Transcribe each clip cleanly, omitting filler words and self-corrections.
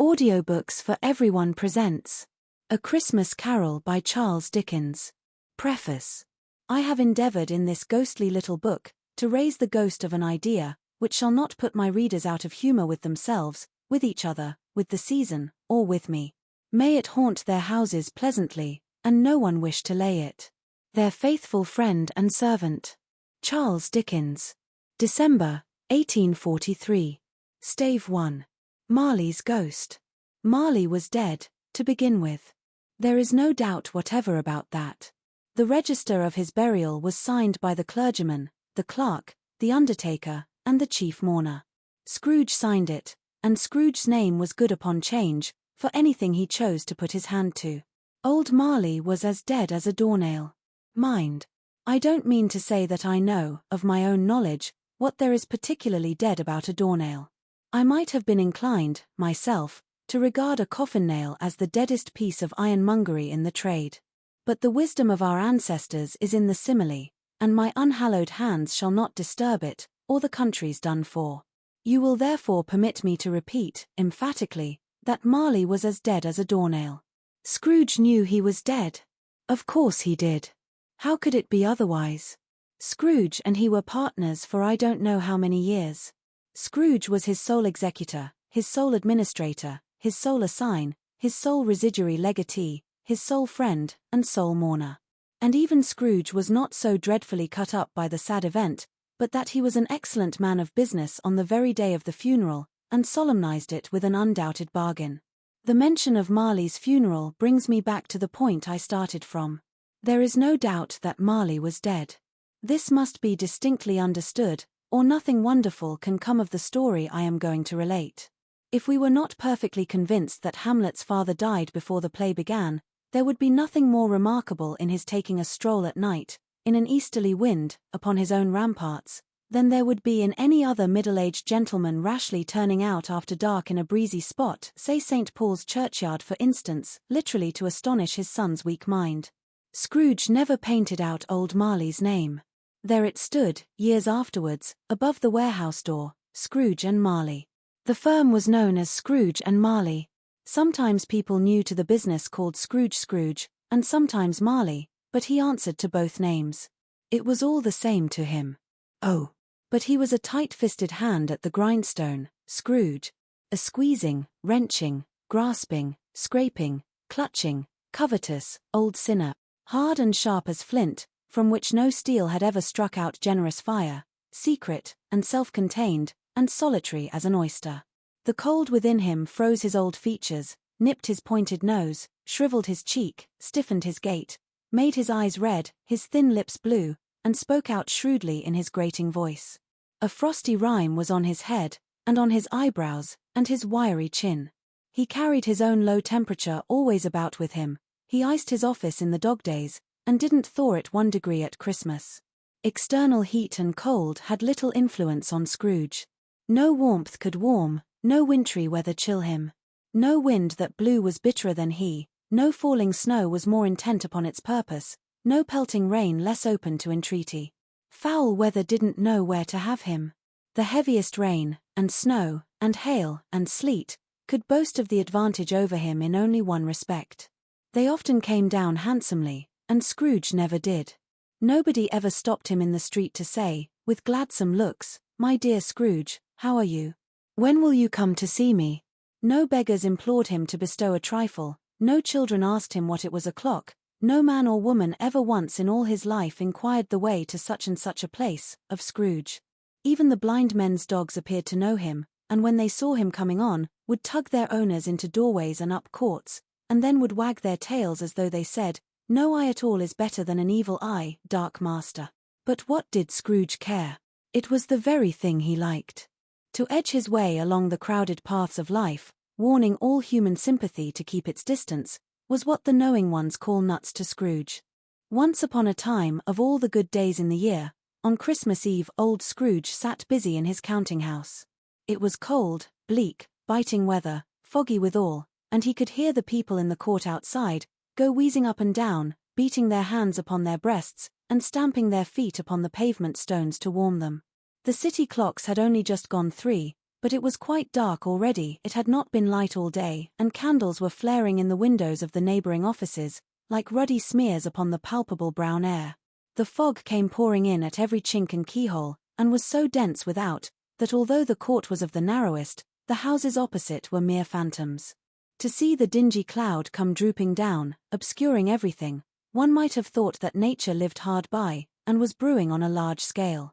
Audiobooks for Everyone presents A Christmas Carol by Charles Dickens. Preface. I have endeavored in this ghostly little book to raise the ghost of an idea, which shall not put my readers out of humor with themselves, with each other, with the season, or with me. May it haunt their houses pleasantly, and no one wish to lay it. Their faithful friend and servant, Charles Dickens. December, 1843. Stave 1. Marley's Ghost. Marley was dead, to begin with. There is no doubt whatever about that. The register of his burial was signed by the clergyman, the clerk, the undertaker, and the chief mourner. Scrooge signed it, and Scrooge's name was good upon change, for anything he chose to put his hand to. Old Marley was as dead as a doornail. Mind, I don't mean to say that I know, of my own knowledge, what there is particularly dead about a doornail. I might have been inclined, myself, to regard a coffin nail as the deadest piece of ironmongery in the trade. But the wisdom of our ancestors is in the simile, and my unhallowed hands shall not disturb it, or the country's done for. You will therefore permit me to repeat, emphatically, that Marley was as dead as a doornail. Scrooge knew he was dead. Of course he did. How could it be otherwise? Scrooge and he were partners for I don't know how many years. Scrooge was his sole executor, his sole administrator, his sole assign, his sole residuary legatee, his sole friend, and sole mourner. And even Scrooge was not so dreadfully cut up by the sad event, but that he was an excellent man of business on the very day of the funeral, and solemnized it with an undoubted bargain. The mention of Marley's funeral brings me back to the point I started from. There is no doubt that Marley was dead. This must be distinctly understood, or nothing wonderful can come of the story I am going to relate. If we were not perfectly convinced that Hamlet's father died before the play began, there would be nothing more remarkable in his taking a stroll at night, in an easterly wind, upon his own ramparts, than there would be in any other middle-aged gentleman rashly turning out after dark in a breezy spot, say St. Paul's churchyard for instance, literally to astonish his son's weak mind. Scrooge never painted out old Marley's name. There it stood, years afterwards, above the warehouse door, Scrooge and Marley. The firm was known as Scrooge and Marley. Sometimes people new to the business called Scrooge, and sometimes Marley, but he answered to both names. It was all the same to him. Oh, but he was a tight-fisted hand at the grindstone, Scrooge. A squeezing, wrenching, grasping, scraping, clutching, covetous, old sinner, hard and sharp as flint, from which no steel had ever struck out generous fire, secret, and self-contained, and solitary as an oyster. The cold within him froze his old features, nipped his pointed nose, shriveled his cheek, stiffened his gait, made his eyes red, his thin lips blue, and spoke out shrewdly in his grating voice. A frosty rime was on his head, and on his eyebrows, and his wiry chin. He carried his own low temperature always about with him. He iced his office in the dog days, and didn't thaw it 1 degree at Christmas. External heat and cold had little influence on Scrooge. No warmth could warm, no wintry weather chill him. No wind that blew was bitterer than he, no falling snow was more intent upon its purpose, no pelting rain less open to entreaty. Foul weather didn't know where to have him. The heaviest rain, and snow, and hail, and sleet, could boast of the advantage over him in only one respect. They often came down handsomely, and Scrooge never did. Nobody ever stopped him in the street to say, with gladsome looks, "My dear Scrooge, how are you? When will you come to see me?" No beggars implored him to bestow a trifle, no children asked him what it was o'clock, no man or woman ever once in all his life inquired the way to such and such a place, of Scrooge. Even the blind men's dogs appeared to know him, and when they saw him coming on, would tug their owners into doorways and up courts, and then would wag their tails as though they said, "No eye at all is better than an evil eye, dark master." But what did Scrooge care? It was the very thing he liked. To edge his way along the crowded paths of life, warning all human sympathy to keep its distance, was what the knowing ones call nuts to Scrooge. Once upon a time, of all the good days in the year, on Christmas Eve old Scrooge sat busy in his counting-house. It was cold, bleak, biting weather, foggy withal, and he could hear the people in the court outside go wheezing up and down, beating their hands upon their breasts, and stamping their feet upon the pavement stones to warm them. The city clocks had only just gone 3, but it was quite dark already. It had not been light all day, and candles were flaring in the windows of the neighboring offices, like ruddy smears upon the palpable brown air. The fog came pouring in at every chink and keyhole, and was so dense without, that although the court was of the narrowest, the houses opposite were mere phantoms. To see the dingy cloud come drooping down, obscuring everything, one might have thought that nature lived hard by, and was brewing on a large scale.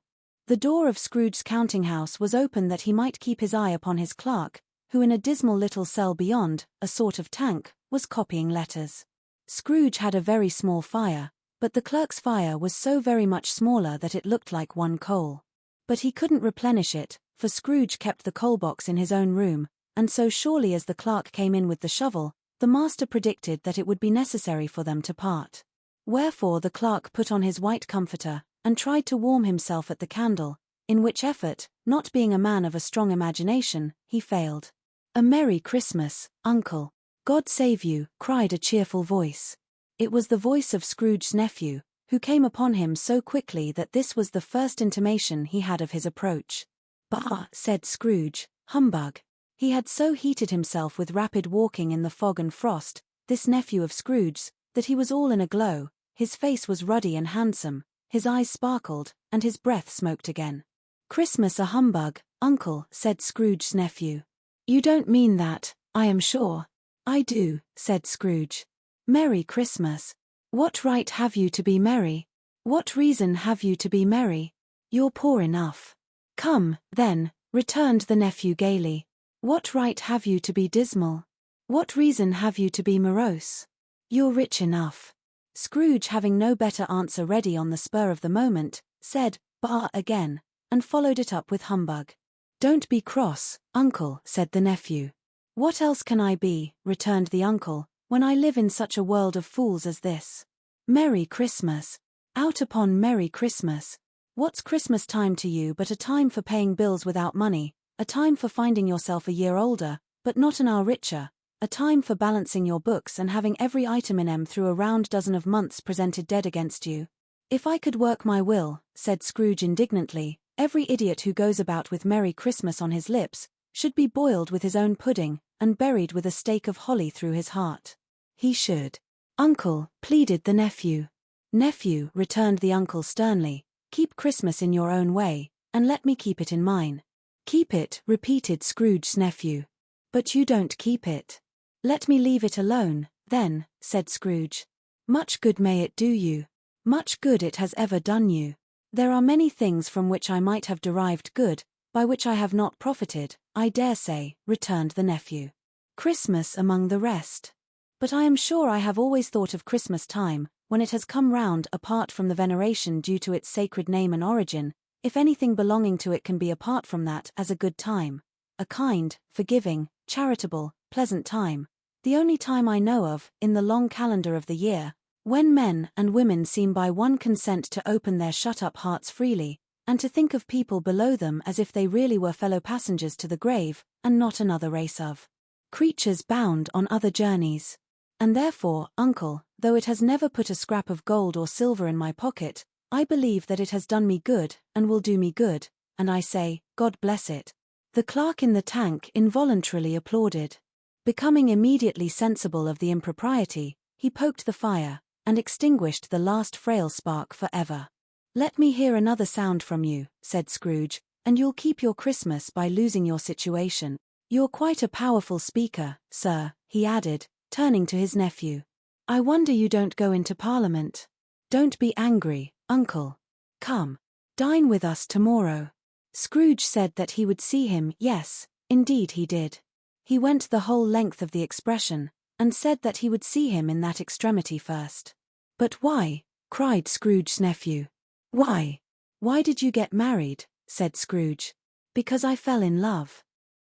The door of Scrooge's counting-house was open that he might keep his eye upon his clerk, who in a dismal little cell beyond, a sort of tank, was copying letters. Scrooge had a very small fire, but the clerk's fire was so very much smaller that it looked like one coal. But he couldn't replenish it, for Scrooge kept the coal-box in his own room, and so surely as the clerk came in with the shovel, the master predicted that it would be necessary for them to part. Wherefore the clerk put on his white comforter, and tried to warm himself at the candle, in which effort, not being a man of a strong imagination, he failed. "A Merry Christmas, Uncle! God save you!" cried a cheerful voice. It was the voice of Scrooge's nephew, who came upon him so quickly that this was the first intimation he had of his approach. "Bah!" said Scrooge, "humbug!" He had so heated himself with rapid walking in the fog and frost, this nephew of Scrooge's, that he was all in a glow. His face was ruddy and handsome, his eyes sparkled, and his breath smoked again. "Christmas a humbug, Uncle," said Scrooge's nephew. "You don't mean that, I am sure." "I do," said Scrooge. "Merry Christmas. What right have you to be merry? What reason have you to be merry? You're poor enough." "Come, then," returned the nephew gaily. "What right have you to be dismal? What reason have you to be morose? You're rich enough." Scrooge, having no better answer ready on the spur of the moment, said, "Bah!" again, and followed it up with humbug. "Don't be cross, Uncle," said the nephew. "What else can I be," returned the uncle, "when I live in such a world of fools as this? Merry Christmas! Out upon Merry Christmas! What's Christmas time to you but a time for paying bills without money, a time for finding yourself a year older, but not an hour richer, a time for balancing your books and having every item in 'em through a round dozen of months presented dead against you? If I could work my will," said Scrooge indignantly, "every idiot who goes about with Merry Christmas on his lips should be boiled with his own pudding, and buried with a stake of holly through his heart. He should." "Uncle," pleaded the nephew. "Nephew," returned the uncle sternly, "keep Christmas in your own way, and let me keep it in mine." "Keep it," repeated Scrooge's nephew. "But you don't keep it." "Let me leave it alone, then," said Scrooge. "Much good may it do you. Much good it has ever done you. There are many things from which I might have derived good, by which I have not profited, I dare say," returned the nephew. "Christmas among the rest. But I am sure I have always thought of Christmas time, when it has come round, apart from the veneration due to its sacred name and origin, if anything belonging to it can be apart from that, as a good time. A kind, forgiving, charitable, pleasant time. The only time I know of, in the long calendar of the year, when men and women seem by one consent to open their shut-up hearts freely, and to think of people below them as if they really were fellow passengers to the grave, and not another race of creatures bound on other journeys. And therefore, Uncle, though it has never put a scrap of gold or silver in my pocket, I believe that it has done me good, and will do me good, and I say, God bless it." The clerk in the tank involuntarily applauded. Becoming immediately sensible of the impropriety, he poked the fire, and extinguished the last frail spark for ever. "Let me hear another sound from you," said Scrooge, "and you'll keep your Christmas by losing your situation. You're quite a powerful speaker, sir," he added, turning to his nephew. "I wonder you don't go into Parliament. Don't be angry, Uncle. Come. Dine with us tomorrow." Scrooge said that he would see him. Yes, indeed he did. He went the whole length of the expression, and said that he would see him in that extremity first. "But why?" cried Scrooge's nephew. "Why? Why did you get married?" said Scrooge. "Because I fell in love."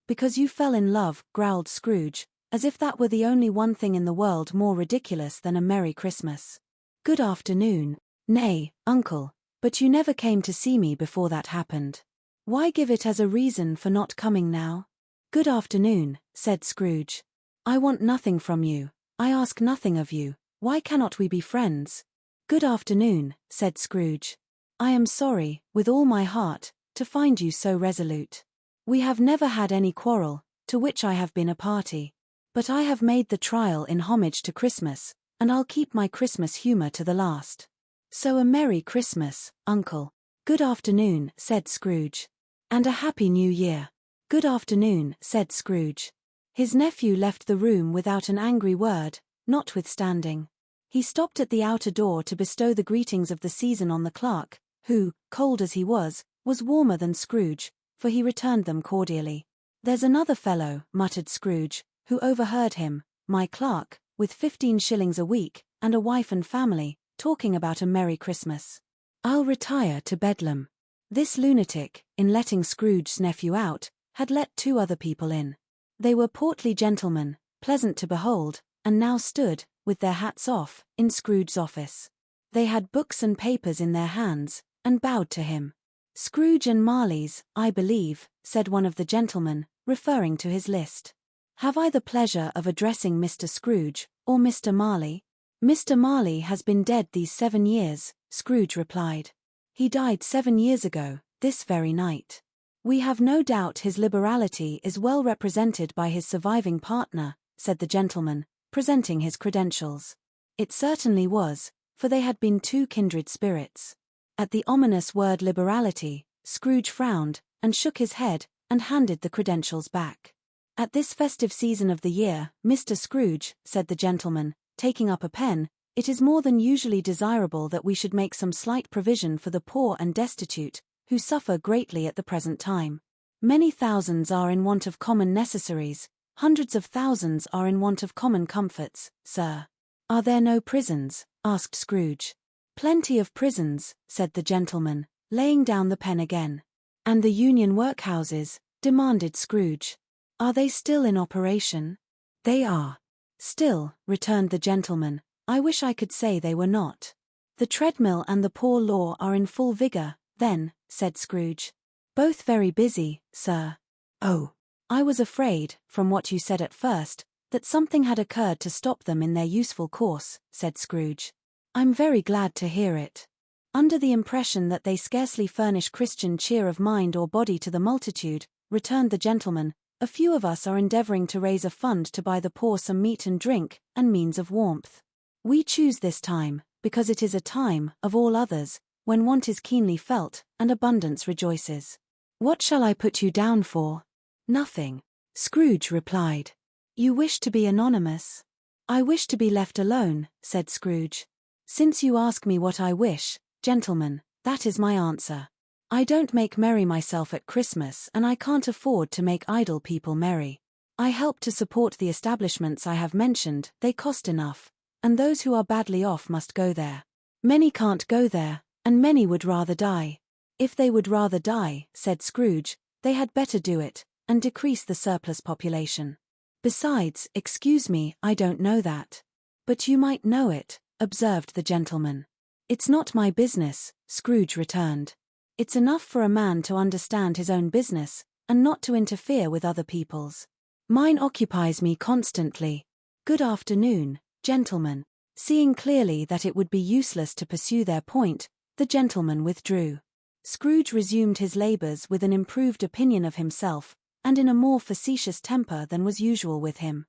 "Because you fell in love," growled Scrooge, as if that were the only one thing in the world more ridiculous than a Merry Christmas. "Good afternoon." "Nay, Uncle, but you never came to see me before that happened. Why give it as a reason for not coming now?" "Good afternoon," said Scrooge. "I want nothing from you, I ask nothing of you, why cannot we be friends?" "Good afternoon," said Scrooge. "I am sorry, with all my heart, to find you so resolute. We have never had any quarrel, to which I have been a party. But I have made the trial in homage to Christmas, and I'll keep my Christmas humor to the last. So a Merry Christmas, Uncle. Good afternoon, said Scrooge. And a Happy New Year. Good afternoon, said Scrooge. His nephew left the room without an angry word, notwithstanding. He stopped at the outer door to bestow the greetings of the season on the clerk, who, cold as he was warmer than Scrooge, for he returned them cordially. There's another fellow, muttered Scrooge, who overheard him, my clerk, with 15 shillings a week, and a wife and family, talking about a Merry Christmas. I'll retire to Bedlam. This lunatic, in letting Scrooge's nephew out, had let 2 other people in. They were portly gentlemen, pleasant to behold, and now stood, with their hats off, in Scrooge's office. They had books and papers in their hands, and bowed to him. Scrooge and Marley's, I believe, said one of the gentlemen, referring to his list. Have I the pleasure of addressing Mr. Scrooge, or Mr. Marley? Mr. Marley has been dead these 7 years, Scrooge replied. He died 7 years ago, this very night. We have no doubt his liberality is well represented by his surviving partner, said the gentleman, presenting his credentials. It certainly was, for they had been 2 kindred spirits. At the ominous word liberality, Scrooge frowned, and shook his head, and handed the credentials back. At this festive season of the year, Mr. Scrooge, said the gentleman, taking up a pen, it is more than usually desirable that we should make some slight provision for the poor and destitute, who suffer greatly at the present time. Many thousands are in want of common necessaries, hundreds of thousands are in want of common comforts, sir. Are there no prisons? Asked Scrooge. Plenty of prisons, said the gentleman, laying down the pen again. And the union workhouses? Demanded Scrooge. Are they still in operation? They are. Still, returned the gentleman, I wish I could say they were not. The treadmill and the poor law are in full vigor, then, said Scrooge. Both very busy, sir. Oh. I was afraid, from what you said at first, that something had occurred to stop them in their useful course, said Scrooge. I'm very glad to hear it. Under the impression that they scarcely furnish Christian cheer of mind or body to the multitude, returned the gentleman, a few of us are endeavoring to raise a fund to buy the poor some meat and drink, and means of warmth. We choose this time, because it is a time, of all others, when want is keenly felt, and abundance rejoices. What shall I put you down for? Nothing. Scrooge replied. You wish to be anonymous? I wish to be left alone, said Scrooge. Since you ask me what I wish, gentlemen, that is my answer. I don't make merry myself at Christmas, and I can't afford to make idle people merry. I help to support the establishments I have mentioned, they cost enough, and those who are badly off must go there. Many can't go there, and many would rather die. If they would rather die, said Scrooge, they had better do it, and decrease the surplus population. Besides, excuse me, I don't know that. But you might know it, observed the gentleman. It's not my business, Scrooge returned. It's enough for a man to understand his own business, and not to interfere with other people's. Mine occupies me constantly. Good afternoon, gentlemen. Seeing clearly that it would be useless to pursue their point, the gentleman withdrew. Scrooge resumed his labors with an improved opinion of himself, and in a more facetious temper than was usual with him.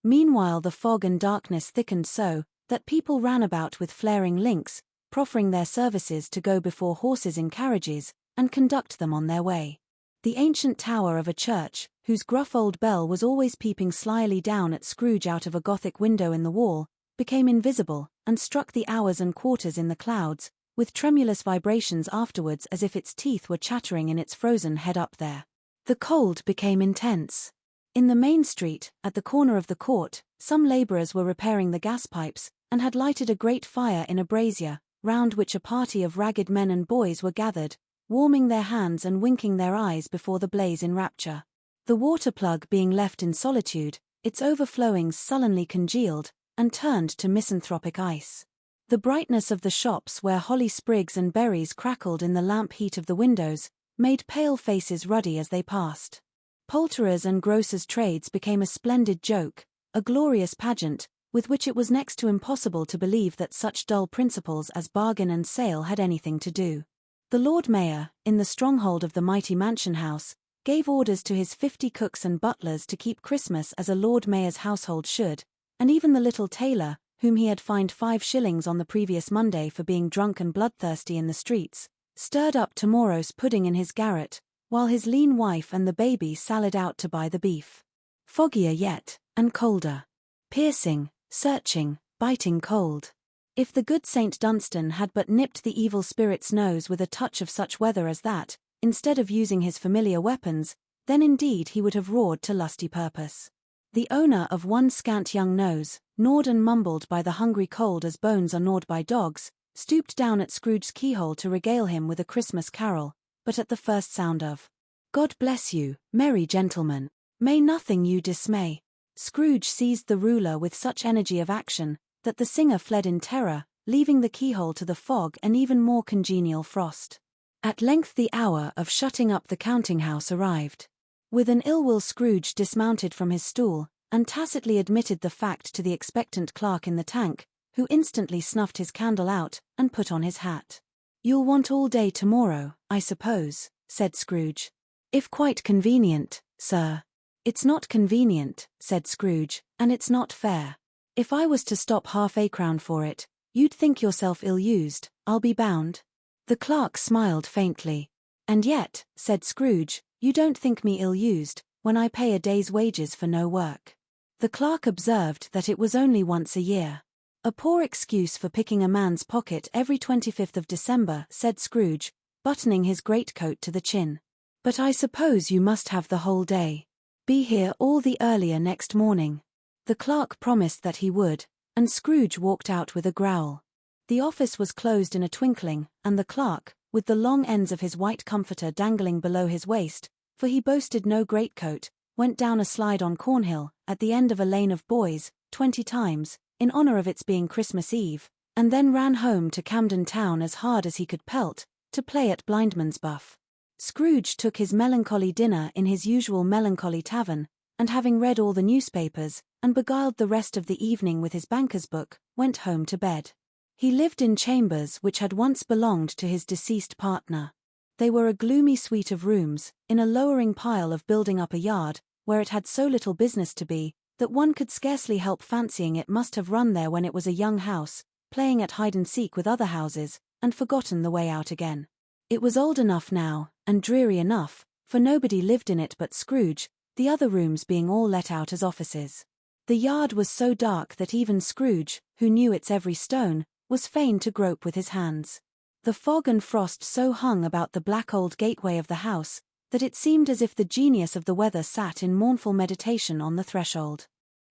Meanwhile the fog and darkness thickened so, that people ran about with flaring links, proffering their services to go before horses in carriages, and conduct them on their way. The ancient tower of a church, whose gruff old bell was always peeping slyly down at Scrooge out of a Gothic window in the wall, became invisible, and struck the hours and quarters in the clouds, with tremulous vibrations afterwards as if its teeth were chattering in its frozen head up there. The cold became intense. In the main street, at the corner of the court, some labourers were repairing the gas pipes, and had lighted a great fire in a brazier, round which a party of ragged men and boys were gathered, warming their hands and winking their eyes before the blaze in rapture. The water plug being left in solitude, its overflowings sullenly congealed, and turned to misanthropic ice. The brightness of the shops where holly sprigs and berries crackled in the lamp heat of the windows, made pale faces ruddy as they passed. Poulterers' and grocers' trades became a splendid joke, a glorious pageant, with which it was next to impossible to believe that such dull principles as bargain and sale had anything to do. The Lord Mayor, in the stronghold of the mighty mansion house, gave orders to his 50 cooks and butlers to keep Christmas as a Lord Mayor's household should, and even the little tailor, whom he had fined 5 shillings on the previous Monday for being drunk and bloodthirsty in the streets, stirred up tomorrow's pudding in his garret, while his lean wife and the baby sallied out to buy the beef. Foggier yet, and colder. Piercing, searching, biting cold. If the good St. Dunstan had but nipped the evil spirit's nose with a touch of such weather as that, instead of using his familiar weapons, then indeed he would have roared to lusty purpose. The owner of one scant young nose, gnawed and mumbled by the hungry cold as bones are gnawed by dogs, stooped down at Scrooge's keyhole to regale him with a Christmas carol, but at the first sound of "God bless you, merry gentlemen, may nothing you dismay," Scrooge seized the ruler with such energy of action, that the singer fled in terror, leaving the keyhole to the fog and even more congenial frost. At length the hour of shutting up the counting-house arrived. With an ill-will Scrooge dismounted from his stool, and tacitly admitted the fact to the expectant clerk in the tank, who instantly snuffed his candle out, and put on his hat. "You'll want all day tomorrow, I suppose," said Scrooge. "If quite convenient, sir." "It's not convenient," said Scrooge, "and it's not fair. If I was to stop half-a-crown for it, you'd think yourself ill-used, I'll be bound." The clerk smiled faintly. "And yet," said Scrooge, "you don't think me ill-used, when I pay a day's wages for no work." The clerk observed that it was only once a year. "A poor excuse for picking a man's pocket every 25th of December," said Scrooge, buttoning his greatcoat to the chin. "But I suppose you must have the whole day. Be here all the earlier next morning." The clerk promised that he would, and Scrooge walked out with a growl. The office was closed in a twinkling, and the clerk, with the long ends of his white comforter dangling below his waist, for he boasted no greatcoat, went down a slide on Cornhill, at the end of a lane of boys, 20 times, in honor of its being Christmas Eve, and then ran home to Camden Town as hard as he could pelt, to play at blindman's buff. Scrooge took his melancholy dinner in his usual melancholy tavern, and having read all the newspapers, and beguiled the rest of the evening with his banker's book, went home to bed. He lived in chambers which had once belonged to his deceased partner. They were a gloomy suite of rooms, in a lowering pile of building up a yard, where it had so little business to be, that one could scarcely help fancying it must have run there when it was a young house, playing at hide-and-seek with other houses, and forgotten the way out again. It was old enough now, and dreary enough, for nobody lived in it but Scrooge, the other rooms being all let out as offices. The yard was so dark that even Scrooge, who knew its every stone, was fain to grope with his hands. The fog and frost so hung about the black old gateway of the house, that it seemed as if the genius of the weather sat in mournful meditation on the threshold.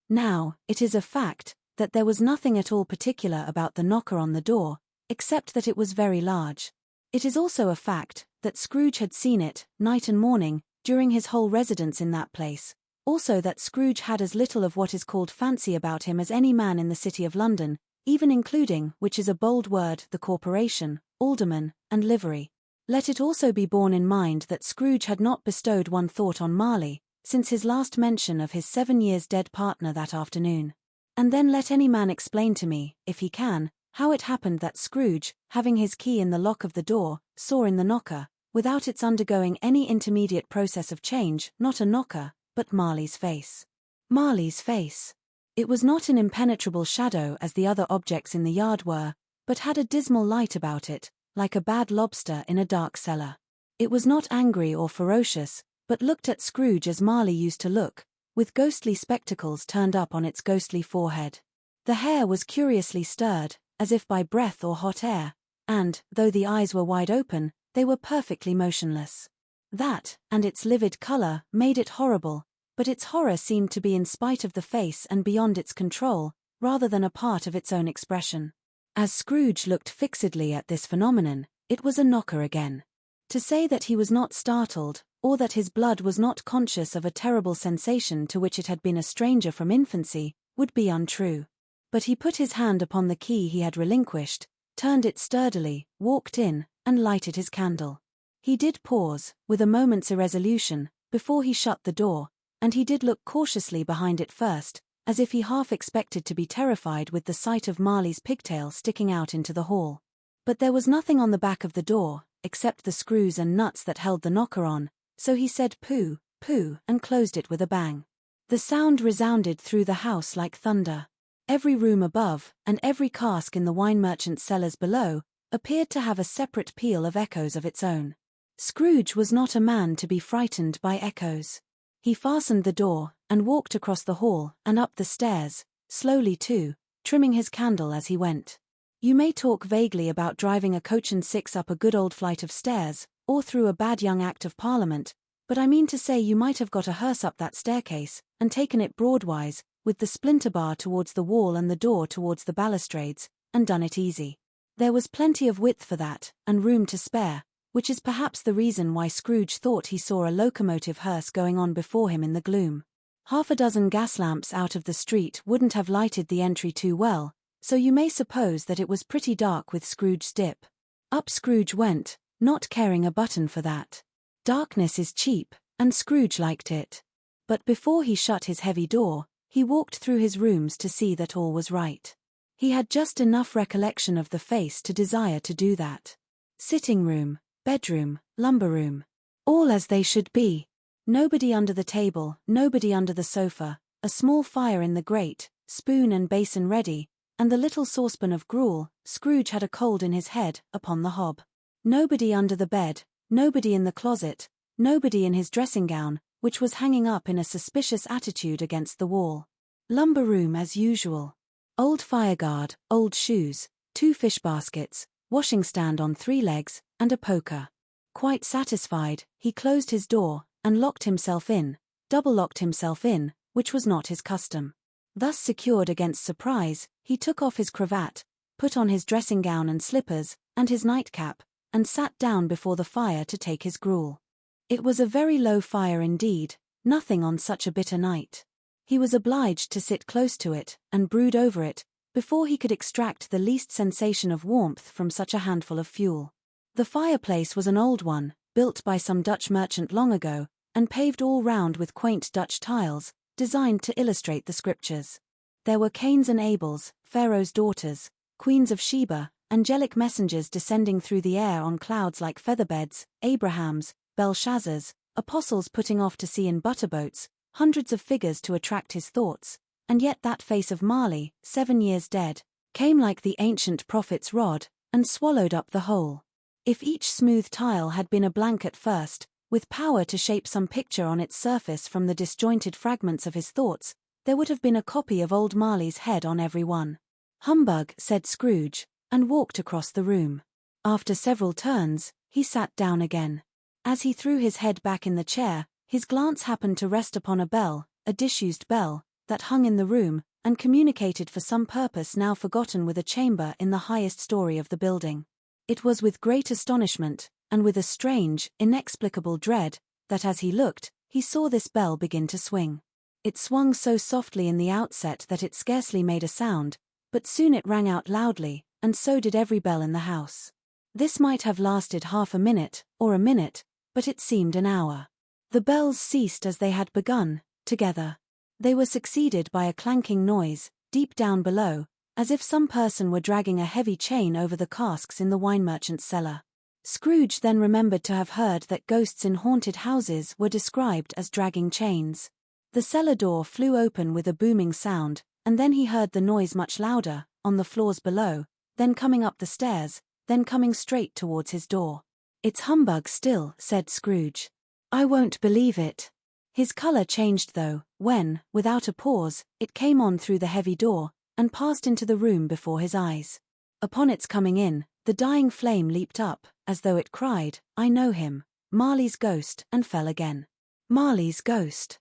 Now, it is a fact, that there was nothing at all particular about the knocker on the door, except that it was very large. It is also a fact, that Scrooge had seen it, night and morning, during his whole residence in that place. Also that Scrooge had as little of what is called fancy about him as any man in the City of London, even including, which is a bold word, the corporation, alderman, and livery. Let it also be borne in mind that Scrooge had not bestowed one thought on Marley, since his last mention of his 7 years dead partner that afternoon. And then let any man explain to me, if he can, how it happened that Scrooge, having his key in the lock of the door, saw in the knocker, without its undergoing any intermediate process of change, not a knocker, but Marley's face. Marley's face. It was not an impenetrable shadow as the other objects in the yard were, but had a dismal light about it, like a bad lobster in a dark cellar. It was not angry or ferocious, but looked at Scrooge as Marley used to look, with ghostly spectacles turned up on its ghostly forehead. The hair was curiously stirred, as if by breath or hot air, and, though the eyes were wide open, they were perfectly motionless. That, and its livid color, made it horrible, but its horror seemed to be in spite of the face and beyond its control, rather than a part of its own expression. As Scrooge looked fixedly at this phenomenon, it was a knocker again. To say that he was not startled, or that his blood was not conscious of a terrible sensation to which it had been a stranger from infancy, would be untrue. But he put his hand upon the key he had relinquished, turned it sturdily, walked in, and lighted his candle. He did pause, with a moment's irresolution, before he shut the door, and he did look cautiously behind it first, as if he half expected to be terrified with the sight of Marley's pigtail sticking out into the hall. But there was nothing on the back of the door, except the screws and nuts that held the knocker on, so he said pooh, pooh, and closed it with a bang. The sound resounded through the house like thunder. Every room above, and every cask in the wine merchant's cellars below, appeared to have a separate peal of echoes of its own. Scrooge was not a man to be frightened by echoes. He fastened the door, and walked across the hall, and up the stairs, slowly too, trimming his candle as he went. You may talk vaguely about driving a coach and six up a good old flight of stairs, or through a bad young Act of Parliament, but I mean to say you might have got a hearse up that staircase, and taken it broadwise, with the splinter bar towards the wall and the door towards the balustrades, and done it easy. There was plenty of width for that, and room to spare, which is perhaps the reason why Scrooge thought he saw a locomotive hearse going on before him in the gloom. Half a dozen gas lamps out of the street wouldn't have lighted the entry too well, so you may suppose that it was pretty dark with Scrooge's dip. Up Scrooge went, not caring a button for that. Darkness is cheap, and Scrooge liked it. But before he shut his heavy door, he walked through his rooms to see that all was right. He had just enough recollection of the face to desire to do that. Sitting room, bedroom, lumber room. All as they should be. Nobody under the table, nobody under the sofa, a small fire in the grate, spoon and basin ready, and the little saucepan of gruel, Scrooge had a cold in his head, upon the hob. Nobody under the bed, nobody in the closet, nobody in his dressing gown, which was hanging up in a suspicious attitude against the wall. Lumber room as usual. Old fireguard, old shoes, 2 fish baskets, washing stand on 3 legs, and a poker. Quite satisfied, he closed his door, and locked himself in, double-locked himself in, which was not his custom. Thus secured against surprise, he took off his cravat, put on his dressing gown and slippers, and his nightcap, and sat down before the fire to take his gruel. It was a very low fire indeed, nothing on such a bitter night. He was obliged to sit close to it, and brood over it, before he could extract the least sensation of warmth from such a handful of fuel. The fireplace was an old one, built by some Dutch merchant long ago, and paved all round with quaint Dutch tiles, designed to illustrate the scriptures. There were Cains and Abels, Pharaoh's daughters, queens of Sheba, angelic messengers descending through the air on clouds like featherbeds, Abrahams, Belshazzars, apostles putting off to sea in butterboats, hundreds of figures to attract his thoughts, and yet that face of Marley, 7 years dead, came like the ancient prophet's rod, and swallowed up the whole. If each smooth tile had been a blank at first, with power to shape some picture on its surface from the disjointed fragments of his thoughts, there would have been a copy of old Marley's head on every one. Humbug, said Scrooge, and walked across the room. After several turns, he sat down again. As he threw his head back in the chair, his glance happened to rest upon a bell, a disused bell, that hung in the room, and communicated for some purpose now forgotten with a chamber in the highest story of the building. It was with great astonishment, and with a strange, inexplicable dread, that as he looked, he saw this bell begin to swing. It swung so softly in the outset that it scarcely made a sound, but soon it rang out loudly, and so did every bell in the house. This might have lasted half a minute, or a minute, but it seemed an hour. The bells ceased as they had begun, together. They were succeeded by a clanking noise, deep down below, as if some person were dragging a heavy chain over the casks in the wine merchant's cellar. Scrooge then remembered to have heard that ghosts in haunted houses were described as dragging chains. The cellar door flew open with a booming sound, and then he heard the noise much louder, on the floors below, then coming up the stairs, then coming straight towards his door. "It's humbug still," said Scrooge. "I won't believe it." His colour changed though, when, without a pause, it came on through the heavy door, and passed into the room before his eyes. Upon its coming in, the dying flame leaped up, as though it cried, "I know him, Marley's ghost," and fell again. Marley's ghost.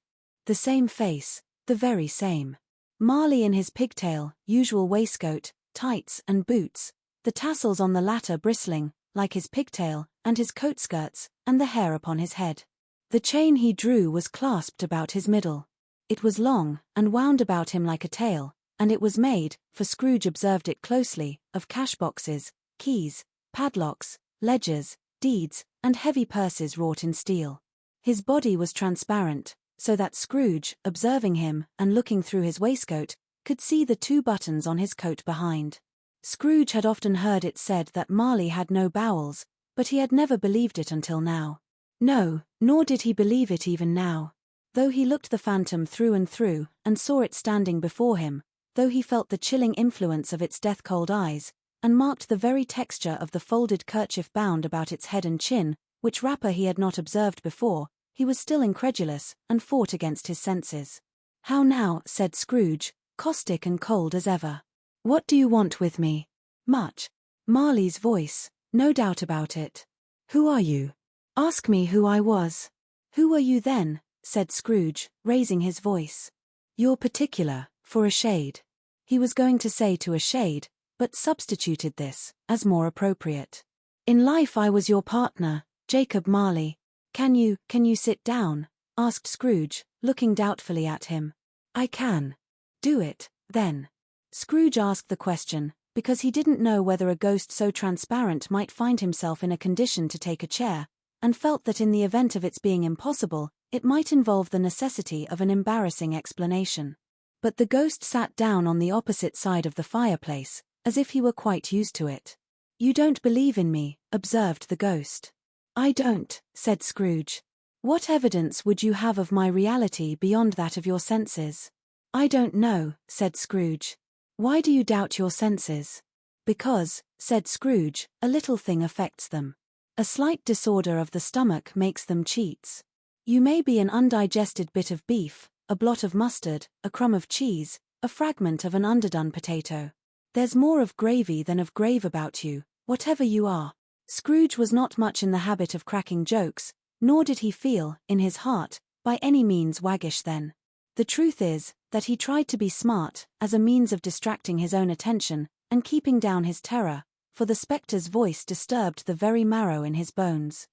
The same face, the very same. Marley in his pigtail, usual waistcoat, tights and boots, the tassels on the latter bristling, like his pigtail, and his coat skirts, and the hair upon his head. The chain he drew was clasped about his middle. It was long, and wound about him like a tail, and it was made, for Scrooge observed it closely, of cash-boxes, keys, padlocks, ledgers, deeds, and heavy purses wrought in steel. His body was transparent, so that Scrooge, observing him, and looking through his waistcoat, could see the 2 buttons on his coat behind. Scrooge had often heard it said that Marley had no bowels, but he had never believed it until now. No, nor did he believe it even now. Though he looked the phantom through and through, and saw it standing before him, though he felt the chilling influence of its death-cold eyes, and marked the very texture of the folded kerchief bound about its head and chin, which wrapper he had not observed before, he was still incredulous, and fought against his senses. "How now?" said Scrooge, caustic and cold as ever. "What do you want with me?" "Much." Marley's voice, no doubt about it. "Who are you?" "Ask me who I was." "Who were you then?" said Scrooge, raising his voice. "You're particular, for a shade." He was going to say to a shade, but substituted this, as more appropriate. "In life I was your partner, Jacob Marley." Can you sit down?" asked Scrooge, looking doubtfully at him. "I can." "Do it, then." Scrooge asked the question, because he didn't know whether a ghost so transparent might find himself in a condition to take a chair, and felt that in the event of its being impossible, it might involve the necessity of an embarrassing explanation. But the ghost sat down on the opposite side of the fireplace, as if he were quite used to it. "You don't believe in me," observed the ghost. "I don't," said Scrooge. "What evidence would you have of my reality beyond that of your senses?" "I don't know," said Scrooge. "Why do you doubt your senses?" "Because," said Scrooge, "a little thing affects them. A slight disorder of the stomach makes them cheats. You may be an undigested bit of beef, a blot of mustard, a crumb of cheese, a fragment of an underdone potato. There's more of gravy than of grave about you, whatever you are." Scrooge was not much in the habit of cracking jokes, nor did he feel, in his heart, by any means waggish then. The truth is, that he tried to be smart, as a means of distracting his own attention, and keeping down his terror, for the spectre's voice disturbed the very marrow in his bones.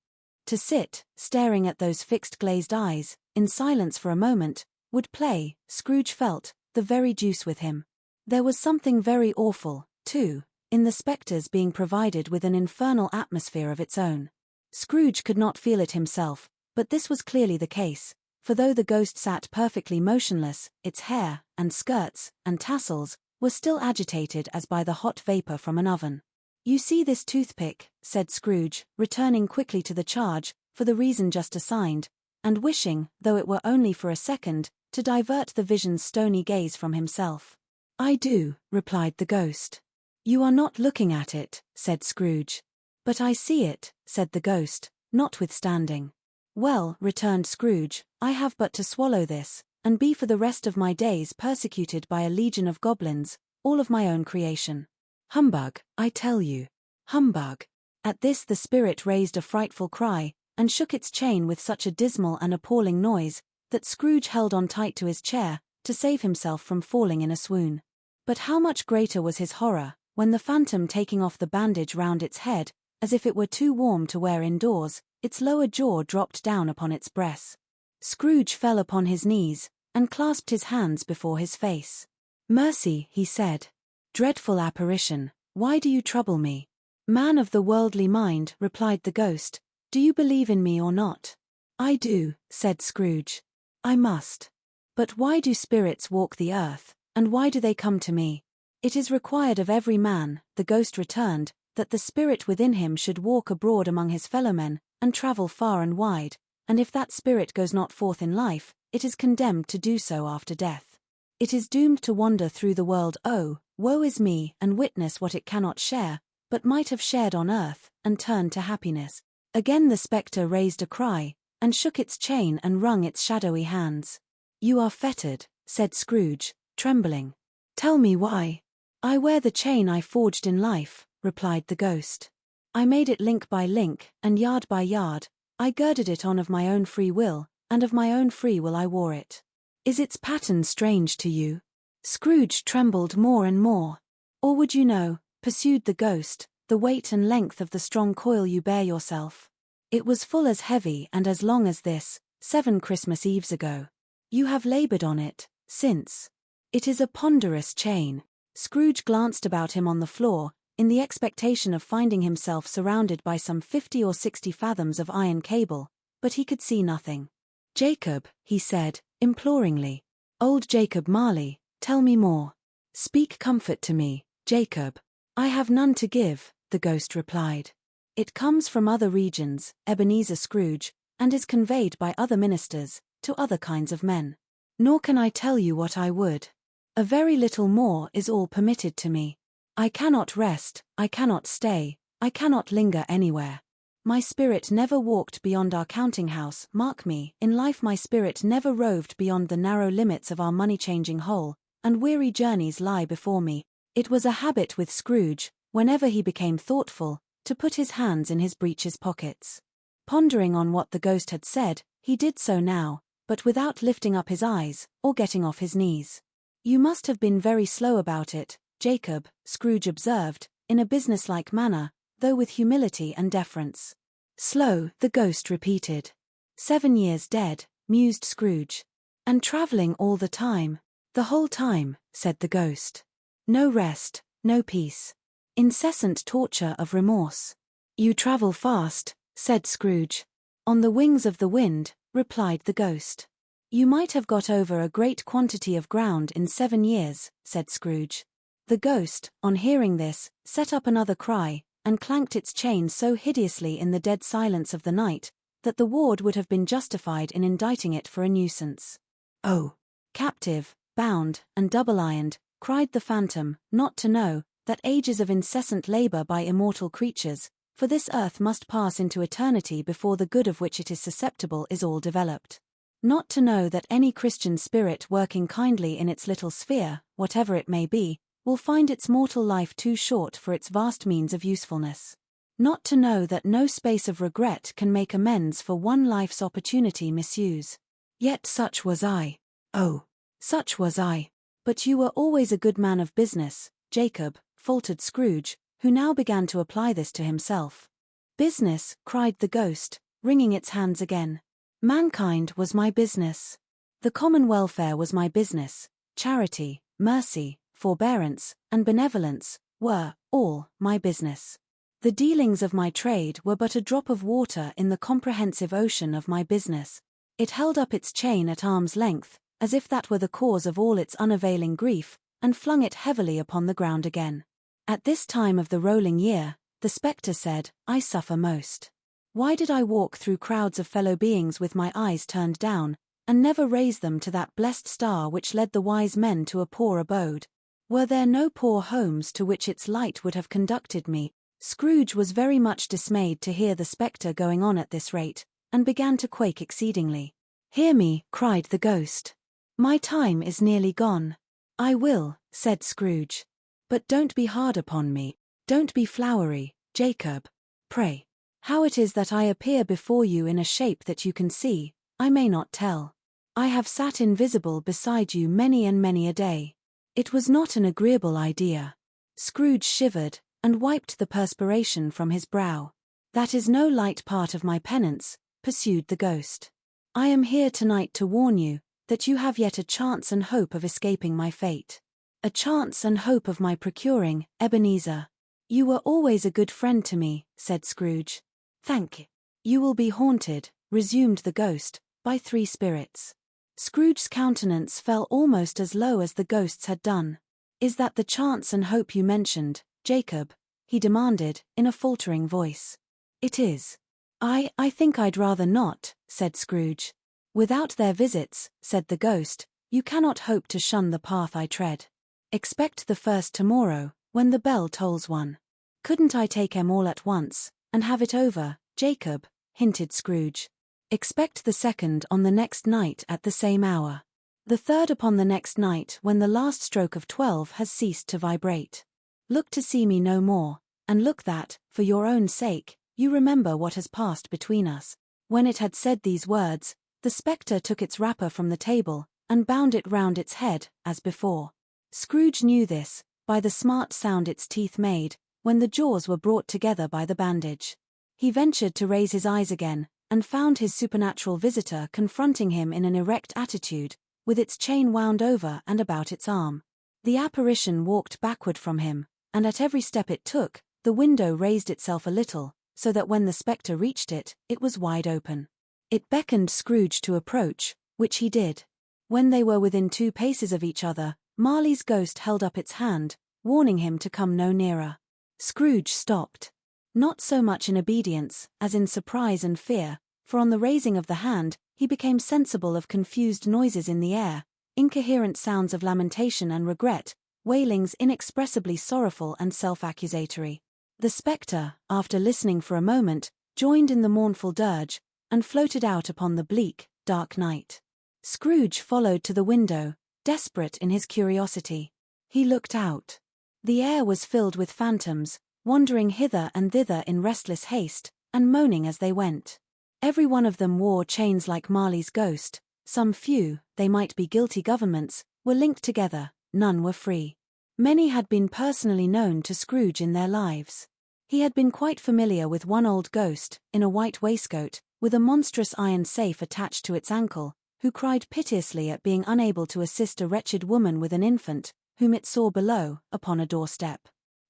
To sit, staring at those fixed glazed eyes, in silence for a moment, would play, Scrooge felt, the very deuce with him. There was something very awful, too, in the spectre's being provided with an infernal atmosphere of its own. Scrooge could not feel it himself, but this was clearly the case, for though the ghost sat perfectly motionless, its hair, and skirts, and tassels, were still agitated as by the hot vapor from an oven. "You see this toothpick," said Scrooge, returning quickly to the charge, for the reason just assigned, and wishing, though it were only for a second, to divert the vision's stony gaze from himself. "I do," replied the ghost. "You are not looking at it," said Scrooge. "But I see it," said the ghost, notwithstanding. "Well," returned Scrooge, "I have but to swallow this, and be for the rest of my days persecuted by a legion of goblins, all of my own creation. Humbug, I tell you. Humbug." At this the spirit raised a frightful cry, and shook its chain with such a dismal and appalling noise, that Scrooge held on tight to his chair, to save himself from falling in a swoon. But how much greater was his horror, when the phantom, taking off the bandage round its head, as if it were too warm to wear indoors, its lower jaw dropped down upon its breast. Scrooge fell upon his knees, and clasped his hands before his face. "Mercy," he said. "Dreadful apparition, why do you trouble me?" "Man of the worldly mind," replied the ghost, "do you believe in me or not?" "I do," said Scrooge. "I must. But why do spirits walk the earth, and why do they come to me?" "It is required of every man," the ghost returned, "that the spirit within him should walk abroad among his fellowmen, and travel far and wide, and if that spirit goes not forth in life, it is condemned to do so after death. It is doomed to wander through the world, oh, woe is me, and witness what it cannot share, but might have shared on earth, and turn to happiness." Again the spectre raised a cry, and shook its chain and wrung its shadowy hands. "You are fettered," said Scrooge, trembling. "Tell me why." "I wear the chain I forged in life," replied the ghost. "I made it link by link, and yard by yard. I girded it on of my own free will, and of my own free will I wore it." "Is its pattern strange to you?" Scrooge trembled more and more. "Or would you know," pursued the ghost, "the weight and length of the strong coil you bear yourself? It was full as heavy and as long as this, 7 Christmas Eves ago. You have labored on it, since. It is a ponderous chain." Scrooge glanced about him on the floor, in the expectation of finding himself surrounded by some 50 or 60 fathoms of iron cable, but he could see nothing. "Jacob," he said, imploringly. "Old Jacob Marley, tell me more. Speak comfort to me, Jacob." "I have none to give," the ghost replied. "It comes from other regions, Ebenezer Scrooge, and is conveyed by other ministers, to other kinds of men. Nor can I tell you what I would. A very little more is all permitted to me. I cannot rest, I cannot stay, I cannot linger anywhere. My spirit never walked beyond our counting-house, mark me, in life my spirit never roved beyond the narrow limits of our money-changing hole, and weary journeys lie before me. It was a habit with Scrooge, whenever he became thoughtful, to put his hands in his breeches pockets. Pondering on what the ghost had said, he did so now, but without lifting up his eyes, or getting off his knees. You must have been very slow about it, Jacob, Scrooge observed, in a businesslike manner, though with humility and deference. Slow, the ghost repeated. 7 years dead, mused Scrooge. And travelling all the time. The whole time, said the ghost. No rest, no peace. Incessant torture of remorse. You travel fast, said Scrooge. On the wings of the wind, replied the ghost. You might have got over a great quantity of ground in 7 years, said Scrooge. The ghost, on hearing this, set up another cry, and clanked its chain so hideously in the dead silence of the night, that the ward would have been justified in indicting it for a nuisance. Oh! Captive, bound, and double-ironed, cried the phantom, not to know, that ages of incessant labour by immortal creatures, for this earth must pass into eternity before the good of which it is susceptible is all developed. Not to know that any Christian spirit working kindly in its little sphere, whatever it may be, will find its mortal life too short for its vast means of usefulness. Not to know that no space of regret can make amends for one life's opportunity misuse. Yet such was I. Oh, such was I. But you were always a good man of business, Jacob, faltered Scrooge, who now began to apply this to himself. Business, cried the ghost, wringing its hands again. Mankind was my business. The common welfare was my business. Charity, mercy, forbearance, and benevolence, were, all, my business. The dealings of my trade were but a drop of water in the comprehensive ocean of my business. It held up its chain at arm's length, as if that were the cause of all its unavailing grief, and flung it heavily upon the ground again. At this time of the rolling year, the spectre said, I suffer most. Why did I walk through crowds of fellow beings with my eyes turned down, and never raise them to that blessed star which led the wise men to a poor abode? Were there no poor homes to which its light would have conducted me? Scrooge was very much dismayed to hear the spectre going on at this rate, and began to quake exceedingly. Hear me, cried the ghost. My time is nearly gone. I will, said Scrooge. But don't be hard upon me, don't be flowery, Jacob. Pray. How it is that I appear before you in a shape that you can see, I may not tell. I have sat invisible beside you many and many a day. It was not an agreeable idea. Scrooge shivered, and wiped the perspiration from his brow. That is no light part of my penance, pursued the ghost. I am here tonight to warn you, that you have yet a chance and hope of escaping my fate. A chance and hope of my procuring, Ebenezer. You were always a good friend to me, said Scrooge. Thank you. You will be haunted, resumed the ghost, by 3 spirits. Scrooge's countenance fell almost as low as the ghost's had done. Is that the chance and hope you mentioned, Jacob? He demanded, in a faltering voice. It is. I think I'd rather not, said Scrooge. Without their visits, said the ghost, you cannot hope to shun the path I tread. Expect the first tomorrow, when the bell tolls 1. Couldn't I take 'em all at once, and have it over, Jacob? Hinted Scrooge. Expect the second on the next night at the same hour. The third upon the next night when the last stroke of 12 has ceased to vibrate. Look to see me no more, and look that, for your own sake, you remember what has passed between us. When it had said these words, the spectre took its wrapper from the table, and bound it round its head, as before. Scrooge knew this, by the smart sound its teeth made, when the jaws were brought together by the bandage. He ventured to raise his eyes again, and found his supernatural visitor confronting him in an erect attitude, with its chain wound over and about its arm. The apparition walked backward from him, and at every step it took, the window raised itself a little, so that when the spectre reached it, it was wide open. It beckoned Scrooge to approach, which he did. When they were within 2 paces of each other, Marley's ghost held up its hand, warning him to come no nearer. Scrooge stopped. Not so much in obedience, as in surprise and fear, for on the raising of the hand, he became sensible of confused noises in the air, incoherent sounds of lamentation and regret, wailings inexpressibly sorrowful and self-accusatory. The spectre, after listening for a moment, joined in the mournful dirge, and floated out upon the bleak, dark night. Scrooge followed to the window, desperate in his curiosity. He looked out. The air was filled with phantoms, wandering hither and thither in restless haste, and moaning as they went. Every one of them wore chains like Marley's ghost. Some few, they might be guilty governments, were linked together, none were free. Many had been personally known to Scrooge in their lives. He had been quite familiar with one old ghost, in a white waistcoat, with a monstrous iron safe attached to its ankle, who cried piteously at being unable to assist a wretched woman with an infant, whom it saw below, upon a doorstep.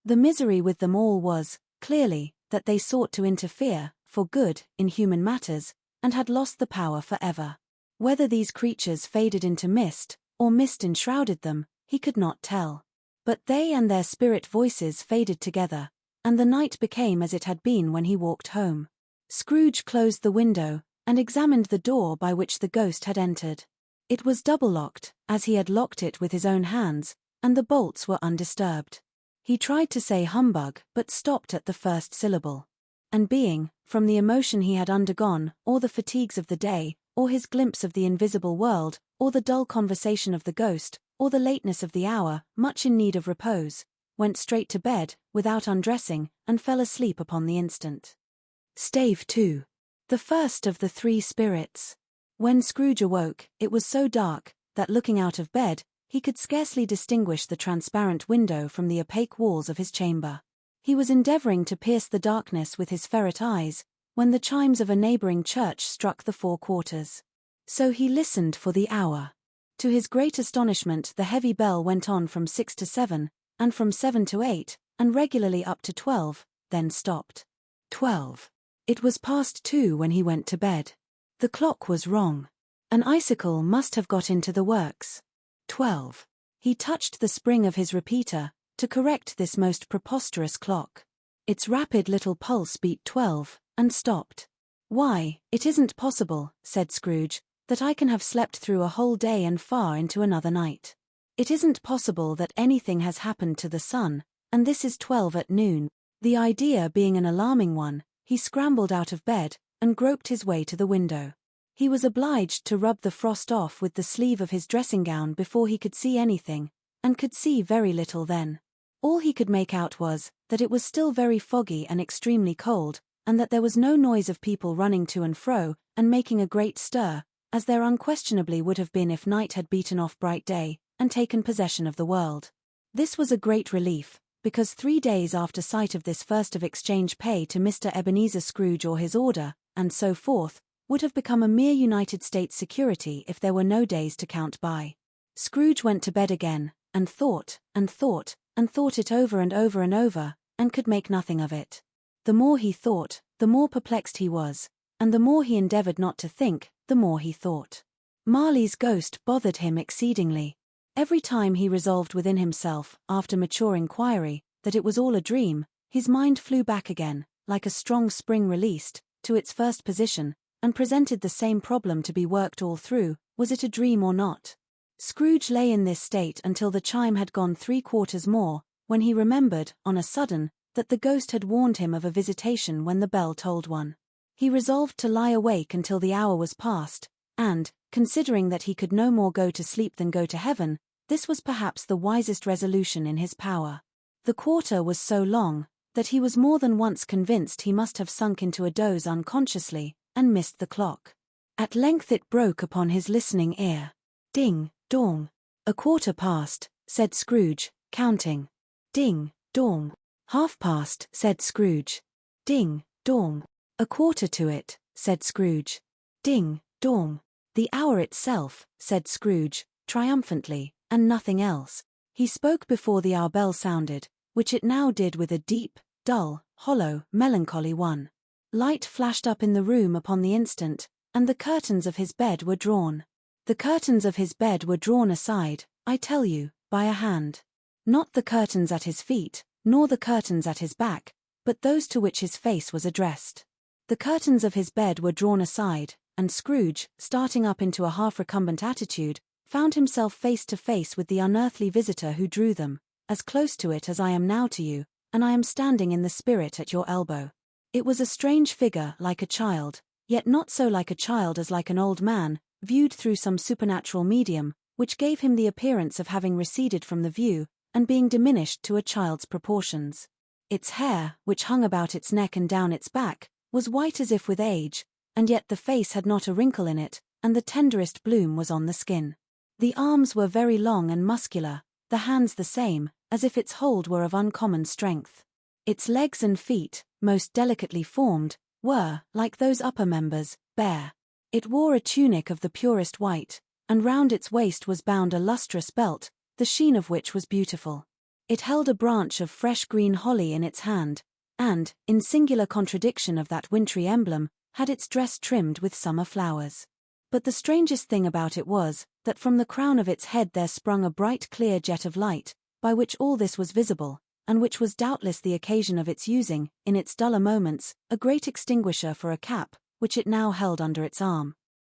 The misery with them all was, clearly, that they sought to interfere, for good, in human matters, and had lost the power forever. Whether these creatures faded into mist, or mist enshrouded them, he could not tell. But they and their spirit voices faded together, and the night became as it had been when he walked home. Scrooge closed the window, and examined the door by which the ghost had entered. It was double-locked, as he had locked it with his own hands, and the bolts were undisturbed. He tried to say humbug, but stopped at the first syllable. And being, from the emotion he had undergone, or the fatigues of the day, or his glimpse of the invisible world, or the dull conversation of the ghost, or the lateness of the hour, much in need of repose, went straight to bed, without undressing, and fell asleep upon the instant. Stave 2. The first of the three spirits. When Scrooge awoke, it was so dark, that looking out of bed, he could scarcely distinguish the transparent window from the opaque walls of his chamber. He was endeavoring to pierce the darkness with his ferret eyes, when the chimes of a neighboring church struck the 4 quarters. So he listened for the hour. To his great astonishment, the heavy bell went on from 6 to 7, and from 7 to 8, and regularly up to 12, then stopped. 12. It was past 2 when he went to bed. The clock was wrong. An icicle must have got into the works. 12. He touched the spring of his repeater, to correct this most preposterous clock. Its rapid little pulse beat 12, and stopped. "Why, it isn't possible," said Scrooge, "that I can have slept through a whole day and far into another night. It isn't possible that anything has happened to the sun, and this is 12 at noon." The idea being an alarming one, he scrambled out of bed, and groped his way to the window. He was obliged to rub the frost off with the sleeve of his dressing-gown before he could see anything, and could see very little then. All he could make out was, that it was still very foggy and extremely cold, and that there was no noise of people running to and fro, and making a great stir, as there unquestionably would have been if night had beaten off bright day, and taken possession of the world. This was a great relief, because 3 days after sight of this first of exchange pay to Mr. Ebenezer Scrooge or his order, and so forth, would have become a mere United States security if there were no days to count by. Scrooge went to bed again, and thought, and thought, and thought it over and over and over, and could make nothing of it. The more he thought, the more perplexed he was, and the more he endeavored not to think, the more he thought. Marley's ghost bothered him exceedingly. Every time he resolved within himself, after mature inquiry, that it was all a dream, his mind flew back again, like a strong spring released, to its first position, and presented the same problem to be worked all through: was it a dream or not? Scrooge lay in this state until the chime had gone 3 quarters more, when he remembered, on a sudden, that the ghost had warned him of a visitation when the bell tolled 1. He resolved to lie awake until the hour was past, and, considering that he could no more go to sleep than go to heaven, this was perhaps the wisest resolution in his power. The quarter was so long, that he was more than once convinced he must have sunk into a doze unconsciously, and missed the clock. At length it broke upon his listening ear. Ding, dong. "A quarter past," said Scrooge, counting. Ding, dong. "Half past," said Scrooge. Ding, dong. "A quarter to it," said Scrooge. Ding, dong. "The hour itself," said Scrooge, triumphantly, "and nothing else." He spoke before the hour bell sounded, which it now did with a deep, dull, hollow, melancholy one. Light flashed up in the room upon the instant, and the curtains of his bed were drawn. The curtains of his bed were drawn aside, I tell you, by a hand. Not the curtains at his feet, nor the curtains at his back, but those to which his face was addressed. The curtains of his bed were drawn aside, and Scrooge, starting up into a half-recumbent attitude, found himself face to face with the unearthly visitor who drew them, as close to it as I am now to you, and I am standing in the spirit at your elbow. It was a strange figure, like a child, yet not so like a child as like an old man, viewed through some supernatural medium, which gave him the appearance of having receded from the view, and being diminished to a child's proportions. Its hair, which hung about its neck and down its back, was white as if with age, and yet the face had not a wrinkle in it, and the tenderest bloom was on the skin. The arms were very long and muscular, the hands the same, as if its hold were of uncommon strength. Its legs and feet, most delicately formed, were, like those upper members, bare. It wore a tunic of the purest white, and round its waist was bound a lustrous belt, the sheen of which was beautiful. It held a branch of fresh green holly in its hand, and, in singular contradiction of that wintry emblem, had its dress trimmed with summer flowers. But the strangest thing about it was, that from the crown of its head there sprung a bright clear jet of light, by which all this was visible, and which was doubtless the occasion of its using, in its duller moments, a great extinguisher for a cap, which it now held under its arm.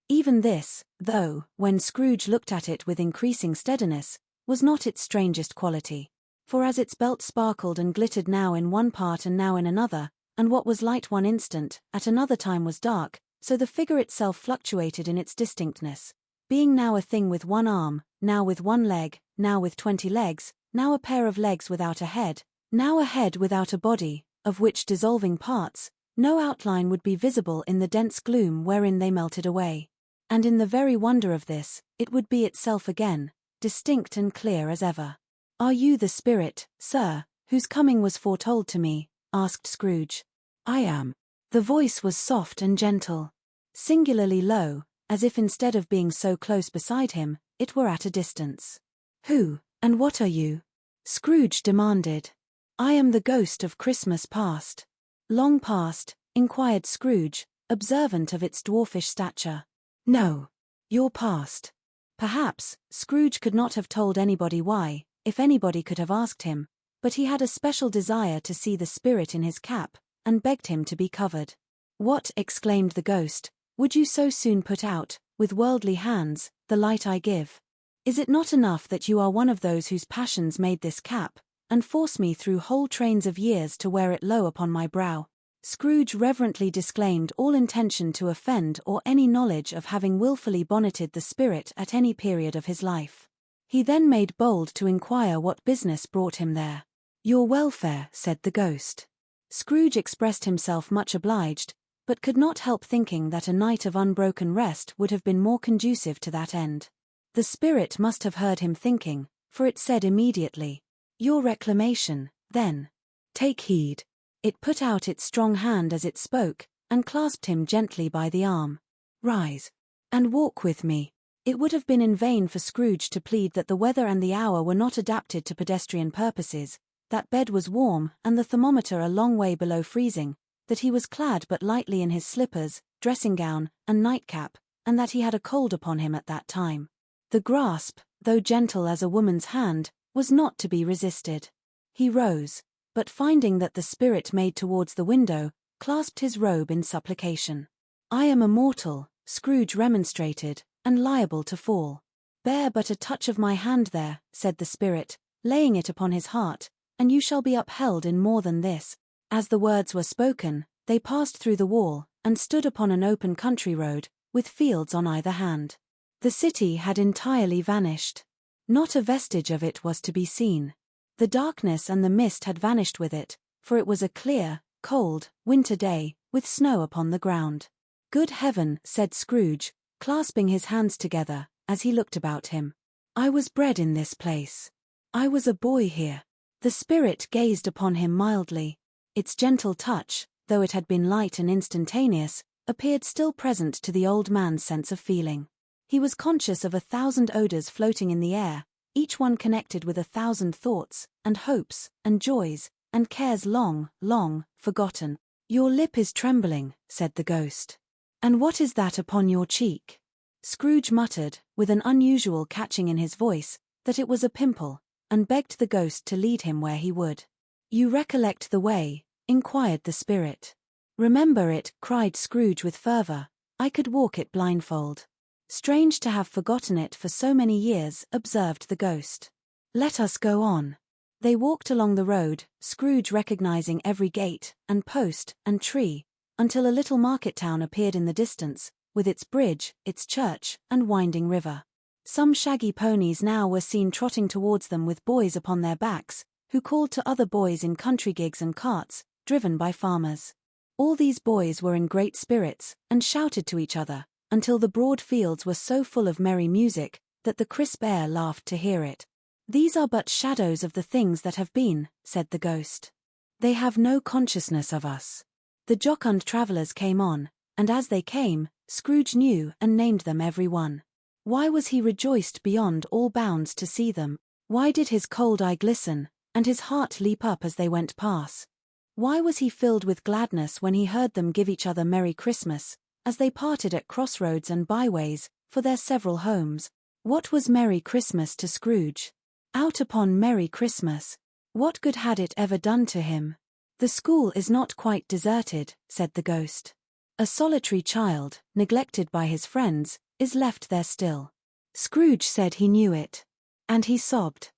Even this, though, when Scrooge looked at it with increasing steadiness, was not its strangest quality. For as its belt sparkled and glittered now in one part and now in another, and what was light one instant, at another time was dark, so the figure itself fluctuated in its distinctness, being now a thing with one arm, now with one leg, now with 20 legs, now a pair of legs without a head, now a head without a body, of which dissolving parts, no outline would be visible in the dense gloom wherein they melted away. And in the very wonder of this, it would be itself again, distinct and clear as ever. "Are you the spirit, sir, whose coming was foretold to me?" asked Scrooge. "I am." The voice was soft and gentle, singularly low, as if instead of being so close beside him, it were at a distance. "Who, and what are you?" Scrooge demanded. "I am the ghost of Christmas past." "Long past?" inquired Scrooge, observant of its dwarfish stature. "No. Your past." Perhaps, Scrooge could not have told anybody why, if anybody could have asked him, but he had a special desire to see the spirit in his cap, and begged him to be covered. "What," exclaimed the ghost, "would you so soon put out, with worldly hands, the light I give? Is it not enough that you are one of those whose passions made this cap, and force me through whole trains of years to wear it low upon my brow?" Scrooge reverently disclaimed all intention to offend or any knowledge of having wilfully bonneted the spirit at any period of his life. He then made bold to inquire what business brought him there. "Your welfare," said the ghost. Scrooge expressed himself much obliged, but could not help thinking that a night of unbroken rest would have been more conducive to that end. The spirit must have heard him thinking, for it said immediately, "Your reclamation, then. Take heed." It put out its strong hand as it spoke, and clasped him gently by the arm. "Rise, and walk with me." It would have been in vain for Scrooge to plead that the weather and the hour were not adapted to pedestrian purposes, that bed was warm and the thermometer a long way below freezing, that he was clad but lightly in his slippers, dressing-gown, and nightcap, and that he had a cold upon him at that time. The grasp, though gentle as a woman's hand, was not to be resisted. He rose, but finding that the spirit made towards the window, clasped his robe in supplication. "I am a mortal," Scrooge remonstrated, "and liable to fall." "Bear but a touch of my hand there," said the spirit, laying it upon his heart, "and you shall be upheld in more than this." As the words were spoken, they passed through the wall, and stood upon an open country road, with fields on either hand. The city had entirely vanished. Not a vestige of it was to be seen. The darkness and the mist had vanished with it, for it was a clear, cold, winter day, with snow upon the ground. "Good heaven," said Scrooge, clasping his hands together, as he looked about him. "I was bred in this place. I was a boy here." The spirit gazed upon him mildly. Its gentle touch, though it had been light and instantaneous, appeared still present to the old man's sense of feeling. He was conscious of 1,000 odors floating in the air, each one connected with 1,000 thoughts, and hopes, and joys, and cares long, long, forgotten. "Your lip is trembling," said the ghost. "And what is that upon your cheek?" Scrooge muttered, with an unusual catching in his voice, that it was a pimple, and begged the ghost to lead him where he would. "You recollect the way?" inquired the spirit. Remember it, cried Scrooge with fervor. I could walk it blindfold. Strange to have forgotten it for so many years, observed the ghost. Let us go on. They walked along the road, Scrooge recognizing every gate, and post, and tree, until a little market town appeared in the distance, with its bridge, its church, and winding river. Some shaggy ponies now were seen trotting towards them with boys upon their backs, who called to other boys in country gigs and carts, driven by farmers. All these boys were in great spirits, and shouted to each other, until the broad fields were so full of merry music, that the crisp air laughed to hear it. These are but shadows of the things that have been, said the ghost. They have no consciousness of us. The jocund travellers came on, and as they came, Scrooge knew and named them every one. Why was he rejoiced beyond all bounds to see them? Why did his cold eye glisten, and his heart leap up as they went past? Why was he filled with gladness when he heard them give each other Merry Christmas, as they parted at crossroads and byways, for their several homes? What was Merry Christmas to Scrooge? Out upon Merry Christmas! What good had it ever done to him? The school is not quite deserted, said the ghost. A solitary child, neglected by his friends, is left there still. Scrooge said he knew it. And he sobbed.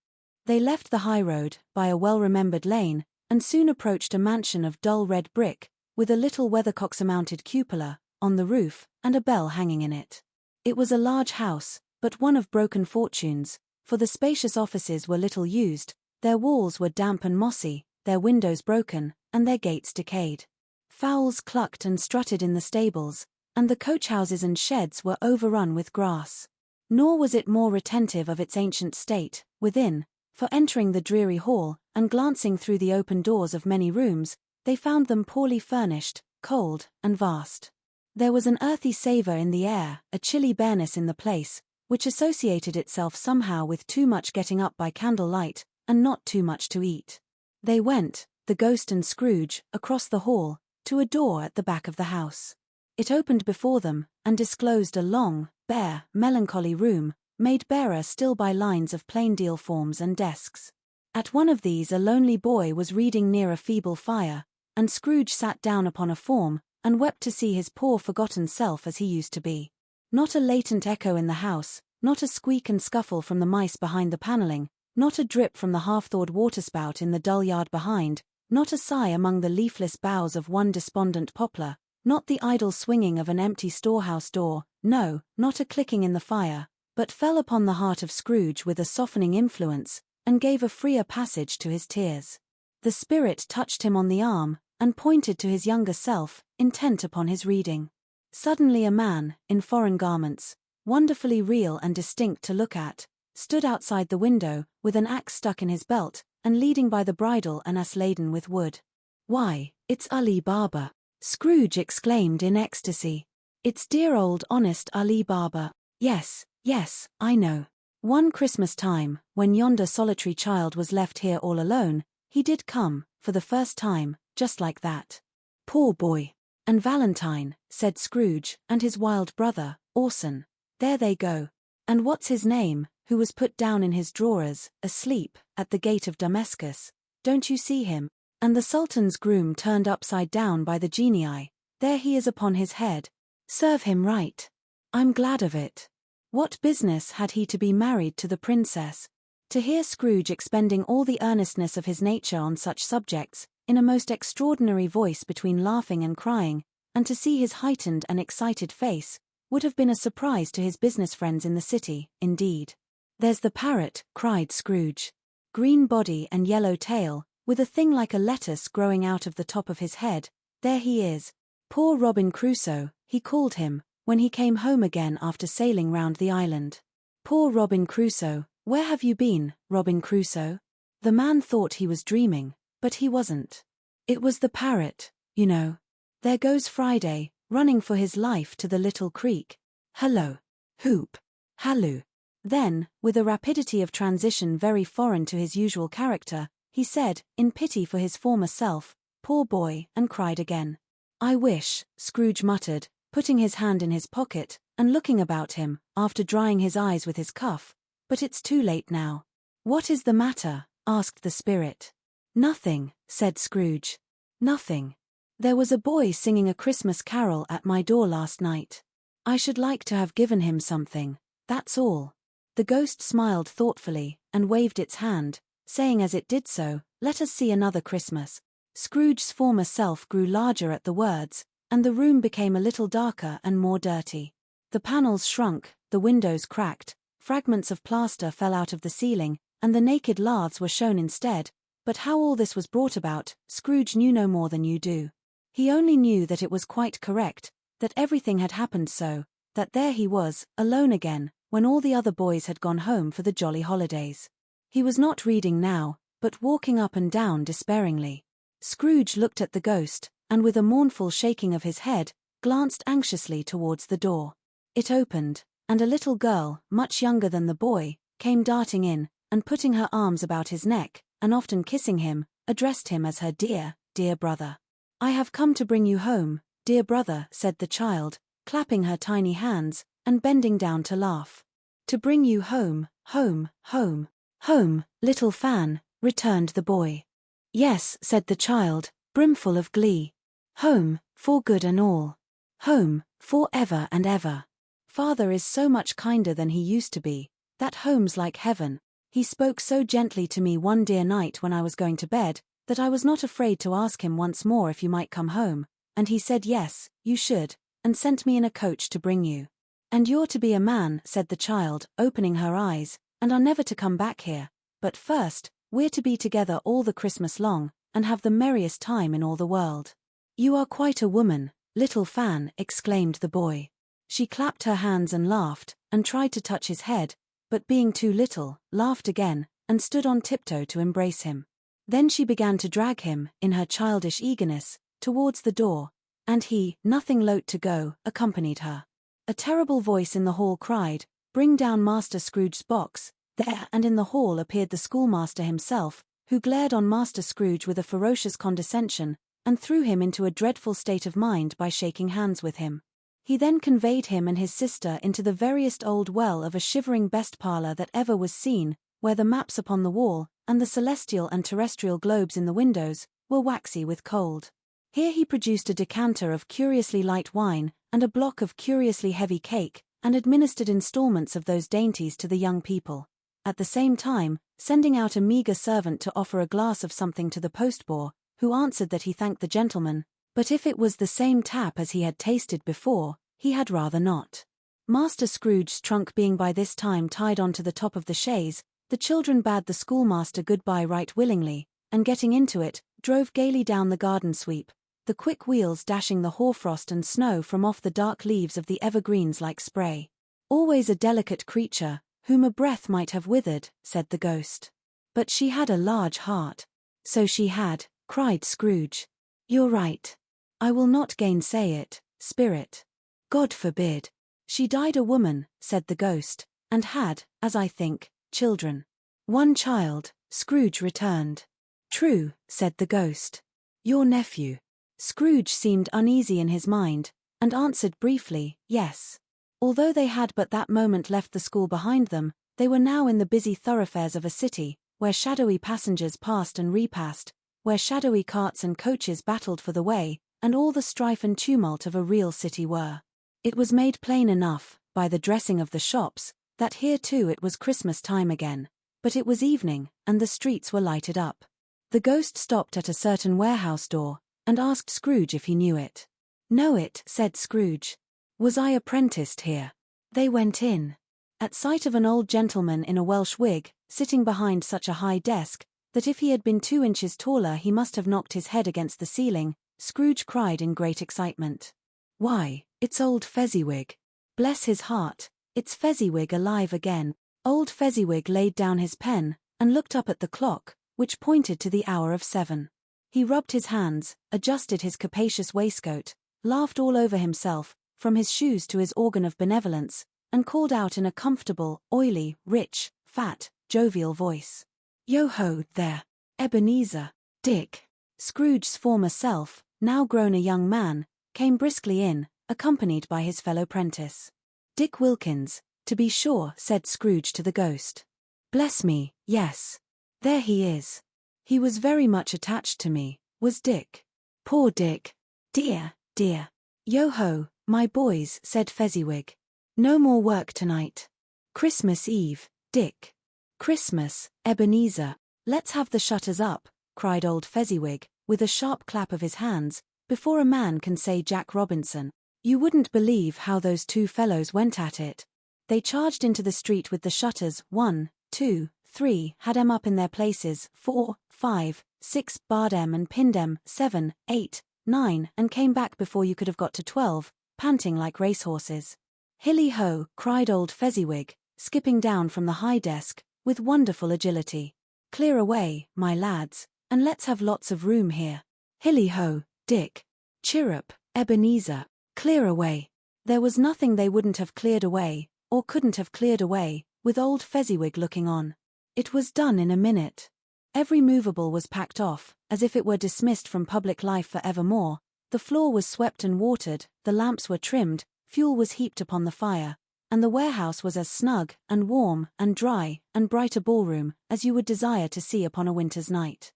They left the high road, by a well-remembered lane, and soon approached a mansion of dull red brick, with a little weathercock-surmounted cupola, on the roof, and a bell hanging in it. It was a large house, but one of broken fortunes, for the spacious offices were little used, their walls were damp and mossy, their windows broken, and their gates decayed. Fowls clucked and strutted in the stables, and the coach-houses and sheds were overrun with grass. Nor was it more retentive of its ancient state, within, for entering the dreary hall, and glancing through the open doors of many rooms, they found them poorly furnished, cold, and vast. There was an earthy savour in the air, a chilly bareness in the place, which associated itself somehow with too much getting up by candlelight, and not too much to eat. They went, the ghost and Scrooge, across the hall, to a door at the back of the house. It opened before them, and disclosed a long, bare, melancholy room, made barer still by lines of plain deal forms and desks. At one of these a lonely boy was reading near a feeble fire, and Scrooge sat down upon a form, and wept to see his poor forgotten self as he used to be. Not a latent echo in the house, not a squeak and scuffle from the mice behind the panelling, not a drip from the half-thawed waterspout in the dull yard behind, not a sigh among the leafless boughs of one despondent poplar, not the idle swinging of an empty storehouse door, no, not a clicking in the fire, but fell upon the heart of Scrooge with a softening influence, and gave a freer passage to his tears. The spirit touched him on the arm, and pointed to his younger self, intent upon his reading. Suddenly a man, in foreign garments, wonderfully real and distinct to look at, stood outside the window, with an axe stuck in his belt, and leading by the bridle an ass laden with wood. "Why, it's Ali Baba!" Scrooge exclaimed in ecstasy. "It's dear old honest Ali Baba. Yes, yes, I know. One Christmas time, when yonder solitary child was left here all alone, he did come, for the first time, just like that. Poor boy. And Valentine," said Scrooge, "and his wild brother, Orson. There they go. And what's his name, who was put down in his drawers, asleep, at the gate of Damascus? Don't you see him? And the Sultan's groom turned upside down by the genii, there he is upon his head. Serve him right. I'm glad of it. What business had he to be married to the princess?" To hear Scrooge expending all the earnestness of his nature on such subjects, in a most extraordinary voice between laughing and crying, and to see his heightened and excited face, would have been a surprise to his business friends in the city, indeed. "There's the parrot," cried Scrooge. "Green body and yellow tail, with a thing like a lettuce growing out of the top of his head, there he is. Poor Robin Crusoe, he called him, when he came home again after sailing round the island. Poor Robin Crusoe, where have you been, Robin Crusoe?" The man thought he was dreaming, but he wasn't. It was the parrot, you know. There goes Friday, running for his life to the little creek. Hello. Hoop. Halloo. Then, with a rapidity of transition very foreign to his usual character, he said, in pity for his former self, "Poor boy," and cried again. "I wish," Scrooge muttered, putting his hand in his pocket, and looking about him, after drying his eyes with his cuff, "but it's too late now." "What is the matter?" asked the spirit. "Nothing," said Scrooge. "Nothing. There was a boy singing a Christmas carol at my door last night. I should like to have given him something, that's all." The ghost smiled thoughtfully and waved its hand, saying as it did so, "Let us see another Christmas." Scrooge's former self grew larger at the words, and the room became a little darker and more dirty. The panels shrunk, the windows cracked, fragments of plaster fell out of the ceiling, and the naked laths were shown instead. But how all this was brought about, Scrooge knew no more than you do. He only knew that it was quite correct, that everything had happened so, that there he was, alone again, when all the other boys had gone home for the jolly holidays. He was not reading now, but walking up and down despairingly. Scrooge looked at the ghost, and with a mournful shaking of his head, glanced anxiously towards the door. It opened, and a little girl, much younger than the boy, came darting in, and putting her arms about his neck, and often kissing him, addressed him as her dear, dear brother. "I have come to bring you home, dear brother," said the child, clapping her tiny hands, and bending down to laugh. "To bring you home, home, home." "Home, little Fan," returned the boy. "Yes," said the child, brimful of glee. "Home, for good and all. Home, for ever and ever. Father is so much kinder than he used to be, that home's like heaven. He spoke so gently to me one dear night when I was going to bed, that I was not afraid to ask him once more if you might come home, and he said yes, you should, and sent me in a coach to bring you. And you're to be a man," said the child, opening her eyes, "and are never to come back here. But first, we're to be together all the Christmas long, and have the merriest time in all the world." "You are quite a woman, little Fan," exclaimed the boy. She clapped her hands and laughed, and tried to touch his head, but being too little, laughed again, and stood on tiptoe to embrace him. Then she began to drag him, in her childish eagerness, towards the door, and he, nothing loath to go, accompanied her. A terrible voice in the hall cried, "Bring down Master Scrooge's box." There and in the hall appeared the schoolmaster himself, who glared on Master Scrooge with a ferocious condescension, and threw him into a dreadful state of mind by shaking hands with him. He then conveyed him and his sister into the veriest old well of a shivering best parlour that ever was seen, where the maps upon the wall, and the celestial and terrestrial globes in the windows, were waxy with cold. Here he produced a decanter of curiously light wine, and a block of curiously heavy cake, and administered instalments of those dainties to the young people, at the same time, sending out a meagre servant to offer a glass of something to the postboy, who answered that he thanked the gentleman, but if it was the same tap as he had tasted before, he had rather not. Master Scrooge's trunk being by this time tied on to the top of the chaise, the children bade the schoolmaster good-bye right willingly, and getting into it, drove gaily down the garden sweep, the quick wheels dashing the hoarfrost and snow from off the dark leaves of the evergreens like spray. "Always a delicate creature, whom a breath might have withered," said the ghost. "But she had a large heart." "So she had," cried Scrooge. "You're right. I will not gainsay it, Spirit. God forbid. She died a woman," said the ghost, "and had, as I think, children." "One child," Scrooge returned. "True," said the ghost. "Your nephew." Scrooge seemed uneasy in his mind, and answered briefly, "Yes." Although they had but that moment left the school behind them, they were now in the busy thoroughfares of a city, where shadowy passengers passed and repassed, where shadowy carts and coaches battled for the way, and all the strife and tumult of a real city were. It was made plain enough, by the dressing of the shops, that here too it was Christmas time again, but it was evening, and the streets were lighted up. The ghost stopped at a certain warehouse door, and asked Scrooge if he knew it. "Know it," said Scrooge. "Was I apprenticed here?" They went in. At sight of an old gentleman in a Welsh wig, sitting behind such a high desk, that if he had been 2 inches taller he must have knocked his head against the ceiling, Scrooge cried in great excitement, "Why, it's old Fezziwig. Bless his heart, it's Fezziwig alive again." Old Fezziwig laid down his pen, and looked up at the clock, which pointed to the hour of 7. He rubbed his hands, adjusted his capacious waistcoat, laughed all over himself, from his shoes to his organ of benevolence, and called out in a comfortable, oily, rich, fat, jovial voice, "Yo-ho, there, Ebenezer, Dick." Scrooge's former self, now grown a young man, came briskly in, accompanied by his fellow prentice. "Dick Wilkins, to be sure," said Scrooge to the ghost. "Bless me, yes. There he is. He was very much attached to me, was Dick. Poor Dick. Dear, dear. Yo-ho, my boys, said Fezziwig. No more work tonight. Christmas Eve, Dick. Christmas, Ebenezer. Let's have the shutters up, cried old Fezziwig, with a sharp clap of his hands, before a man can say Jack Robinson. You wouldn't believe how those two fellows went at it. They charged into the street with the shutters, 1, 2, 3, had 'em up in their places, 4, 5, 6, barred 'em and pinned 'em, 7, 8, 9, and came back before you could have got to 12, panting like racehorses. Hilly-ho, cried old Fezziwig, skipping down from the high desk, with wonderful agility. Clear away, my lads, and let's have lots of room here. Hilly-ho, Dick. Chirrup, Ebenezer. Clear away. There was nothing they wouldn't have cleared away, or couldn't have cleared away, with old Fezziwig looking on. It was done in a minute. Every movable was packed off, as if it were dismissed from public life for evermore. The floor was swept and watered, the lamps were trimmed, fuel was heaped upon the fire, and the warehouse was as snug, and warm, and dry, and bright a ballroom, as you would desire to see upon a winter's night.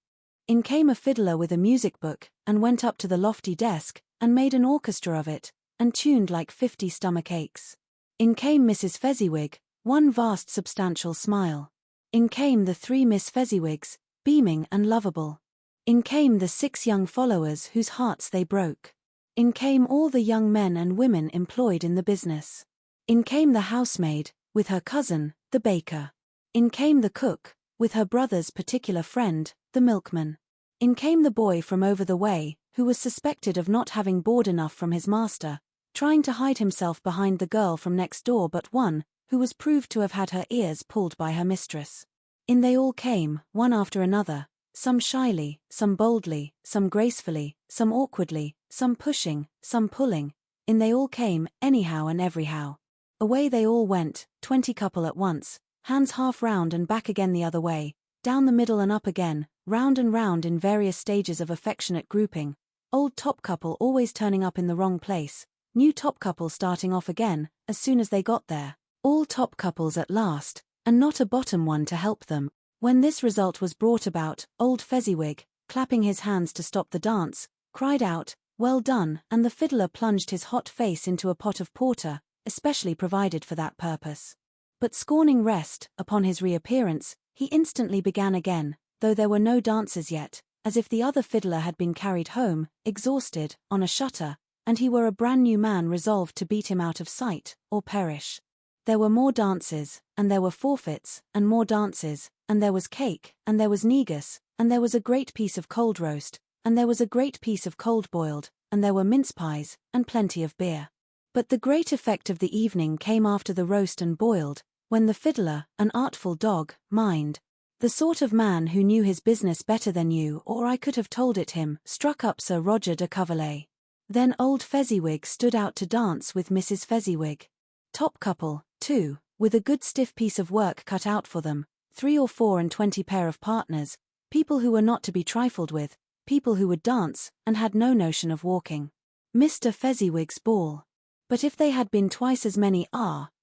In came a fiddler with a music book, and went up to the lofty desk, and made an orchestra of it, and tuned like 50 stomach aches. In came Mrs. Fezziwig, one vast substantial smile. In came the 3 Miss Fezziwigs, beaming and lovable. In came the 6 young followers whose hearts they broke. In came all the young men and women employed in the business. In came the housemaid, with her cousin, the baker. In came the cook, with her brother's particular friend, the milkman. In came the boy from over the way, who was suspected of not having board enough from his master, trying to hide himself behind the girl from next door but one, who was proved to have had her ears pulled by her mistress. In they all came, one after another, some shyly, some boldly, some gracefully, some awkwardly, some pushing, some pulling. In they all came, anyhow and everyhow. Away they all went, 20 couple at once, hands half round and back again the other way, down the middle and up again, round and round in various stages of affectionate grouping, old top couple always turning up in the wrong place, new top couple starting off again, as soon as they got there, all top couples at last, and not a bottom one to help them. When this result was brought about, old Fezziwig, clapping his hands to stop the dance, cried out, "Well done," and the fiddler plunged his hot face into a pot of porter, especially provided for that purpose. But scorning rest, upon his reappearance, he instantly began again, though there were no dancers yet, as if the other fiddler had been carried home, exhausted, on a shutter, and he were a brand new man resolved to beat him out of sight, or perish. There were more dances, and there were forfeits, and more dances, and there was cake, and there was negus, and there was a great piece of cold roast, and there was a great piece of cold boiled, and there were mince pies, and plenty of beer. But the great effect of the evening came after the roast and boiled, when the fiddler, an artful dog, mind, the sort of man who knew his business better than you or I could have told it him, struck up Sir Roger de Coverley. Then old Fezziwig stood out to dance with Mrs. Fezziwig. Top couple, too, with a good stiff piece of work cut out for them, 3 or 4 and 20 pair of partners, people who were not to be trifled with, people who would dance, and had no notion of walking. Mr. Fezziwig's ball. But if they had been twice as many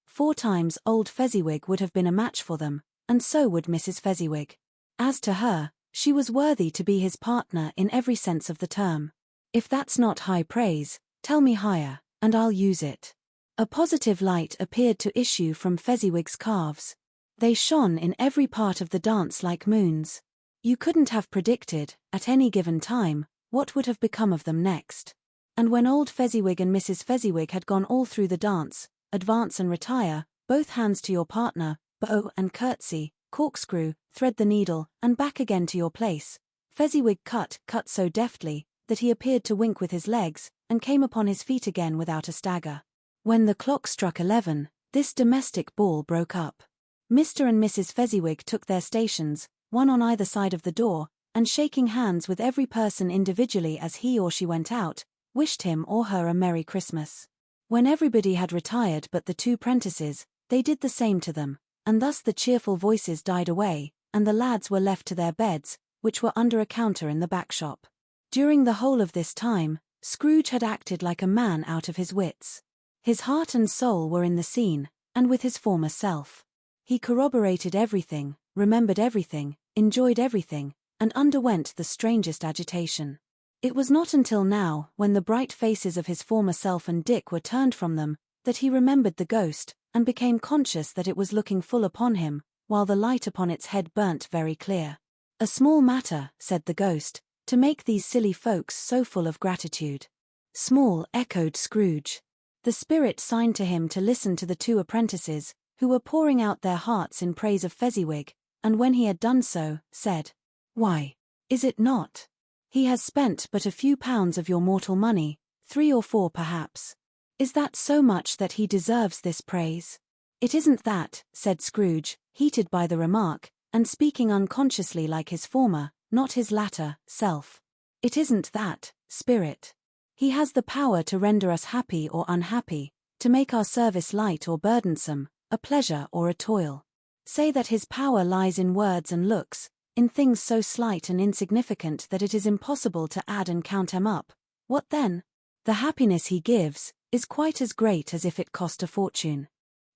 4 times old Fezziwig would have been a match for them, and so would Mrs. Fezziwig. As to her, she was worthy to be his partner in every sense of the term. If that's not high praise, tell me higher, and I'll use it. A positive light appeared to issue from Fezziwig's calves. They shone in every part of the dance like moons. You couldn't have predicted, at any given time, what would have become of them next. And when old Fezziwig and Mrs. Fezziwig had gone all through the dance, advance and retire, both hands to your partner, bow and curtsy, corkscrew, thread the needle, and back again to your place, Fezziwig cut so deftly, that he appeared to wink with his legs, and came upon his feet again without a stagger. When the clock struck 11, this domestic ball broke up. Mr. and Mrs. Fezziwig took their stations, one on either side of the door, and shaking hands with every person individually as he or she went out, wished him or her a Merry Christmas. When everybody had retired but the 2 prentices, they did the same to them, and thus the cheerful voices died away, and the lads were left to their beds, which were under a counter in the back shop. During the whole of this time, Scrooge had acted like a man out of his wits. His heart and soul were in the scene, and with his former self. He corroborated everything, remembered everything, enjoyed everything, and underwent the strangest agitation. It was not until now, when the bright faces of his former self and Dick were turned from them, that he remembered the ghost, and became conscious that it was looking full upon him, while the light upon its head burnt very clear. "A small matter," said the ghost, "to make these silly folks so full of gratitude." "Small," echoed Scrooge. The spirit signed to him to listen to the two apprentices, who were pouring out their hearts in praise of Fezziwig, and when he had done so, said, "Why, is it not? He has spent but a few pounds of your mortal money, 3 or 4 perhaps. Is that so much that he deserves this praise?" "It isn't that," said Scrooge, heated by the remark, and speaking unconsciously like his former, not his latter, self. "It isn't that, spirit. He has the power to render us happy or unhappy, to make our service light or burdensome, a pleasure or a toil. Say that his power lies in words and looks, in things so slight and insignificant that it is impossible to add and count them up. What then? The happiness he gives is quite as great as if it cost a fortune."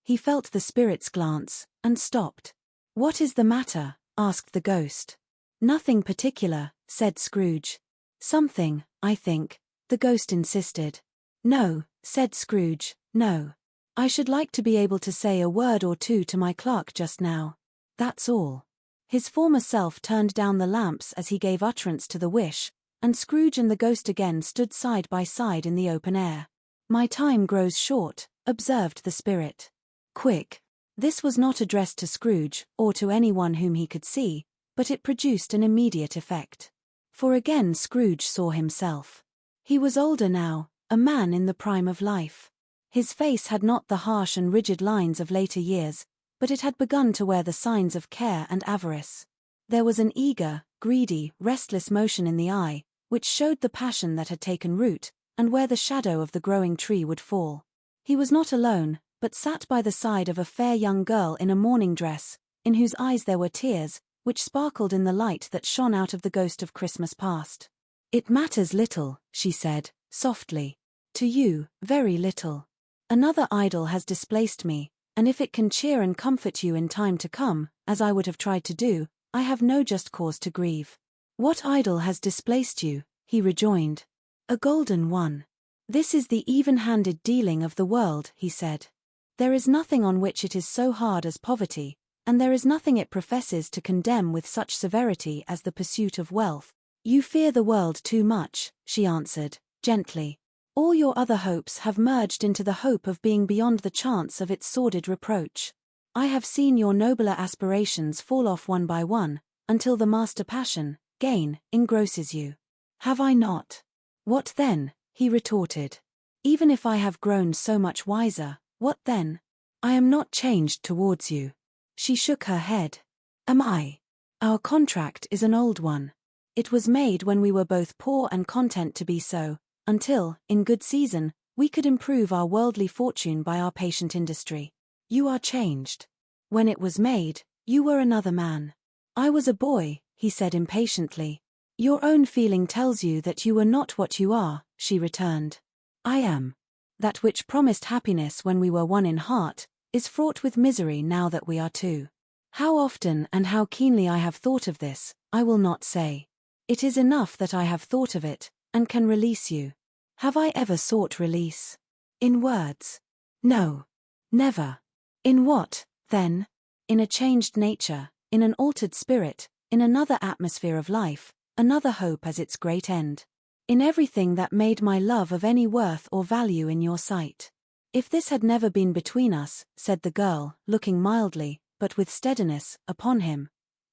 He felt the spirit's glance, and stopped. "What is the matter?" asked the ghost. "Nothing particular," said Scrooge. "Something, I think," the ghost insisted. "No," said Scrooge, "no. I should like to be able to say a word or two to my clerk just now. That's all." His former self turned down the lamps as he gave utterance to the wish, and Scrooge and the ghost again stood side by side in the open air. "My time grows short," observed the spirit. "Quick." This was not addressed to Scrooge, or to anyone whom he could see, but it produced an immediate effect. For again Scrooge saw himself. He was older now, a man in the prime of life. His face had not the harsh and rigid lines of later years, but it had begun to wear the signs of care and avarice. There was an eager, greedy, restless motion in the eye, which showed the passion that had taken root, and where the shadow of the growing tree would fall. He was not alone, but sat by the side of a fair young girl in a mourning dress, in whose eyes there were tears, which sparkled in the light that shone out of the ghost of Christmas past. "It matters little," she said, softly. "To you, very little. Another idol has displaced me, and if it can cheer and comfort you in time to come, as I would have tried to do, I have no just cause to grieve." "What idol has displaced you?" he rejoined. "A golden one. This is the even-handed dealing of the world," he said. "There is nothing on which it is so hard as poverty, and there is nothing it professes to condemn with such severity as the pursuit of wealth." "You fear the world too much," she answered, gently. "All your other hopes have merged into the hope of being beyond the chance of its sordid reproach. I have seen your nobler aspirations fall off one by one, until the master passion, gain, engrosses you. Have I not?" "What then?" he retorted. "Even if I have grown so much wiser, what then? I am not changed towards you." She shook her head. "Am I? Our contract is an old one. It was made when we were both poor and content to be so, until, in good season, we could improve our worldly fortune by our patient industry. You are changed. When it was made, you were another man." "I was a boy," he said impatiently. "Your own feeling tells you that you were not what you are," she returned. "I am. That which promised happiness when we were one in heart, is fraught with misery now that we are two. How often and how keenly I have thought of this, I will not say. It is enough that I have thought of it, and can release you. Have I ever sought release? In words? No. Never. In what, then? In a changed nature, in an altered spirit, in another atmosphere of life, another hope as its great end. In everything that made my love of any worth or value in your sight. If this had never been between us," said the girl, looking mildly, but with steadiness, upon him,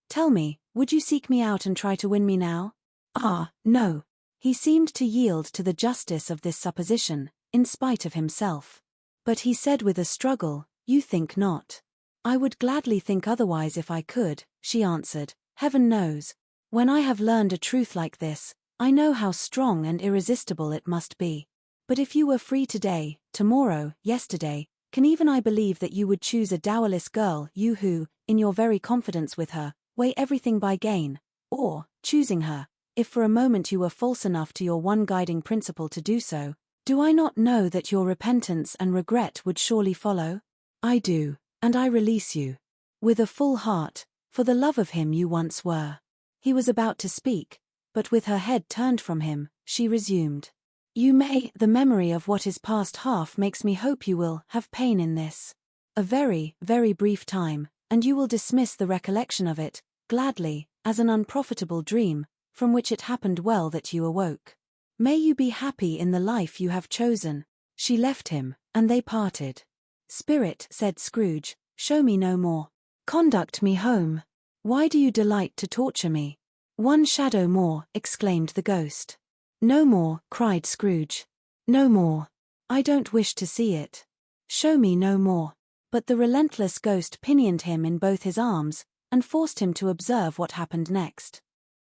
"tell me, would you seek me out and try to win me now?" "Ah, no." He seemed to yield to the justice of this supposition, in spite of himself. But he said with a struggle, "You think not." "I would gladly think otherwise if I could," she answered. "Heaven knows. When I have learned a truth like this, I know how strong and irresistible it must be. But if you were free today, tomorrow, yesterday, can even I believe that you would choose a dowerless girl, you who, in your very confidence with her, weigh everything by gain, or, choosing her, if for a moment you were false enough to your one guiding principle to do so, do I not know that your repentance and regret would surely follow? I do, and I release you. With a full heart, for the love of him you once were." He was about to speak, but with her head turned from him, she resumed. The memory of what is past half makes me hope you will have pain in this. A very, very brief time, and you will dismiss the recollection of it, gladly, as an unprofitable dream, from which it happened well that you awoke. May you be happy in the life you have chosen. She left him, and they parted. Spirit, said Scrooge, show me no more. Conduct me home. Why do you delight to torture me? One shadow more, exclaimed the ghost. No more, cried Scrooge. No more. I don't wish to see it. Show me no more. But the relentless ghost pinioned him in both his arms, and forced him to observe what happened next.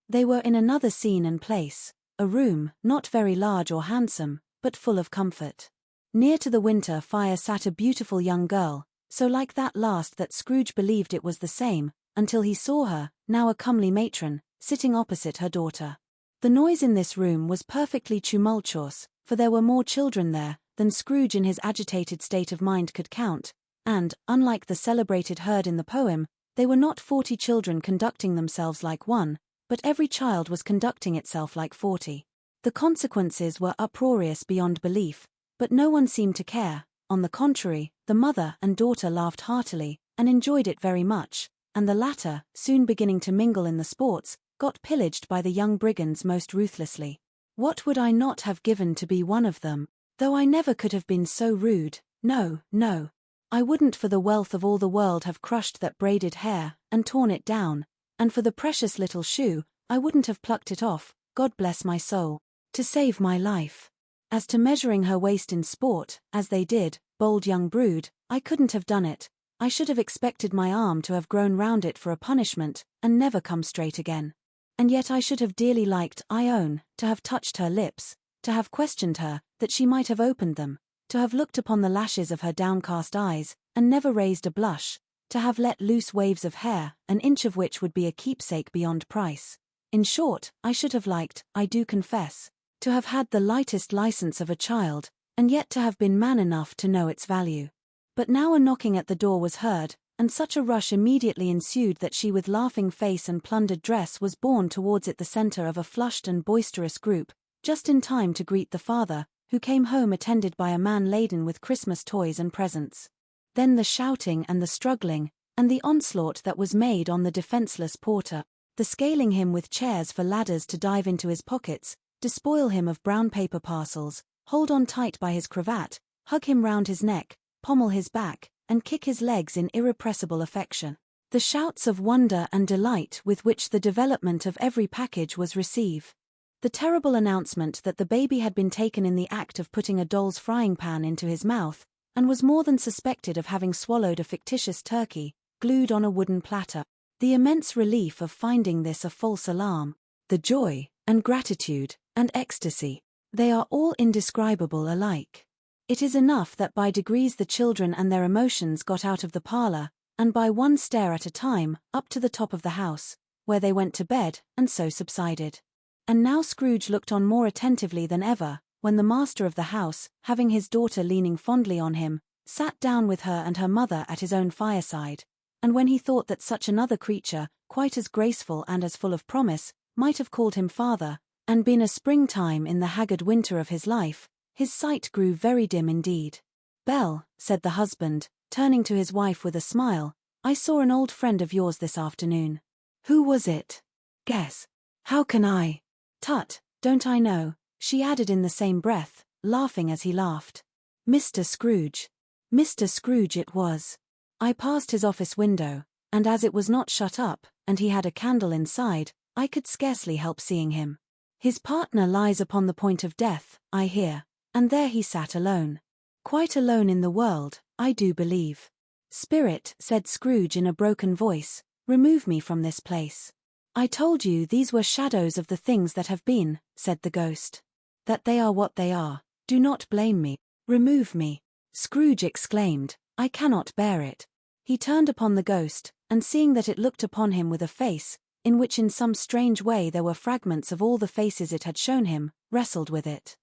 They were in another scene and place, a room, not very large or handsome, but full of comfort. Near to the winter fire sat a beautiful young girl, so like that last that Scrooge believed it was the same, until he saw her, now a comely matron, sitting opposite her daughter. The noise in this room was perfectly tumultuous, for there were more children there than Scrooge in his agitated state of mind could count, and, unlike the celebrated herd in the poem, they were not 40 children conducting themselves like one, but every child was conducting itself like 40. The consequences were uproarious beyond belief, but no one seemed to care. On the contrary, the mother and daughter laughed heartily, and enjoyed it very much, and the latter, soon beginning to mingle in the sports, got pillaged by the young brigands most ruthlessly. What would I not have given to be one of them, though I never could have been so rude? No, no. I wouldn't for the wealth of all the world have crushed that braided hair, and torn it down, and for the precious little shoe, I wouldn't have plucked it off, God bless my soul, to save my life. As to measuring her waist in sport, as they did, bold young brood, I couldn't have done it. I should have expected my arm to have grown round it for a punishment, and never come straight again. And yet I should have dearly liked, I own, to have touched her lips, to have questioned her, that she might have opened them, to have looked upon the lashes of her downcast eyes, and never raised a blush, to have let loose waves of hair, an inch of which would be a keepsake beyond price. In short, I should have liked, I do confess, to have had the lightest license of a child, and yet to have been man enough to know its value. But now a knocking at the door was heard, and such a rush immediately ensued that she with laughing face and plundered dress was borne towards it the centre of a flushed and boisterous group, just in time to greet the father, who came home attended by a man laden with Christmas toys and presents. Then the shouting and the struggling, and the onslaught that was made on the defenceless porter, the scaling him with chairs for ladders to dive into his pockets, despoil him of brown paper parcels, hold on tight by his cravat, hug him round his neck, pommel his back, and kick his legs in irrepressible affection. The shouts of wonder and delight with which the development of every package was received. The terrible announcement that the baby had been taken in the act of putting a doll's frying pan into his mouth, and was more than suspected of having swallowed a fictitious turkey, glued on a wooden platter. The immense relief of finding this a false alarm. The joy, and gratitude, and ecstasy. They are all indescribable alike. It is enough that by degrees the children and their emotions got out of the parlor, and by one stair at a time, up to the top of the house, where they went to bed, and so subsided. And now Scrooge looked on more attentively than ever, when the master of the house, having his daughter leaning fondly on him, sat down with her and her mother at his own fireside, and when he thought that such another creature, quite as graceful and as full of promise, might have called him father, and been a springtime in the haggard winter of his life, his sight grew very dim indeed. Belle, said the husband, turning to his wife with a smile, I saw an old friend of yours this afternoon. Who was it? Guess. How can I? Tut, don't I know, she added in the same breath, laughing as he laughed. Mr. Scrooge. Mr. Scrooge it was. I passed his office window, and as it was not shut up, and he had a candle inside, I could scarcely help seeing him. His partner lies upon the point of death, I hear, and there he sat alone. Quite alone in the world, I do believe. Spirit, said Scrooge in a broken voice, remove me from this place. I told you these were shadows of the things that have been, said the ghost. That they are what they are, do not blame me, remove me. Scrooge exclaimed, I cannot bear it. He turned upon the ghost, and seeing that it looked upon him with a face, in which in some strange way there were fragments of all the faces it had shown him, wrestled with it.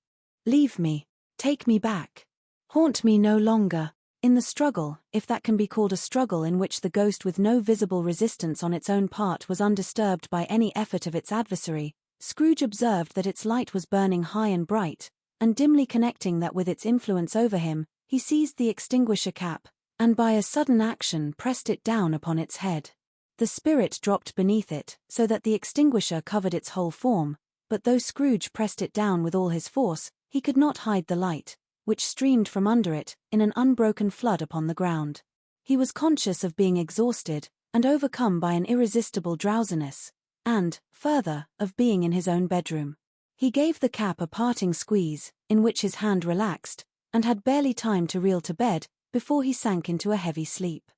Leave me. Take me back. Haunt me no longer. In the struggle, if that can be called a struggle in which the ghost with no visible resistance on its own part was undisturbed by any effort of its adversary, Scrooge observed that its light was burning high and bright, and dimly connecting that with its influence over him, he seized the extinguisher cap, and by a sudden action pressed it down upon its head. The spirit dropped beneath it, so that the extinguisher covered its whole form, but though Scrooge pressed it down with all his force, he could not hide the light, which streamed from under it, in an unbroken flood upon the ground. He was conscious of being exhausted, and overcome by an irresistible drowsiness, and, further, of being in his own bedroom. He gave the cap a parting squeeze, in which his hand relaxed, and had barely time to reel to bed, before he sank into a heavy sleep.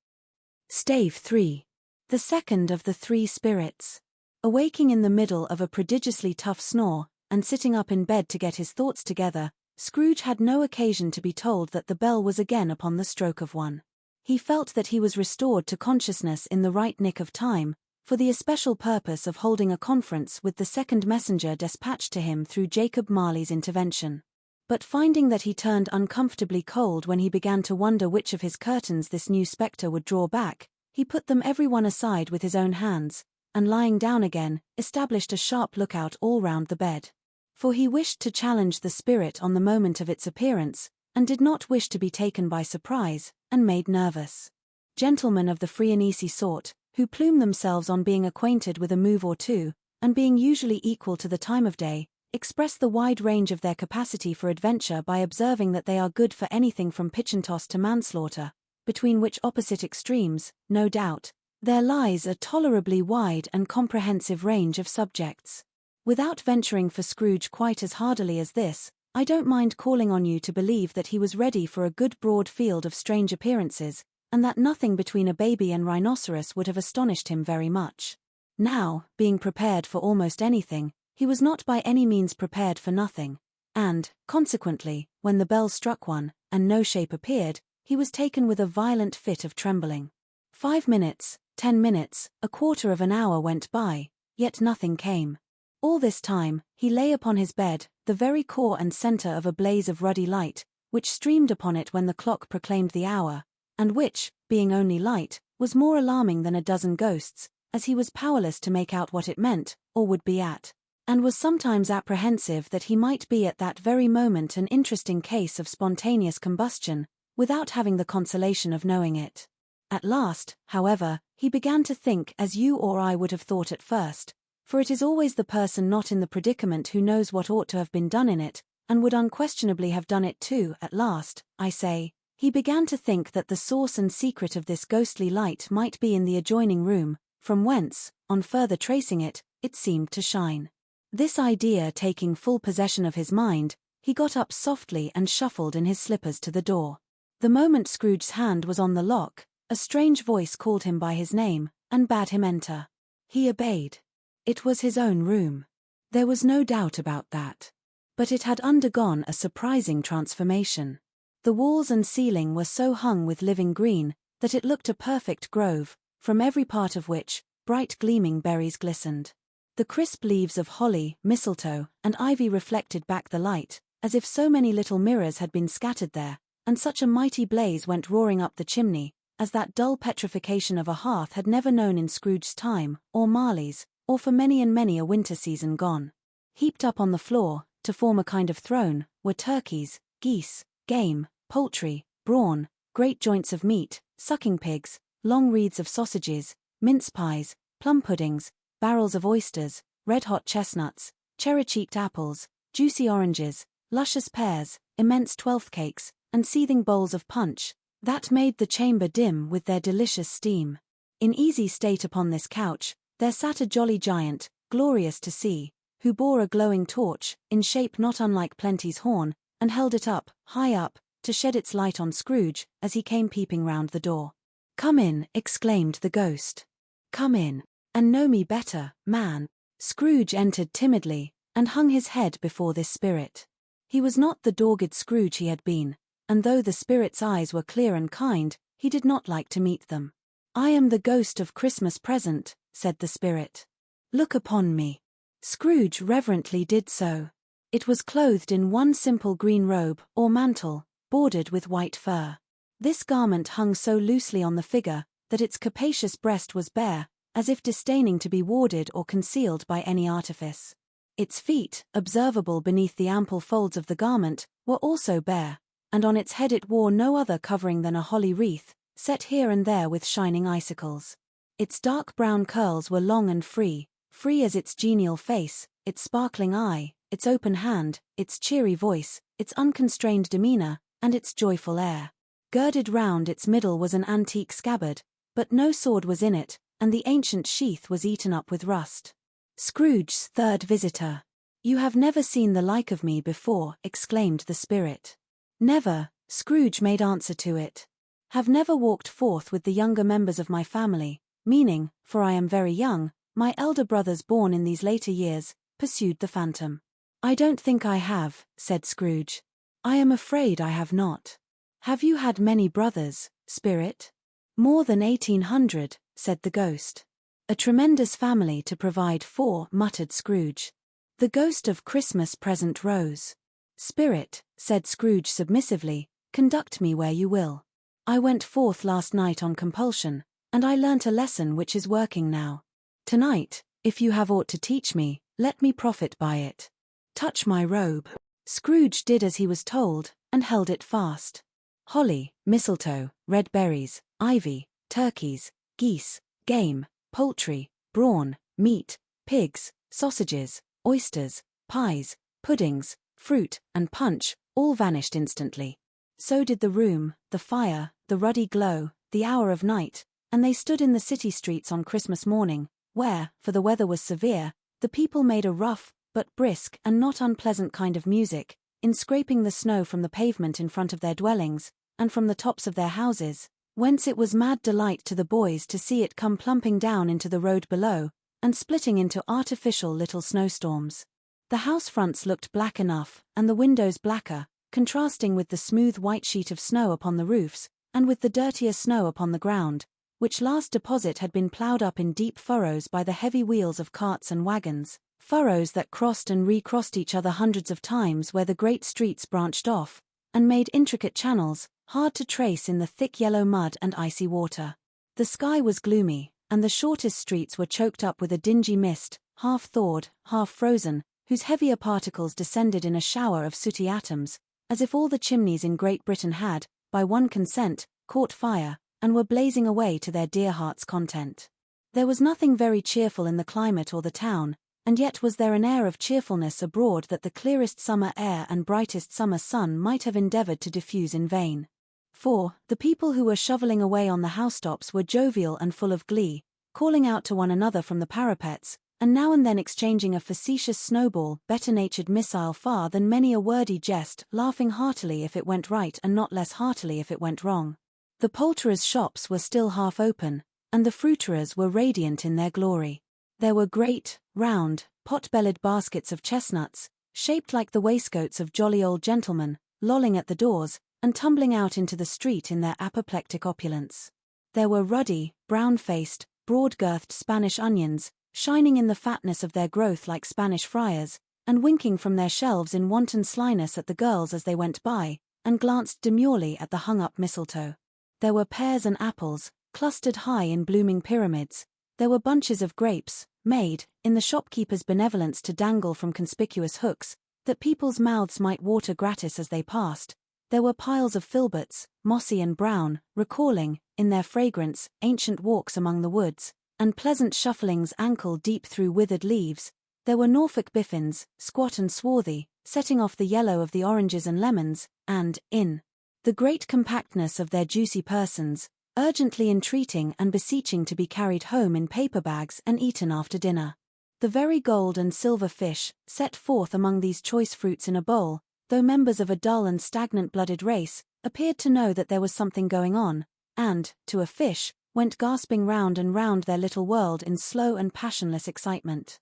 Stave 3. The second of the three spirits. Awaking in the middle of a prodigiously tough snore, and sitting up in bed to get his thoughts together, Scrooge had no occasion to be told that the bell was again upon the stroke of 1. He felt that he was restored to consciousness in the right nick of time, for the especial purpose of holding a conference with the second messenger despatched to him through Jacob Marley's intervention. But finding that he turned uncomfortably cold when he began to wonder which of his curtains this new spectre would draw back, he put them every one aside with his own hands, and lying down again, established a sharp lookout all round the bed. For he wished to challenge the spirit on the moment of its appearance, and did not wish to be taken by surprise, and made nervous. Gentlemen of the free and easy sort, who plume themselves on being acquainted with a move or two, and being usually equal to the time of day, express the wide range of their capacity for adventure by observing that they are good for anything from pitch-and-toss to manslaughter, between which opposite extremes, no doubt, there lies a tolerably wide and comprehensive range of subjects. Without venturing for Scrooge quite as hardily as this, I don't mind calling on you to believe that he was ready for a good broad field of strange appearances, and that nothing between a baby and rhinoceros would have astonished him very much. Now, being prepared for almost anything, he was not by any means prepared for nothing, and, consequently, when the bell struck 1, and no shape appeared, he was taken with a violent fit of trembling. 5 minutes, 10 minutes, a quarter of an hour went by, yet nothing came. All this time, he lay upon his bed, the very core and center of a blaze of ruddy light, which streamed upon it when the clock proclaimed the hour, and which, being only light, was more alarming than a dozen ghosts, as he was powerless to make out what it meant, or would be at, and was sometimes apprehensive that he might be at that very moment an interesting case of spontaneous combustion, without having the consolation of knowing it. At last, however, he began to think as you or I would have thought at first, for it is always the person not in the predicament who knows what ought to have been done in it, and would unquestionably have done it too. At last, I say, he began to think that the source and secret of this ghostly light might be in the adjoining room, from whence, on further tracing it, it seemed to shine. This idea taking full possession of his mind, he got up softly and shuffled in his slippers to the door. The moment Scrooge's hand was on the lock, a strange voice called him by his name, and bade him enter. He obeyed. It was his own room. There was no doubt about that. But it had undergone a surprising transformation. The walls and ceiling were so hung with living green, that it looked a perfect grove, from every part of which, bright gleaming berries glistened. The crisp leaves of holly, mistletoe, and ivy reflected back the light, as if so many little mirrors had been scattered there, and such a mighty blaze went roaring up the chimney, as that dull petrification of a hearth had never known in Scrooge's time, or Marley's, or for many and many a winter season gone. Heaped up on the floor, to form a kind of throne, were turkeys, geese, game, poultry, brawn, great joints of meat, sucking pigs, long wreaths of sausages, mince pies, plum puddings, barrels of oysters, red-hot chestnuts, cherry-cheeked apples, juicy oranges, luscious pears, immense twelfth cakes, and seething bowls of punch, that made the chamber dim with their delicious steam. In easy state upon this couch, there sat a jolly giant, glorious to see, who bore a glowing torch, in shape not unlike Plenty's horn, and held it up, high up, to shed its light on Scrooge, as he came peeping round the door. "Come in," exclaimed the ghost. "Come in, and know me better, man." Scrooge entered timidly, and hung his head before this spirit. He was not the dogged Scrooge he had been, and though the spirit's eyes were clear and kind, he did not like to meet them. "I am the ghost of Christmas present," said the spirit. "Look upon me." Scrooge reverently did so. It was clothed in one simple green robe, or mantle, bordered with white fur. This garment hung so loosely on the figure, that its capacious breast was bare, as if disdaining to be warded or concealed by any artifice. Its feet, observable beneath the ample folds of the garment, were also bare, and on its head it wore no other covering than a holly wreath, set here and there with shining icicles. Its dark brown curls were long and free as its genial face, its sparkling eye, its open hand, its cheery voice, its unconstrained demeanor, and its joyful air. Girded round its middle was an antique scabbard, but no sword was in it, and the ancient sheath was eaten up with rust. Scrooge's third visitor. "You have never seen the like of me before," exclaimed the spirit. "Never," Scrooge made answer to it. "Have never walked forth with the younger members of my family, meaning, for I am very young, my elder brothers born in these later years," pursued the phantom. "I don't think I have," said Scrooge. "I am afraid I have not." "Have you had many brothers, spirit?" "More than 1800, said the ghost. "A tremendous family to provide for," muttered Scrooge. The ghost of Christmas present rose. "Spirit," said Scrooge submissively, "conduct me where you will. I went forth last night on compulsion, and I learnt a lesson which is working now. Tonight, if you have aught to teach me, let me profit by it. Touch my robe." Scrooge did as he was told, and held it fast. Holly, mistletoe, red berries, ivy, turkeys, geese, game, poultry, brawn, meat, pigs, sausages, oysters, pies, puddings, fruit, and punch, all vanished instantly. So did the room, the fire, the ruddy glow, the hour of night, and they stood in the city streets on Christmas morning, where, for the weather was severe, the people made a rough, but brisk and not unpleasant kind of music, in scraping the snow from the pavement in front of their dwellings, and from the tops of their houses, whence it was mad delight to the boys to see it come plumping down into the road below, and splitting into artificial little snowstorms. The house fronts looked black enough, and the windows blacker, contrasting with the smooth white sheet of snow upon the roofs, and with the dirtier snow upon the ground, which last deposit had been ploughed up in deep furrows by the heavy wheels of carts and wagons, furrows that crossed and recrossed each other hundreds of times where the great streets branched off, and made intricate channels, hard to trace in the thick yellow mud and icy water. The sky was gloomy, and the shortest streets were choked up with a dingy mist, half thawed, half frozen, whose heavier particles descended in a shower of sooty atoms, as if all the chimneys in Great Britain had, by one consent, caught fire, and were blazing away to their dear hearts' content. There was nothing very cheerful in the climate or the town, and yet was there an air of cheerfulness abroad that the clearest summer air and brightest summer sun might have endeavored to diffuse in vain. For, the people who were shoveling away on the housetops were jovial and full of glee, calling out to one another from the parapets, and now and then exchanging a facetious snowball, better-natured missile far than many a wordy jest, laughing heartily if it went right and not less heartily if it went wrong. The poulterers' shops were still half open, and the fruiterers were radiant in their glory. There were great, round, pot-bellied baskets of chestnuts, shaped like the waistcoats of jolly old gentlemen, lolling at the doors, and tumbling out into the street in their apoplectic opulence. There were ruddy, brown-faced, broad-girthed Spanish onions, shining in the fatness of their growth like Spanish friars, and winking from their shelves in wanton slyness at the girls as they went by, and glanced demurely at the hung-up mistletoe. There were pears and apples, clustered high in blooming pyramids. There were bunches of grapes, made, in the shopkeeper's benevolence to dangle from conspicuous hooks, that people's mouths might water gratis as they passed. There were piles of filberts, mossy and brown, recalling, in their fragrance, ancient walks among the woods, and pleasant shufflings ankle-deep through withered leaves. There were Norfolk biffins, squat and swarthy, setting off the yellow of the oranges and lemons, and, in the great compactness of their juicy persons, urgently entreating and beseeching to be carried home in paper bags and eaten after dinner. The very gold and silver fish, set forth among these choice fruits in a bowl, though members of a dull and stagnant-blooded race, appeared to know that there was something going on, and, to a fish, went gasping round and round their little world in slow and passionless excitement.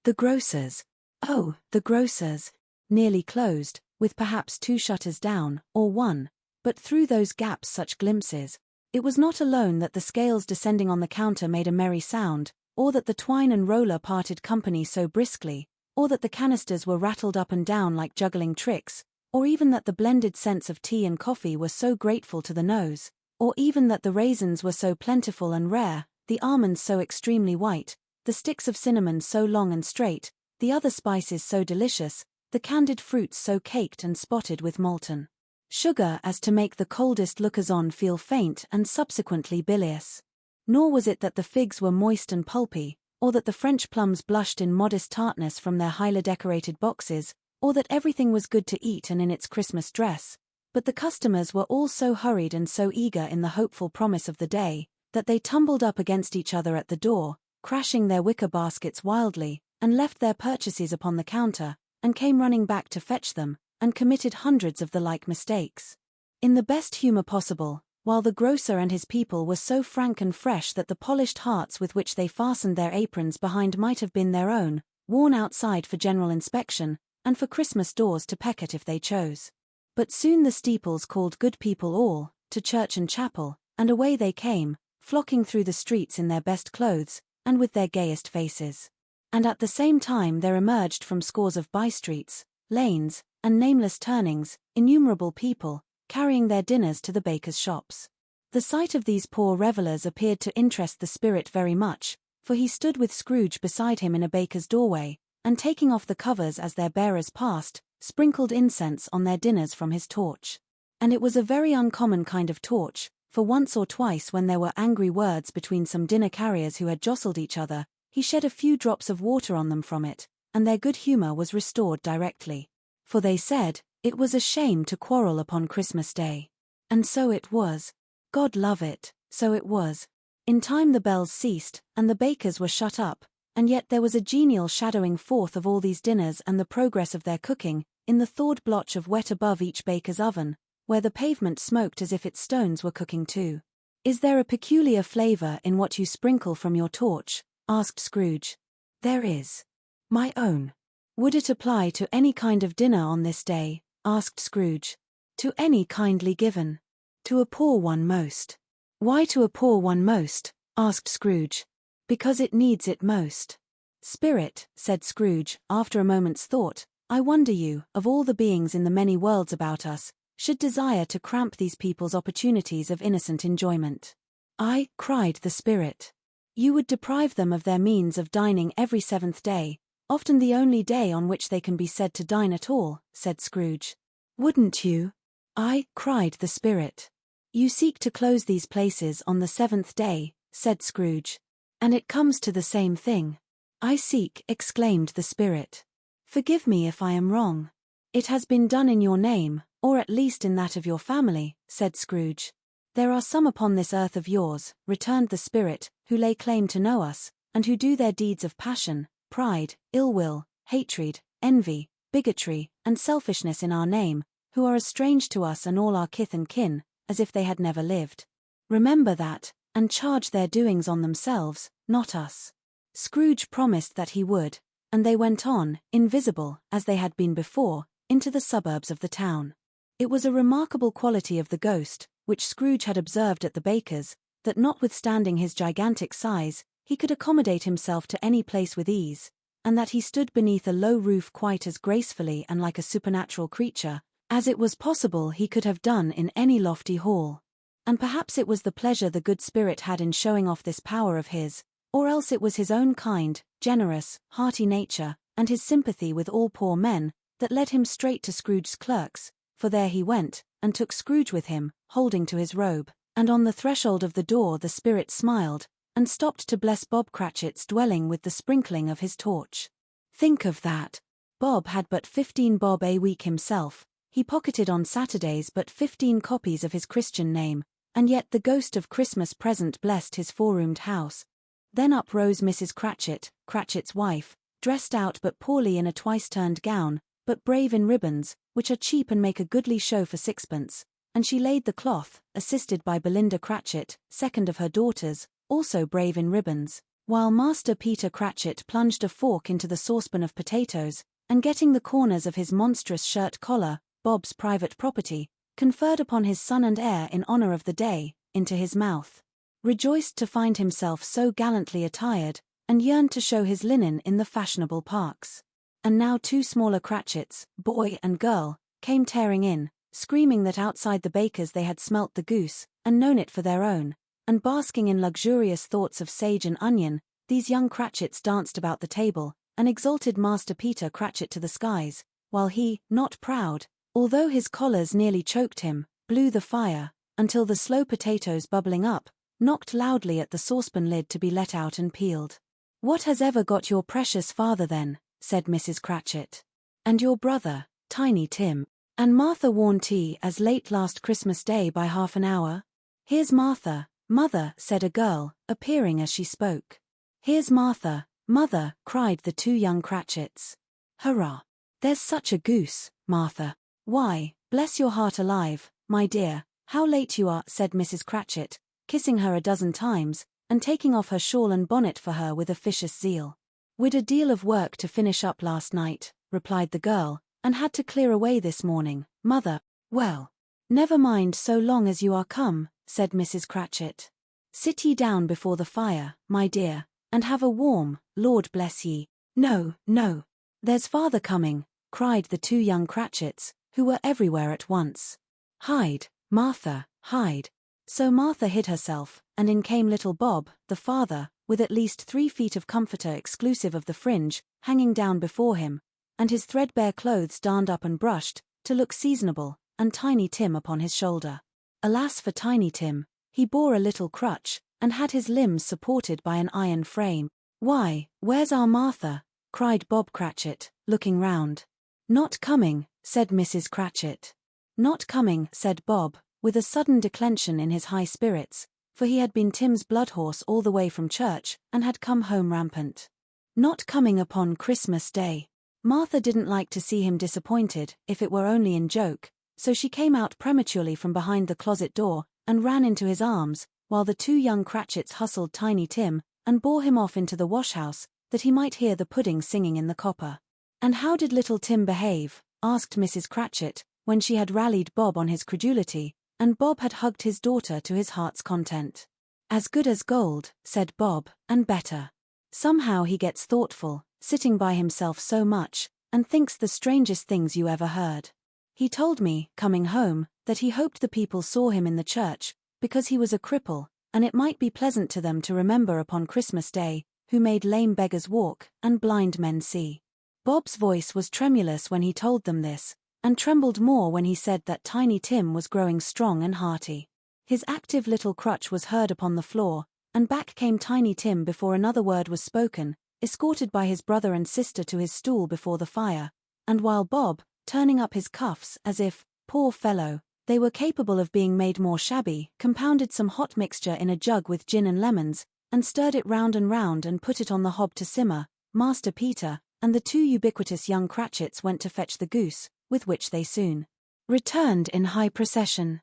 The grocers. Oh, the grocers! Nearly closed, with perhaps 2 shutters down, or 1, but through those gaps such glimpses. It was not alone that the scales descending on the counter made a merry sound, or that the twine and roller parted company so briskly, or that the canisters were rattled up and down like juggling tricks, or even that the blended scents of tea and coffee were so grateful to the nose, or even that the raisins were so plentiful and rare, the almonds so extremely white, the sticks of cinnamon so long and straight, the other spices so delicious, the candied fruits so caked and spotted with molten sugar as to make the coldest lookers-on feel faint and subsequently bilious. Nor was it that the figs were moist and pulpy, or that the French plums blushed in modest tartness from their highly decorated boxes, or that everything was good to eat and in its Christmas dress, but the customers were all so hurried and so eager in the hopeful promise of the day, that they tumbled up against each other at the door, crashing their wicker baskets wildly, and left their purchases upon the counter, and came running back to fetch them, and committed hundreds of the like mistakes. In the best humor possible, while the grocer and his people were so frank and fresh that the polished hearts with which they fastened their aprons behind might have been their own, worn outside for general inspection, and for Christmas doors to peck at if they chose. But soon the steeples called good people all, to church and chapel, and away they came, flocking through the streets in their best clothes, and with their gayest faces. And at the same time there emerged from scores of by-streets, lanes, and nameless turnings, innumerable people, carrying their dinners to the bakers' shops. The sight of these poor revellers appeared to interest the spirit very much, for he stood with Scrooge beside him in a baker's doorway, and taking off the covers as their bearers passed, sprinkled incense on their dinners from his torch. And it was a very uncommon kind of torch, for once or twice when there were angry words between some dinner carriers who had jostled each other, he shed a few drops of water on them from it, and their good humor was restored directly. For they said, it was a shame to quarrel upon Christmas Day. And so it was. God love it, so it was. In time the bells ceased, and the bakers were shut up, and yet there was a genial shadowing forth of all these dinners and the progress of their cooking, in the thawed blotch of wet above each baker's oven, where the pavement smoked as if its stones were cooking too. Is there a peculiar flavor in what you sprinkle from your torch? Asked Scrooge. There is. My own. Would it apply to any kind of dinner on this day? Asked Scrooge. To any kindly given. To a poor one most. Why to a poor one most? Asked Scrooge. Because it needs it most. Spirit, said Scrooge, after a moment's thought, I wonder you, of all the beings in the many worlds about us, should desire to cramp these people's opportunities of innocent enjoyment. I, cried the Spirit. You would deprive them of their means of dining every 7th day, often the only day on which they can be said to dine at all, said Scrooge. Wouldn't you? I, cried the Spirit. You seek to close these places on the 7th day, said Scrooge. And it comes to the same thing. I seek, exclaimed the Spirit. Forgive me if I am wrong. It has been done in your name, or at least in that of your family, said Scrooge. There are some upon this earth of yours, returned the Spirit, who lay claim to know us, and who do their deeds of passion, pride, ill will, hatred, envy, bigotry, and selfishness in our name, who are as strange to us and all our kith and kin, as if they had never lived. Remember that, and charge their doings on themselves, not us. Scrooge promised that he would, and they went on, invisible, as they had been before, into the suburbs of the town. It was a remarkable quality of the ghost, which Scrooge had observed at the baker's, that notwithstanding his gigantic size, he could accommodate himself to any place with ease, and that he stood beneath a low roof quite as gracefully and like a supernatural creature, as it was possible he could have done in any lofty hall. And perhaps it was the pleasure the good spirit had in showing off this power of his, or else it was his own kind, generous, hearty nature, and his sympathy with all poor men, that led him straight to Scrooge's clerks, for there he went, and took Scrooge with him, holding to his robe, and on the threshold of the door the spirit smiled, and stopped to bless Bob Cratchit's dwelling with the sprinkling of his torch. Think of that! Bob had but 15 bob a week himself, he pocketed on Saturdays but 15 copies of his Christian name, and yet the ghost of Christmas present blessed his four-roomed house. Then up rose Mrs. Cratchit, Cratchit's wife, dressed out but poorly in a twice-turned gown, but brave in ribbons, which are cheap and make a goodly show for sixpence, and she laid the cloth, assisted by Belinda Cratchit, second of her daughters, also brave in ribbons, while Master Peter Cratchit plunged a fork into the saucepan of potatoes, and getting the corners of his monstrous shirt collar, Bob's private property, conferred upon his son and heir in honour of the day, into his mouth. Rejoiced to find himself so gallantly attired, and yearned to show his linen in the fashionable parks. And now 2 smaller Cratchits, boy and girl, came tearing in, screaming that outside the baker's they had smelt the goose, and known it for their own, and basking in luxurious thoughts of sage and onion, these young Cratchits danced about the table, and exalted Master Peter Cratchit to the skies, while he, not proud, although his collars nearly choked him, blew the fire, until the slow potatoes bubbling up, knocked loudly at the saucepan lid to be let out and peeled. "What has ever got your precious father then?" said Mrs. Cratchit. "And your brother, Tiny Tim? And Martha worn tea as late last Christmas Day by half an hour?" "Here's Martha, mother," said a girl, appearing as she spoke. "Here's Martha, mother," cried the two young Cratchits. "Hurrah! There's such a goose, Martha. Why, bless your heart alive, my dear, how late you are," said Mrs. Cratchit, kissing her a dozen times, and taking off her shawl and bonnet for her with officious zeal. "We'd a deal of work to finish up last night," replied the girl, "and had to clear away this morning, mother." "Well, never mind so long as you are come," said Mrs. Cratchit. "Sit ye down before the fire, my dear, and have a warm, Lord bless ye." "No, no. There's father coming," cried the two young Cratchits, who were everywhere at once. "Hide, Martha, hide." So Martha hid herself, and in came little Bob, the father, with at least 3 feet of comforter exclusive of the fringe, hanging down before him, and his threadbare clothes darned up and brushed, to look seasonable, and Tiny Tim upon his shoulder. Alas for Tiny Tim, he bore a little crutch, and had his limbs supported by an iron frame. "Why, where's our Martha?" cried Bob Cratchit, looking round. "Not coming," said Mrs. Cratchit. "Not coming," said Bob, with a sudden declension in his high spirits, for he had been Tim's blood horse all the way from church, and had come home rampant. "Not coming upon Christmas Day." Martha didn't like to see him disappointed, if it were only in joke, so she came out prematurely from behind the closet door, and ran into his arms, while the two young Cratchits hustled Tiny Tim, and bore him off into the wash-house, that he might hear the pudding singing in the copper. "And how did little Tim behave?" asked Mrs. Cratchit, when she had rallied Bob on his credulity, and Bob had hugged his daughter to his heart's content. "As good as gold," said Bob, "and better. Somehow he gets thoughtful, sitting by himself so much, and thinks the strangest things you ever heard. He told me, coming home, that he hoped the people saw him in the church, because he was a cripple, and it might be pleasant to them to remember upon Christmas Day, who made lame beggars walk, and blind men see." Bob's voice was tremulous when he told them this, and trembled more when he said that Tiny Tim was growing strong and hearty. His active little crutch was heard upon the floor, and back came Tiny Tim before another word was spoken, escorted by his brother and sister to his stool before the fire, and while Bob, turning up his cuffs as if, poor fellow, they were capable of being made more shabby, compounded some hot mixture in a jug with gin and lemons, and stirred it round and put it on the hob to simmer, Master Peter and the two ubiquitous young Cratchits went to fetch the goose, with which they soon returned in high procession.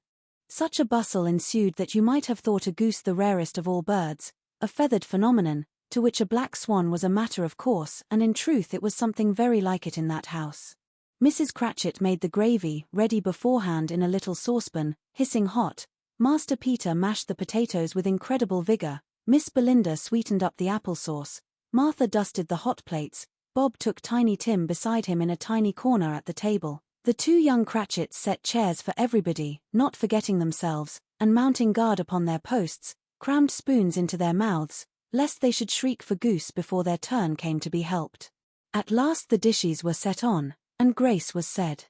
Such a bustle ensued that you might have thought a goose the rarest of all birds, a feathered phenomenon, to which a black swan was a matter of course, and in truth it was something very like it in that house. Mrs. Cratchit made the gravy ready beforehand in a little saucepan, hissing hot. Master Peter mashed the potatoes with incredible vigor. Miss Belinda sweetened up the applesauce. Martha dusted the hot plates. Bob took Tiny Tim beside him in a tiny corner at the table. The two young Cratchits set chairs for everybody, not forgetting themselves, and mounting guard upon their posts, crammed spoons into their mouths, lest they should shriek for goose before their turn came to be helped. At last the dishes were set on, and grace was said.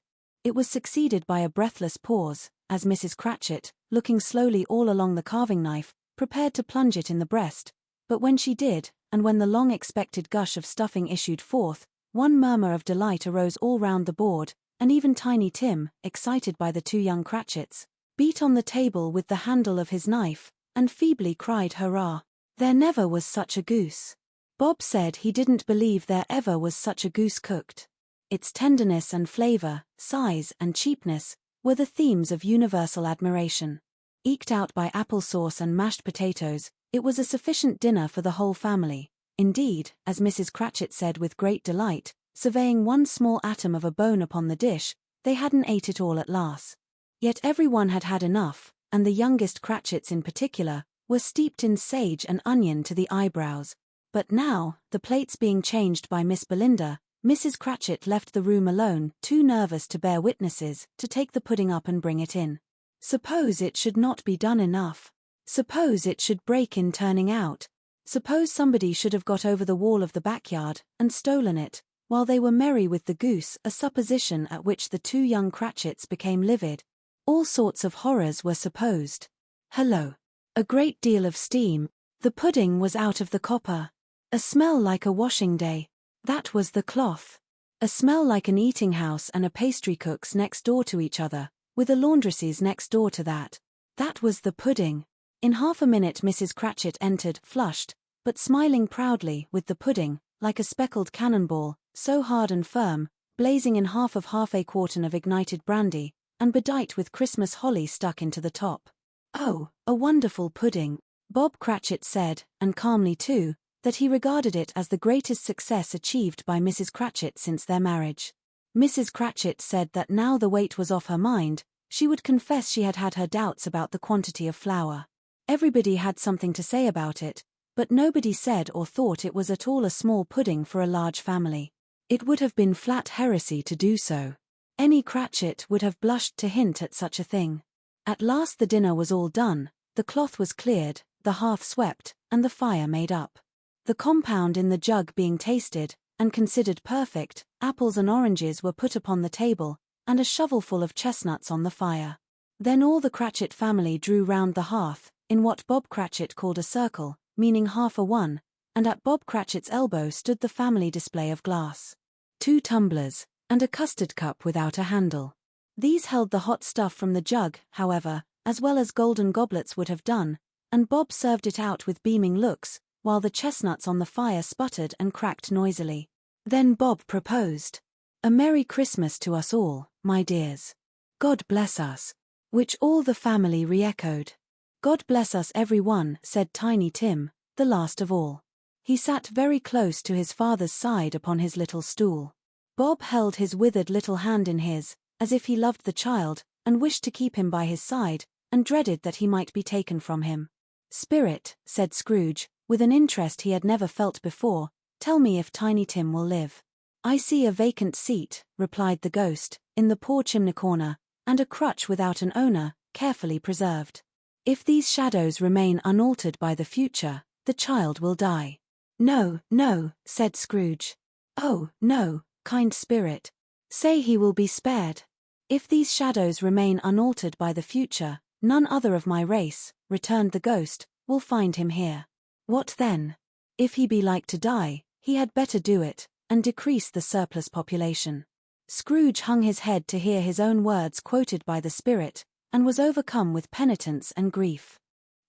It was succeeded by a breathless pause, as Mrs. Cratchit, looking slowly all along the carving knife, prepared to plunge it in the breast, but when she did, and when the long-expected gush of stuffing issued forth, one murmur of delight arose all round the board, and even Tiny Tim, excited by the two young Cratchits, beat on the table with the handle of his knife, and feebly cried hurrah. There never was such a goose. Bob said he didn't believe there ever was such a goose cooked. Its tenderness and flavor, size and cheapness, were the themes of universal admiration. Eked out by applesauce and mashed potatoes, it was a sufficient dinner for the whole family. Indeed, as Mrs. Cratchit said with great delight, surveying one small atom of a bone upon the dish, they hadn't ate it all at last. Yet every one had had enough, and the youngest Cratchits in particular, were steeped in sage and onion to the eyebrows. But now, the plates being changed by Miss Belinda, Mrs. Cratchit left the room alone, too nervous to bear witnesses, to take the pudding up and bring it in. Suppose it should not be done enough? Suppose it should break in turning out? Suppose somebody should have got over the wall of the backyard and stolen it, while they were merry with the goose, a supposition at which the two young Cratchits became livid. All sorts of horrors were supposed. Hello! A great deal of steam. The pudding was out of the copper. A smell like a washing day. That was the cloth. A smell like an eating house and a pastrycook's next door to each other, with a laundress's next door to that. That was the pudding. In half a minute Mrs. Cratchit entered, flushed, but smiling proudly, with the pudding, like a speckled cannonball, so hard and firm, blazing in half a quartern of ignited brandy, and bedight with Christmas holly stuck into the top. Oh, a wonderful pudding, Bob Cratchit said, and calmly too, that he regarded it as the greatest success achieved by Mrs. Cratchit since their marriage. Mrs. Cratchit said that now the weight was off her mind, she would confess she had had her doubts about the quantity of flour. Everybody had something to say about it, but nobody said or thought it was at all a small pudding for a large family. It would have been flat heresy to do so. Any Cratchit would have blushed to hint at such a thing. At last the dinner was all done, the cloth was cleared, the hearth swept, and the fire made up. The compound in the jug being tasted, and considered perfect, apples and oranges were put upon the table, and a shovelful of chestnuts on the fire. Then all the Cratchit family drew round the hearth, in what Bob Cratchit called a circle, meaning half a one, and at Bob Cratchit's elbow stood the family display of glass. 2 tumblers, and a custard cup without a handle. These held the hot stuff from the jug, however, as well as golden goblets would have done, and Bob served it out with beaming looks, while the chestnuts on the fire sputtered and cracked noisily. Then Bob proposed, "A Merry Christmas to us all, my dears. God bless us," which all the family re-echoed. "God bless us every one," said Tiny Tim, the last of all. He sat very close to his father's side upon his little stool. Bob held his withered little hand in his, as if he loved the child, and wished to keep him by his side, and dreaded that he might be taken from him. "Spirit," said Scrooge, with an interest he had never felt before, "tell me if Tiny Tim will live." "I see a vacant seat," replied the ghost, "in the poor chimney corner, and a crutch without an owner, carefully preserved. If these shadows remain unaltered by the future, the child will die." "No, no," said Scrooge. "Oh, no, kind spirit. Say he will be spared. If these shadows remain unaltered by the future, none other of my race," returned the ghost, "will find him here. What then? If he be like to die, he had better do it, and decrease the surplus population." Scrooge hung his head to hear his own words quoted by the spirit, and was overcome with penitence and grief.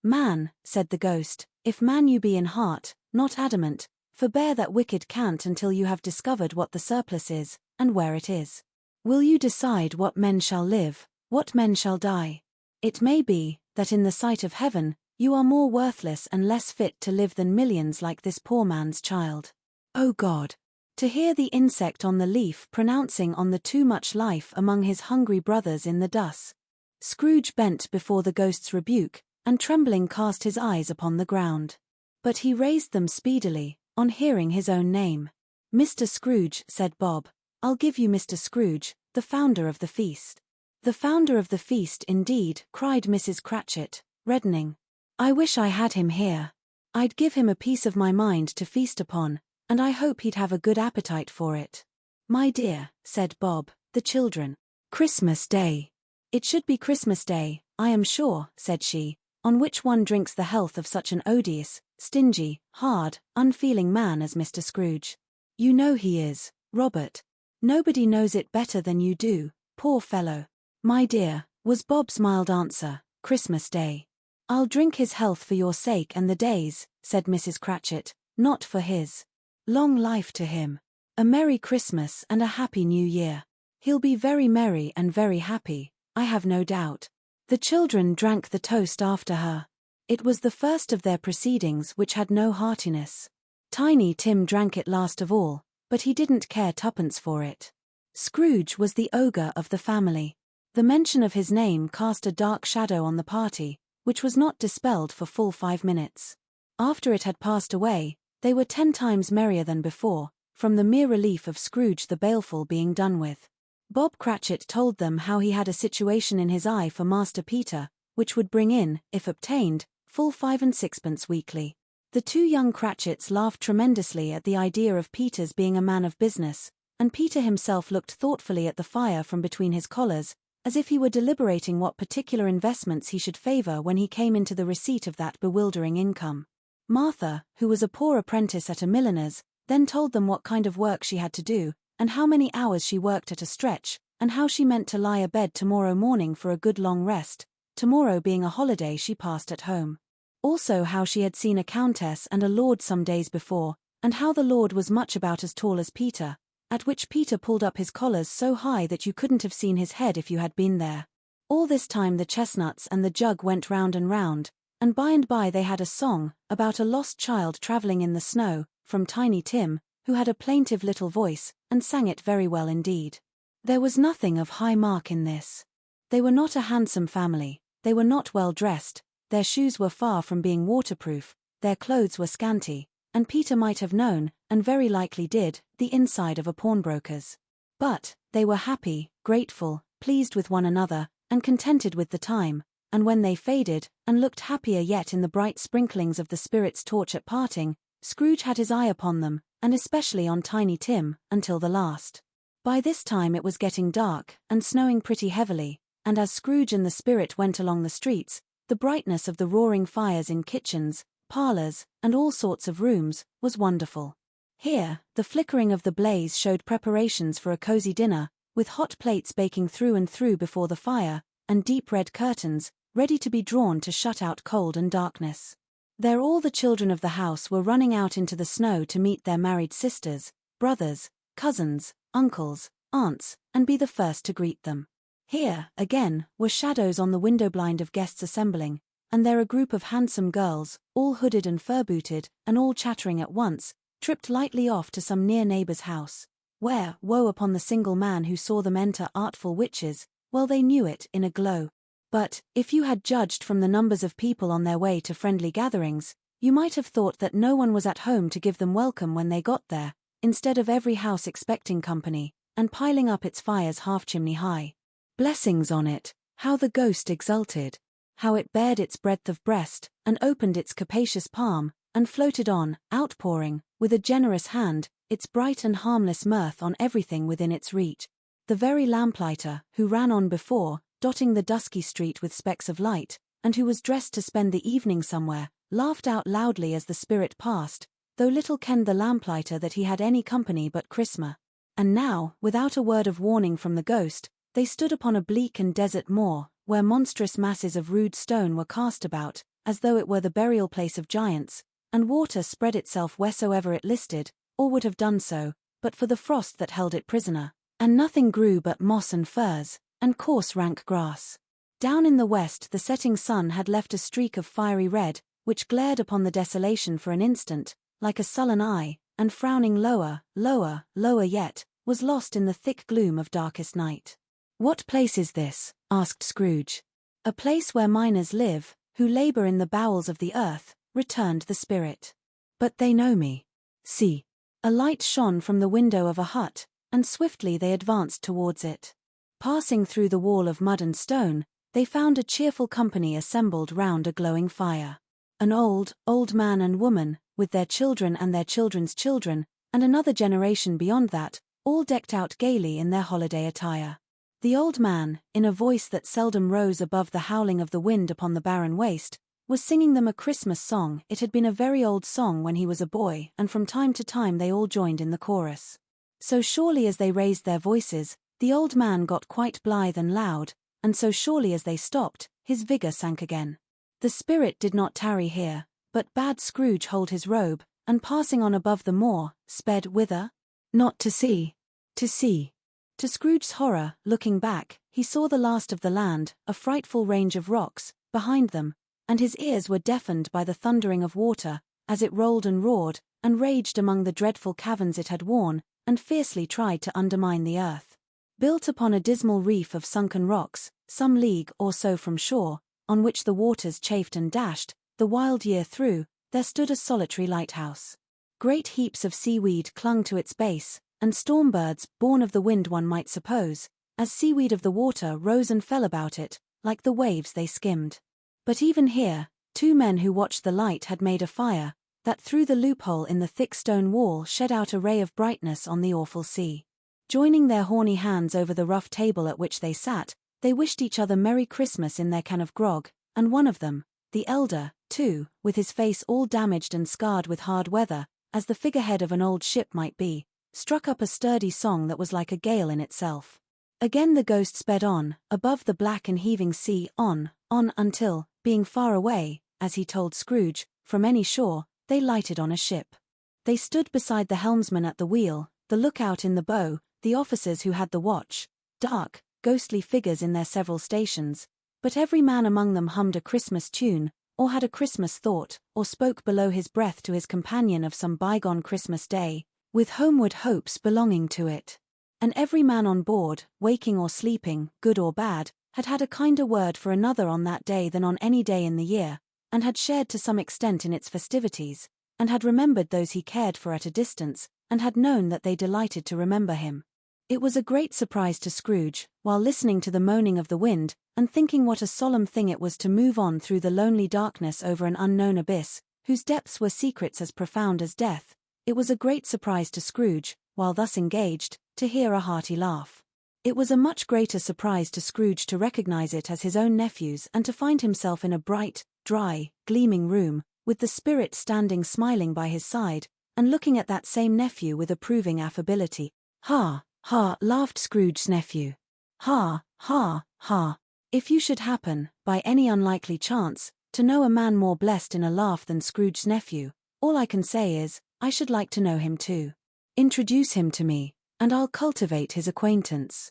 "Man," said the ghost, "if man you be in heart, not adamant, forbear that wicked cant until you have discovered what the surplus is, and where it is. Will you decide what men shall live, what men shall die? It may be, that in the sight of heaven, you are more worthless and less fit to live than millions like this poor man's child. O God! To hear the insect on the leaf pronouncing on the too much life among his hungry brothers in the dust." Scrooge bent before the ghost's rebuke, and trembling cast his eyes upon the ground. But he raised them speedily, on hearing his own name. "Mr. Scrooge," said Bob, "I'll give you Mr. Scrooge, the founder of the feast." "The founder of the feast, indeed," cried Mrs. Cratchit, reddening. "I wish I had him here. I'd give him a piece of my mind to feast upon, and I hope he'd have a good appetite for it." "My dear," said Bob, "the children." "Christmas Day." "It should be Christmas Day, I am sure," said she, "on which one drinks the health of such an odious, stingy, hard, unfeeling man as Mr. Scrooge. You know he is, Robert. Nobody knows it better than you do, poor fellow." "My dear," was Bob's mild answer, "Christmas Day." "I'll drink his health for your sake and the day's," said Mrs. Cratchit, "not for his. Long life to him. A Merry Christmas and a Happy New Year. He'll be very merry and very happy, I have no doubt." The children drank the toast after her. It was the first of their proceedings which had no heartiness. Tiny Tim drank it last of all, but he didn't care twopence for it. Scrooge was the ogre of the family. The mention of his name cast a dark shadow on the party, which was not dispelled for full 5 minutes. After it had passed away, they were 10 times merrier than before, from the mere relief of Scrooge the baleful being done with. Bob Cratchit told them how he had a situation in his eye for Master Peter, which would bring in, if obtained, full 5 and 6pence weekly. The two young Cratchits laughed tremendously at the idea of Peter's being a man of business, and Peter himself looked thoughtfully at the fire from between his collars, as if he were deliberating what particular investments he should favour when he came into the receipt of that bewildering income. Martha, who was a poor apprentice at a milliner's, then told them what kind of work she had to do, and how many hours she worked at a stretch, and how she meant to lie abed tomorrow morning for a good long rest, tomorrow being a holiday she passed at home. Also how she had seen a countess and a lord some days before, and how the lord was much about as tall as Peter, at which Peter pulled up his collars so high that you couldn't have seen his head if you had been there. All this time the chestnuts and the jug went round, and by they had a song, about a lost child travelling in the snow, from Tiny Tim, who had a plaintive little voice, and sang it very well indeed. There was nothing of high mark in this. They were not a handsome family, they were not well dressed, their shoes were far from being waterproof, their clothes were scanty, and Peter might have known, and very likely did, the inside of a pawnbroker's. But they were happy, grateful, pleased with one another, and contented with the time, and when they faded, and looked happier yet in the bright sprinklings of the spirit's torch at parting, Scrooge had his eye upon them, and especially on Tiny Tim, until the last. By this time it was getting dark, and snowing pretty heavily, and as Scrooge and the spirit went along the streets, the brightness of the roaring fires in kitchens, parlours, and all sorts of rooms, was wonderful. Here, the flickering of the blaze showed preparations for a cosy dinner, with hot plates baking through and through before the fire, and deep red curtains, ready to be drawn to shut out cold and darkness. There all the children of the house were running out into the snow to meet their married sisters, brothers, cousins, uncles, aunts, and be the first to greet them. Here, again, were shadows on the window blind of guests assembling, and there a group of handsome girls, all hooded and fur-booted, and all chattering at once, tripped lightly off to some near neighbour's house, where, woe upon the single man who saw them enter artful witches, well they knew it in a glow. But, if you had judged from the numbers of people on their way to friendly gatherings, you might have thought that no one was at home to give them welcome when they got there, instead of every house expecting company, and piling up its fires half-chimney high. Blessings on it, how the ghost exulted! How it bared its breadth of breast, and opened its capacious palm, and floated on, outpouring, with a generous hand, its bright and harmless mirth on everything within its reach. The very lamplighter, who ran on before, dotting the dusky street with specks of light, and who was dressed to spend the evening somewhere, laughed out loudly as the spirit passed, though little kenned the lamplighter that he had any company but Christmas. And now, without a word of warning from the ghost, they stood upon a bleak and desert moor, where monstrous masses of rude stone were cast about, as though it were the burial place of giants, and water spread itself wheresoever it listed, or would have done so, but for the frost that held it prisoner, and nothing grew but moss and furze, and coarse rank grass. Down in the west the setting sun had left a streak of fiery red, which glared upon the desolation for an instant, like a sullen eye, and frowning lower, lower yet, was lost in the thick gloom of darkest night. "What place is this?" asked Scrooge. "A place where miners live, who labour in the bowels of the earth," returned the spirit. "But they know me. See." A light shone from the window of a hut, and swiftly they advanced towards it. Passing through the wall of mud and stone, they found a cheerful company assembled round a glowing fire. An old man and woman, with their children and their children's children, and another generation beyond that, all decked out gaily in their holiday attire. The old man, in a voice that seldom rose above the howling of the wind upon the barren waste, was singing them a Christmas song. It had been a very old song when he was a boy, and from time to time they all joined in the chorus. So surely as they raised their voices, the old man got quite blithe and loud, and so surely as they stopped, his vigour sank again. The spirit did not tarry here, but bade Scrooge hold his robe, and passing on above the moor, sped whither? Not to sea. To sea. To Scrooge's horror, looking back, he saw the last of the land, a frightful range of rocks, behind them, and his ears were deafened by the thundering of water, as it rolled and roared, and raged among the dreadful caverns it had worn, and fiercely tried to undermine the earth. Built upon a dismal reef of sunken rocks, some league or so from shore, on which the waters chafed and dashed, the wild year through, there stood a solitary lighthouse. Great heaps of seaweed clung to its base, and storm birds, born of the wind one might suppose, as seaweed of the water rose and fell about it, like the waves they skimmed. But even here, two men who watched the light had made a fire, that through the loophole in the thick stone wall shed out a ray of brightness on the awful sea. Joining their horny hands over the rough table at which they sat, they wished each other Merry Christmas in their can of grog, and one of them, the elder, too, with his face all damaged and scarred with hard weather, as the figurehead of an old ship might be, struck up a sturdy song that was like a gale in itself. Again the ghost sped on, above the black and heaving sea, on, until, being far away, as he told Scrooge, from any shore, they lighted on a ship. They stood beside the helmsman at the wheel, the lookout in the bow, the officers who had the watch, dark, ghostly figures in their several stations, but every man among them hummed a Christmas tune, or had a Christmas thought, or spoke below his breath to his companion of some bygone Christmas day, with homeward hopes belonging to it. And every man on board, waking or sleeping, good or bad, had had a kinder word for another on that day than on any day in the year, and had shared to some extent in its festivities, and had remembered those he cared for at a distance, and had known that they delighted to remember him. It was a great surprise to Scrooge, while listening to the moaning of the wind, and thinking what a solemn thing it was to move on through the lonely darkness over an unknown abyss, whose depths were secrets as profound as death. It was a great surprise to Scrooge, while thus engaged, to hear a hearty laugh. It was a much greater surprise to Scrooge to recognize it as his own nephew's and to find himself in a bright, dry, gleaming room, with the Spirit standing smiling by his side, and looking at that same nephew with approving affability. "Ha, ha," laughed Scrooge's nephew. "Ha, ha, ha. If you should happen, by any unlikely chance, to know a man more blessed in a laugh than Scrooge's nephew, all I can say is, I should like to know him too. Introduce him to me, and I'll cultivate his acquaintance.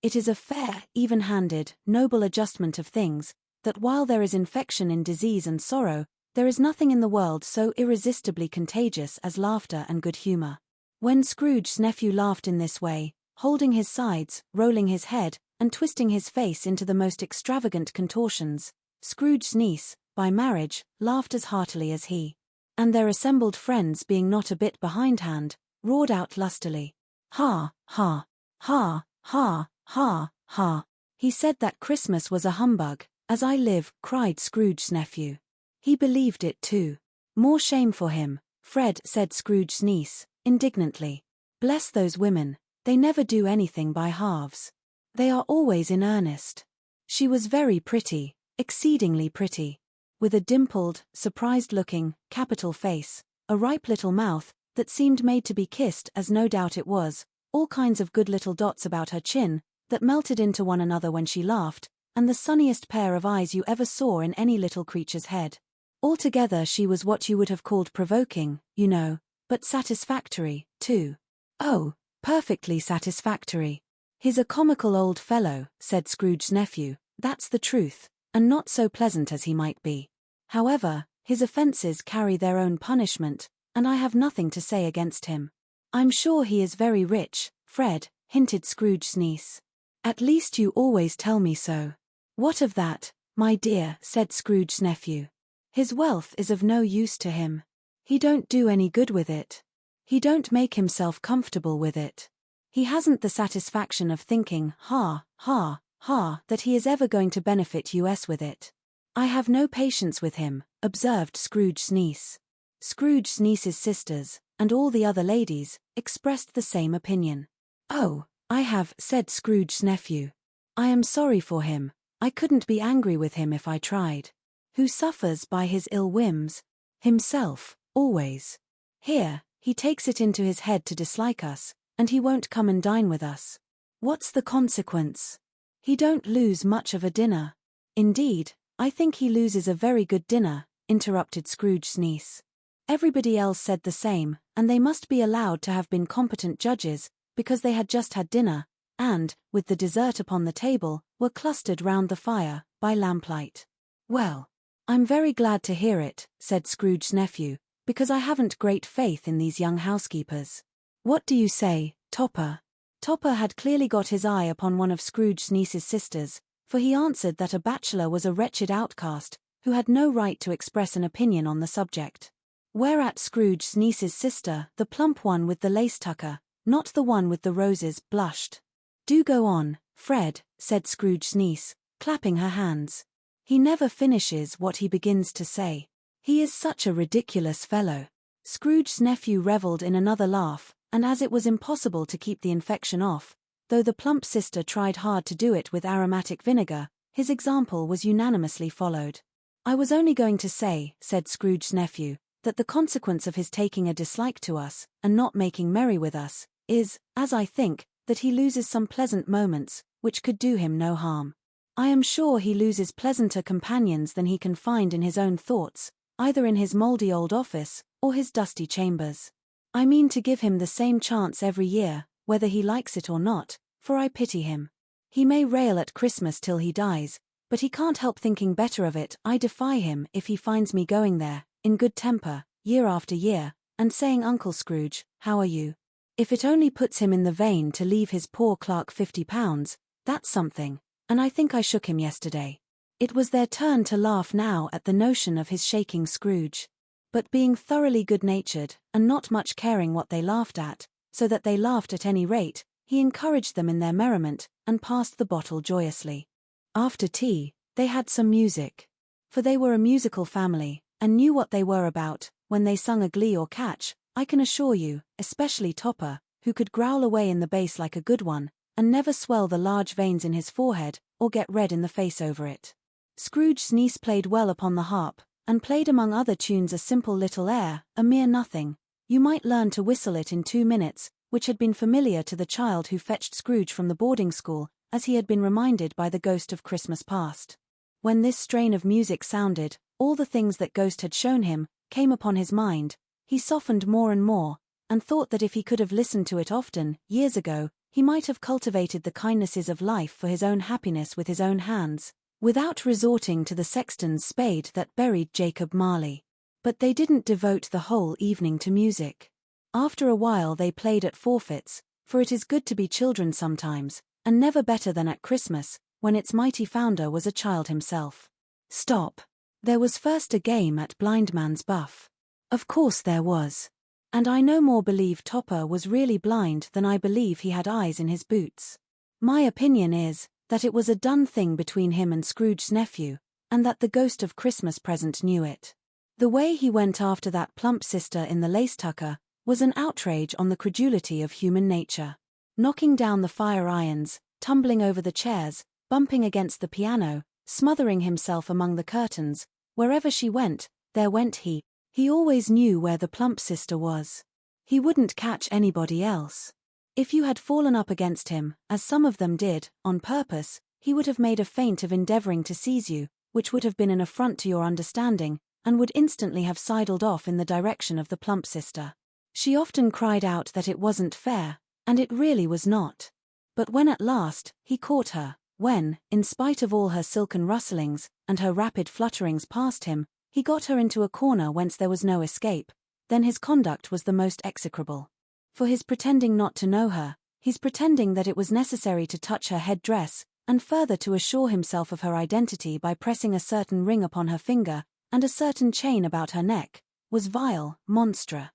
It is a fair, even-handed, noble adjustment of things, that while there is infection in disease and sorrow, there is nothing in the world so irresistibly contagious as laughter and good humor." When Scrooge's nephew laughed in this way, holding his sides, rolling his head, and twisting his face into the most extravagant contortions, Scrooge's niece, by marriage, laughed as heartily as he. And their assembled friends, being not a bit behindhand, roared out lustily. "Ha, ha, ha, ha, ha, ha. He said that Christmas was a humbug, as I live," cried Scrooge's nephew. "He believed it too." "More shame for him, Fred," said Scrooge's niece, indignantly. "Bless those women, they never do anything by halves. They are always in earnest." She was very pretty, exceedingly pretty, with a dimpled, surprised-looking, capital face, a ripe little mouth, that seemed made to be kissed, as no doubt it was, all kinds of good little dots about her chin, that melted into one another when she laughed, and the sunniest pair of eyes you ever saw in any little creature's head. Altogether she was what you would have called provoking, you know, but satisfactory, too. "Oh, perfectly satisfactory. He's a comical old fellow," said Scrooge's nephew, "that's the truth, and not so pleasant as he might be. However, his offences carry their own punishment, and I have nothing to say against him." "I'm sure he is very rich, Fred," hinted Scrooge's niece. "At least you always tell me so." "What of that, my dear?" said Scrooge's nephew. "His wealth is of no use to him. He don't do any good with it. He don't make himself comfortable with it. He hasn't the satisfaction of thinking, ha, ha, ha, that he is ever going to benefit us with it." "I have no patience with him," observed Scrooge's niece. Scrooge's niece's sisters, and all the other ladies, expressed the same opinion. "Oh, I have," said Scrooge's nephew. "I am sorry for him. I couldn't be angry with him if I tried. Who suffers by his ill whims? Himself, always. Here, he takes it into his head to dislike us, and he won't come and dine with us. What's the consequence? He don't lose much of a dinner." "Indeed, I think he loses a very good dinner," interrupted Scrooge's niece. Everybody else said the same, and they must be allowed to have been competent judges, because they had just had dinner, and, with the dessert upon the table, were clustered round the fire, by lamplight. "Well, I'm very glad to hear it," said Scrooge's nephew, "because I haven't great faith in these young housekeepers. What do you say, Topper?" Topper had clearly got his eye upon one of Scrooge's niece's sisters, for he answered that a bachelor was a wretched outcast, who had no right to express an opinion on the subject. Whereat Scrooge's niece's sister, the plump one with the lace tucker, not the one with the roses, blushed. "Do go on, Fred," said Scrooge's niece, clapping her hands. "He never finishes what he begins to say. He is such a ridiculous fellow." Scrooge's nephew revelled in another laugh, and as it was impossible to keep the infection off, though the plump sister tried hard to do it with aromatic vinegar, his example was unanimously followed. "I was only going to say," said Scrooge's nephew, "that the consequence of his taking a dislike to us, and not making merry with us, is, as I think, that he loses some pleasant moments, which could do him no harm. I am sure he loses pleasanter companions than he can find in his own thoughts, either in his mouldy old office, or his dusty chambers. I mean to give him the same chance every year, whether he likes it or not, for I pity him. He may rail at Christmas till he dies, but he can't help thinking better of it. I defy him if he finds me going there, in good temper, year after year, and saying, 'Uncle Scrooge, how are you?' If it only puts him in the vein to leave his poor clerk £50, that's something, and I think I shook him yesterday." It was their turn to laugh now at the notion of his shaking Scrooge. But being thoroughly good-natured, and not much caring what they laughed at, so that they laughed at any rate, he encouraged them in their merriment, and passed the bottle joyously. After tea, they had some music. For they were a musical family, and knew what they were about, when they sung a glee or catch, I can assure you, especially Topper, who could growl away in the bass like a good one, and never swell the large veins in his forehead, or get red in the face over it. Scrooge's niece played well upon the harp, and played among other tunes a simple little air, a mere nothing. You might learn to whistle it in 2 minutes, which had been familiar to the child who fetched Scrooge from the boarding school, as he had been reminded by the ghost of Christmas past. When this strain of music sounded, all the things that ghost had shown him came upon his mind. He softened more and more, and thought that if he could have listened to it often, years ago, he might have cultivated the kindnesses of life for his own happiness with his own hands, without resorting to the sexton's spade that buried Jacob Marley. But they didn't devote the whole evening to music. After a while they played at forfeits, for it is good to be children sometimes, and never better than at Christmas, when its mighty founder was a child himself. Stop. There was first a game at blindman's buff. Of course there was. And I no more believe Topper was really blind than I believe he had eyes in his boots. My opinion is, that it was a done thing between him and Scrooge's nephew, and that the ghost of Christmas present knew it. The way he went after that plump sister in the lace-tucker was an outrage on the credulity of human nature. Knocking down the fire irons, tumbling over the chairs, bumping against the piano, smothering himself among the curtains, wherever she went, there went he. He always knew where the plump sister was. He wouldn't catch anybody else. If you had fallen up against him, as some of them did, on purpose, he would have made a feint of endeavoring to seize you, which would have been an affront to your understanding, and would instantly have sidled off in the direction of the plump sister. She often cried out that it wasn't fair, and it really was not. But when at last, he caught her, when, in spite of all her silken rustlings, and her rapid flutterings past him, he got her into a corner whence there was no escape, then his conduct was the most execrable. For his pretending not to know her, his pretending that it was necessary to touch her head-dress, and further to assure himself of her identity by pressing a certain ring upon her finger, and a certain chain about her neck, was vile, monstrous.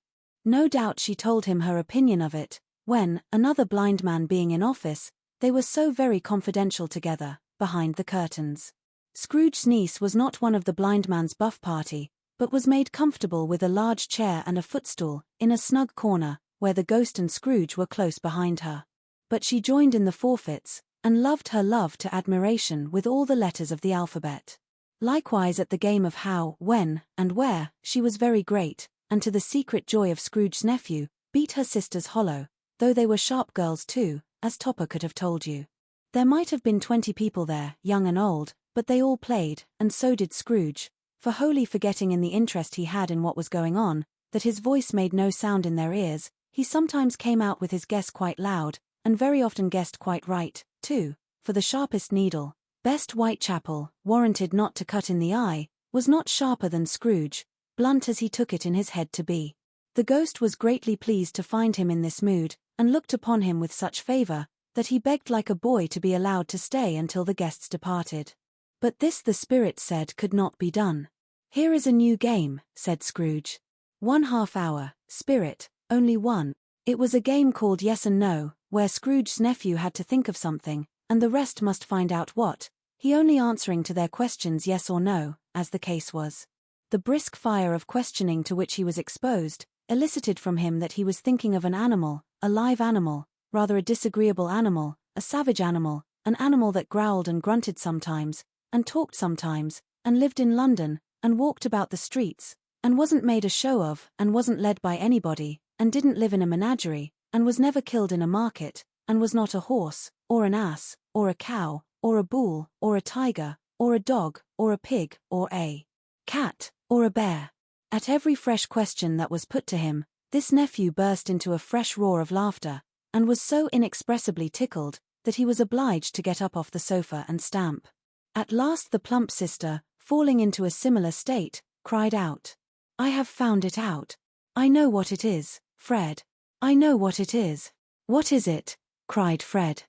No doubt she told him her opinion of it, when, another blind man being in office, they were so very confidential together, behind the curtains. Scrooge's niece was not one of the blind man's buff party, but was made comfortable with a large chair and a footstool, in a snug corner, where the ghost and Scrooge were close behind her. But she joined in the forfeits, and loved her love to admiration with all the letters of the alphabet. Likewise at the game of how, when, and where, she was very great, and to the secret joy of Scrooge's nephew, beat her sisters hollow, though they were sharp girls too, as Topper could have told you. There might have been 20 people there, young and old, but they all played, and so did Scrooge, for wholly forgetting in the interest he had in what was going on, that his voice made no sound in their ears. He sometimes came out with his guess quite loud, and very often guessed quite right, too, for the sharpest needle, best Whitechapel, warranted not to cut in the eye, was not sharper than Scrooge, blunt as he took it in his head to be. The ghost was greatly pleased to find him in this mood, and looked upon him with such favour, that he begged like a boy to be allowed to stay until the guests departed. But this the spirit said could not be done. "Here is a new game," said Scrooge. "1/2 hour, spirit, only one." It was a game called Yes and No, where Scrooge's nephew had to think of something, and the rest must find out what, he only answering to their questions yes or no, as the case was. The brisk fire of questioning to which he was exposed, elicited from him that he was thinking of an animal, a live animal, rather a disagreeable animal, a savage animal, an animal that growled and grunted sometimes, and talked sometimes, and lived in London, and walked about the streets, and wasn't made a show of, and wasn't led by anybody, and didn't live in a menagerie, and was never killed in a market, and was not a horse, or an ass, or a cow, or a bull, or a tiger, or a dog, or a pig, or a cat, or a bear. At every fresh question that was put to him, this nephew burst into a fresh roar of laughter, and was so inexpressibly tickled that he was obliged to get up off the sofa and stamp. At last the plump sister, falling into a similar state, cried out, "I have found it out. I know what it is, Fred. I know what it is." "What is it?" cried Fred.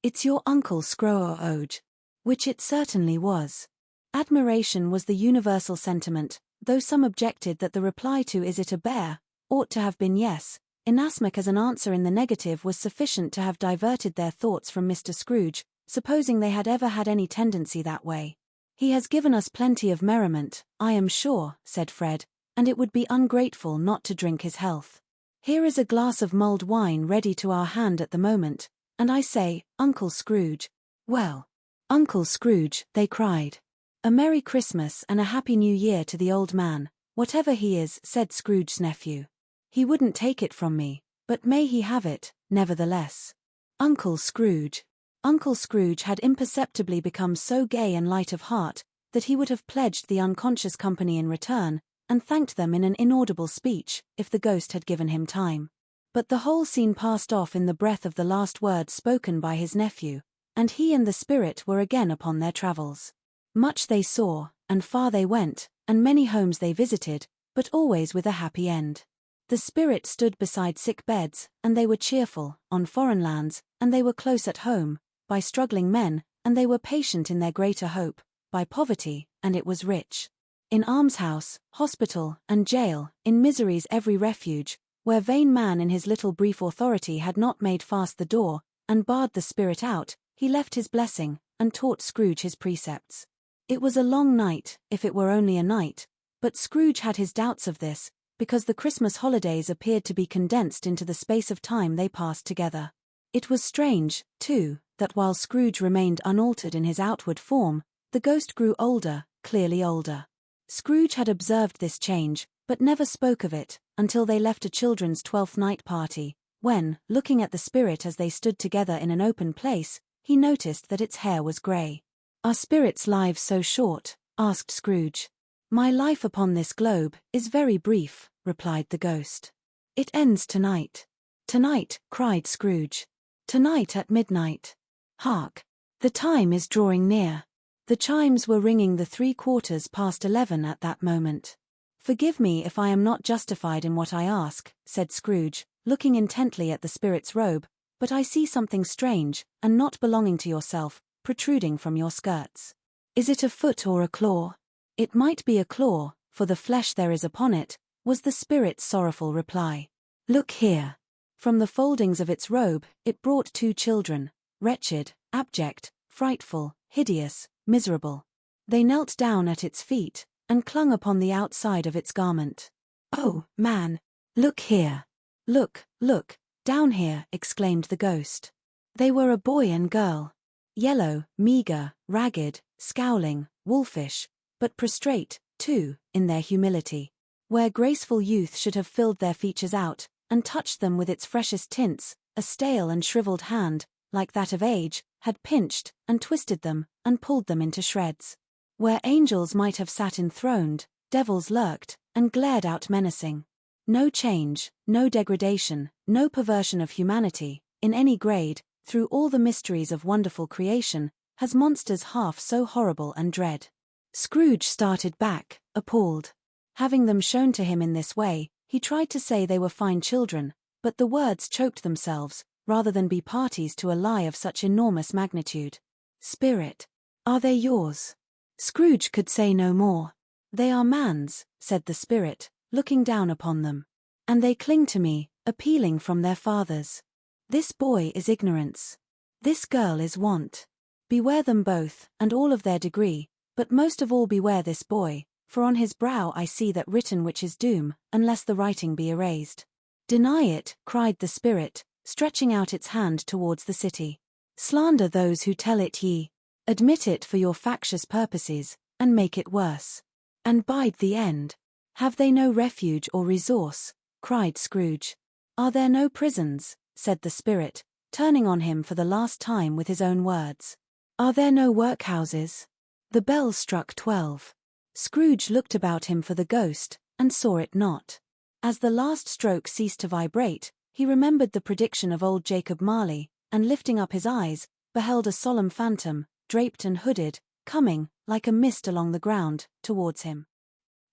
"It's your Uncle Scrooge." Which it certainly was. Admiration was the universal sentiment, though some objected that the reply to "Is it a bear?" ought to have been yes, inasmuch as an answer in the negative was sufficient to have diverted their thoughts from Mr. Scrooge, supposing they had ever had any tendency that way. "He has given us plenty of merriment, I am sure," said Fred, "and it would be ungrateful not to drink his health. Here is a glass of mulled wine ready to our hand at the moment, and I say, Uncle Scrooge." "Well, Uncle Scrooge," they cried. "A Merry Christmas and a Happy New Year to the old man, whatever he is," said Scrooge's nephew. "He wouldn't take it from me, but may he have it, nevertheless." Uncle Scrooge. Uncle Scrooge had imperceptibly become so gay and light of heart that he would have pledged the unconscious company in return, and thanked them in an inaudible speech, if the ghost had given him time. But the whole scene passed off in the breath of the last word spoken by his nephew, and he and the spirit were again upon their travels. Much they saw, and far they went, and many homes they visited, but always with a happy end. The spirit stood beside sick beds, and they were cheerful, on foreign lands, and they were close at home, by struggling men, and they were patient in their greater hope, by poverty, and it was rich. In almshouse, hospital, and jail, in misery's every refuge, where vain man in his little brief authority had not made fast the door, and barred the spirit out, he left his blessing, and taught Scrooge his precepts. It was a long night, if it were only a night, but Scrooge had his doubts of this, because the Christmas holidays appeared to be condensed into the space of time they passed together. It was strange, too, that while Scrooge remained unaltered in his outward form, the ghost grew older, clearly older. Scrooge had observed this change, but never spoke of it, until they left a children's 12th night party, when, looking at the spirit as they stood together in an open place, he noticed that its hair was grey. "Are spirits' lives so short?" asked Scrooge. "My life upon this globe is very brief," replied the ghost. "It ends tonight." "Tonight," cried Scrooge. "Tonight at midnight. Hark! The time is drawing near." The chimes were ringing the 11:15 at that moment. "Forgive me if I am not justified in what I ask," said Scrooge, looking intently at the spirit's robe, "but I see something strange, and not belonging to yourself, protruding from your skirts. Is it a foot or a claw?" "It might be a claw, for the flesh there is upon it," was the spirit's sorrowful reply. "Look here." From the foldings of its robe, it brought 2 children, wretched, abject, frightful, hideous, miserable. They knelt down at its feet, and clung upon the outside of its garment. "Oh, man! Look here! Look, look, down here!" exclaimed the ghost. They were a boy and girl. Yellow, meager, ragged, scowling, wolfish, but prostrate, too, in their humility. Where graceful youth should have filled their features out, and touched them with its freshest tints, a stale and shriveled hand, like that of age, had pinched, and twisted them, and pulled them into shreds. Where angels might have sat enthroned, devils lurked, and glared out menacing. No change, no degradation, no perversion of humanity, in any grade, through all the mysteries of wonderful creation, has monsters half so horrible and dread. Scrooge started back, appalled. Having them shown to him in this way, he tried to say they were fine children, but the words choked themselves, rather than be parties to a lie of such enormous magnitude. "Spirit, are they yours?" Scrooge could say no more. "They are man's," said the spirit, looking down upon them. "And they cling to me, appealing from their fathers. This boy is ignorance. This girl is want. Beware them both, and all of their degree, but most of all beware this boy, for on his brow I see that written which is doom, unless the writing be erased. Deny it, cried the spirit, stretching out its hand towards the city. Slander those who tell it ye. Admit it for your factious purposes, and make it worse. And bide the end. Have they no refuge or resource? Cried Scrooge. Are there no prisons? Said the spirit, turning on him for the last time with his own words. Are there no workhouses? The bell struck 12. Scrooge looked about him for the ghost, and saw it not. As the last stroke ceased to vibrate, he remembered the prediction of old Jacob Marley, and lifting up his eyes, beheld a solemn phantom, draped and hooded, coming, like a mist along the ground, towards him.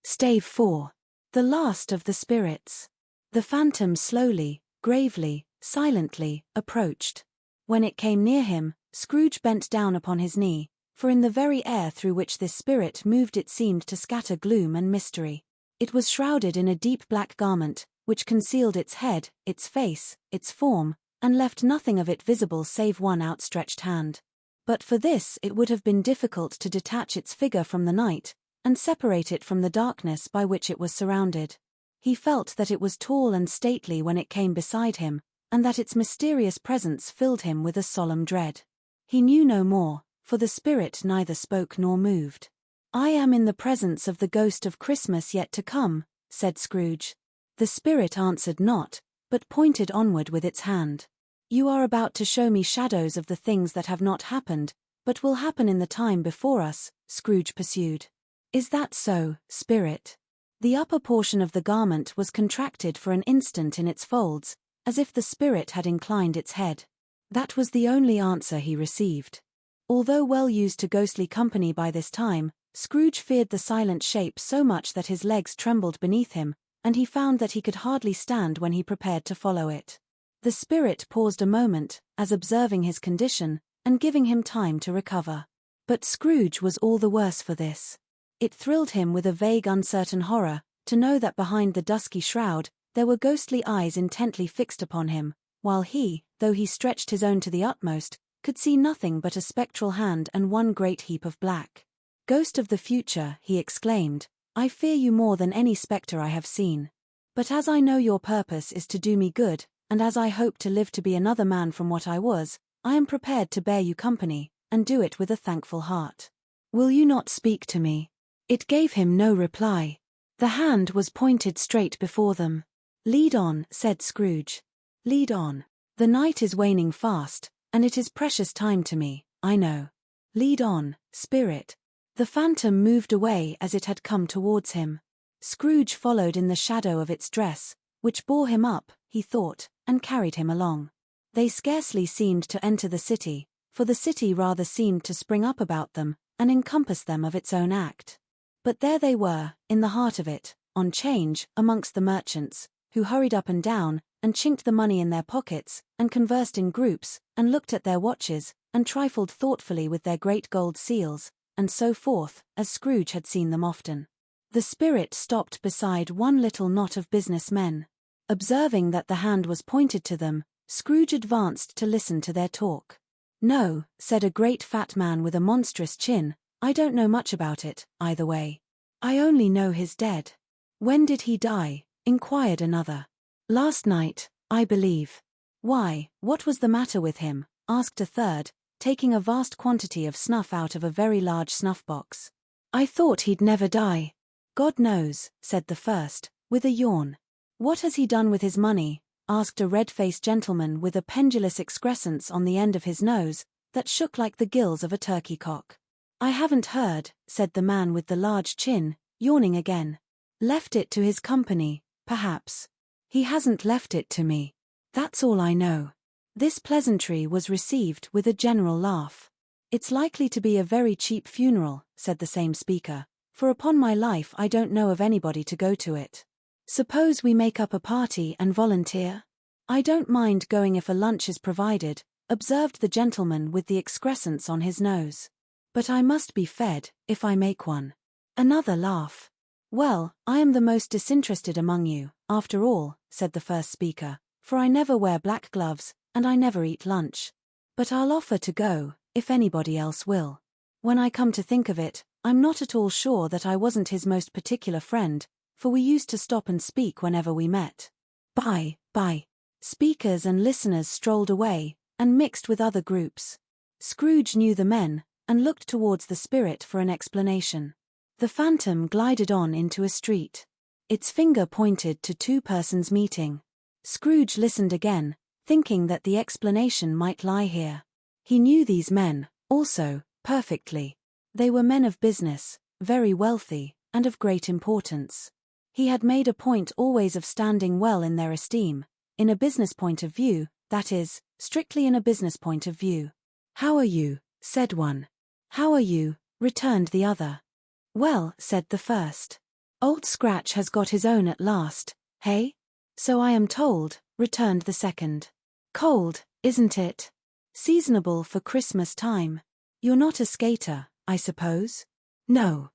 Stave 4. The last of the spirits. The phantom slowly, gravely, silently, approached. When it came near him, Scrooge bent down upon his knee, for in the very air through which this spirit moved it seemed to scatter gloom and mystery. It was shrouded in a deep black garment, which concealed its head, its face, its form, and left nothing of it visible save one outstretched hand. But for this it would have been difficult to detach its figure from the night, and separate it from the darkness by which it was surrounded. He felt that it was tall and stately when it came beside him, and that its mysterious presence filled him with a solemn dread. He knew no more, for the spirit neither spoke nor moved. I am in the presence of the ghost of Christmas yet to come, said Scrooge. The spirit answered not, but pointed onward with its hand. You are about to show me shadows of the things that have not happened, but will happen in the time before us, Scrooge pursued. Is that so, spirit? The upper portion of the garment was contracted for an instant in its folds, as if the spirit had inclined its head. That was the only answer he received. Although well used to ghostly company by this time, Scrooge feared the silent shape so much that his legs trembled beneath him, and he found that he could hardly stand when he prepared to follow it. The spirit paused a moment, as observing his condition, and giving him time to recover. But Scrooge was all the worse for this. It thrilled him with a vague uncertain horror, to know that behind the dusky shroud, there were ghostly eyes intently fixed upon him, while he, though he stretched his own to the utmost, could see nothing but a spectral hand and one great heap of black. Ghost of the future, he exclaimed, I fear you more than any spectre I have seen. But as I know your purpose is to do me good, and as I hope to live to be another man from what I was, I am prepared to bear you company, and do it with a thankful heart. Will you not speak to me? It gave him no reply. The hand was pointed straight before them. Lead on, said Scrooge. Lead on. The night is waning fast, and it is precious time to me, I know. Lead on, spirit. The phantom moved away as it had come towards him. Scrooge followed in the shadow of its dress, which bore him up, he thought, and carried him along. They scarcely seemed to enter the city, for the city rather seemed to spring up about them, and encompass them of its own act. But there they were, in the heart of it, on 'change, amongst the merchants, who hurried up and down, and chinked the money in their pockets, and conversed in groups, and looked at their watches, and trifled thoughtfully with their great gold seals, and so forth, as Scrooge had seen them often. The spirit stopped beside one little knot of business men. Observing that the hand was pointed to them, Scrooge advanced to listen to their talk. No, said a great fat man with a monstrous chin, I don't know much about it, either way. I only know he's dead. When did he die? Inquired another. Last night, I believe. Why, what was the matter with him? Asked a third, taking a vast quantity of snuff out of a very large snuff-box. I thought he'd never die. God knows, said the first, with a yawn. What has he done with his money? Asked a red-faced gentleman with a pendulous excrescence on the end of his nose, that shook like the gills of a turkey-cock. I haven't heard, said the man with the large chin, yawning again. Left it to his company, perhaps. He hasn't left it to me. That's all I know. This pleasantry was received with a general laugh. It's likely to be a very cheap funeral, said the same speaker, for upon my life I don't know of anybody to go to it. Suppose we make up a party and volunteer? I don't mind going if a lunch is provided, observed the gentleman with the excrescence on his nose. But I must be fed, if I make one. Another laugh. Well, I am the most disinterested among you, after all, said the first speaker, for I never wear black gloves, and I never eat lunch. But I'll offer to go, if anybody else will. When I come to think of it, I'm not at all sure that I wasn't his most particular friend, for we used to stop and speak whenever we met. Bye. Speakers and listeners strolled away, and mixed with other groups. Scrooge knew the men, and looked towards the spirit for an explanation. The phantom glided on into a street. Its finger pointed to two persons meeting. Scrooge listened again, thinking that the explanation might lie here. He knew these men, also, perfectly. They were men of business, very wealthy, and of great importance. He had made a point always of standing well in their esteem, in a business point of view, that is, strictly in a business point of view. "How are you?" said one. "How are you?" returned the other. "Well," said the first. "Old Scratch has got his own at last, hey?" "So I am told," returned the second. "Cold, isn't it? Seasonable for Christmas time. You're not a skater, I suppose?" No.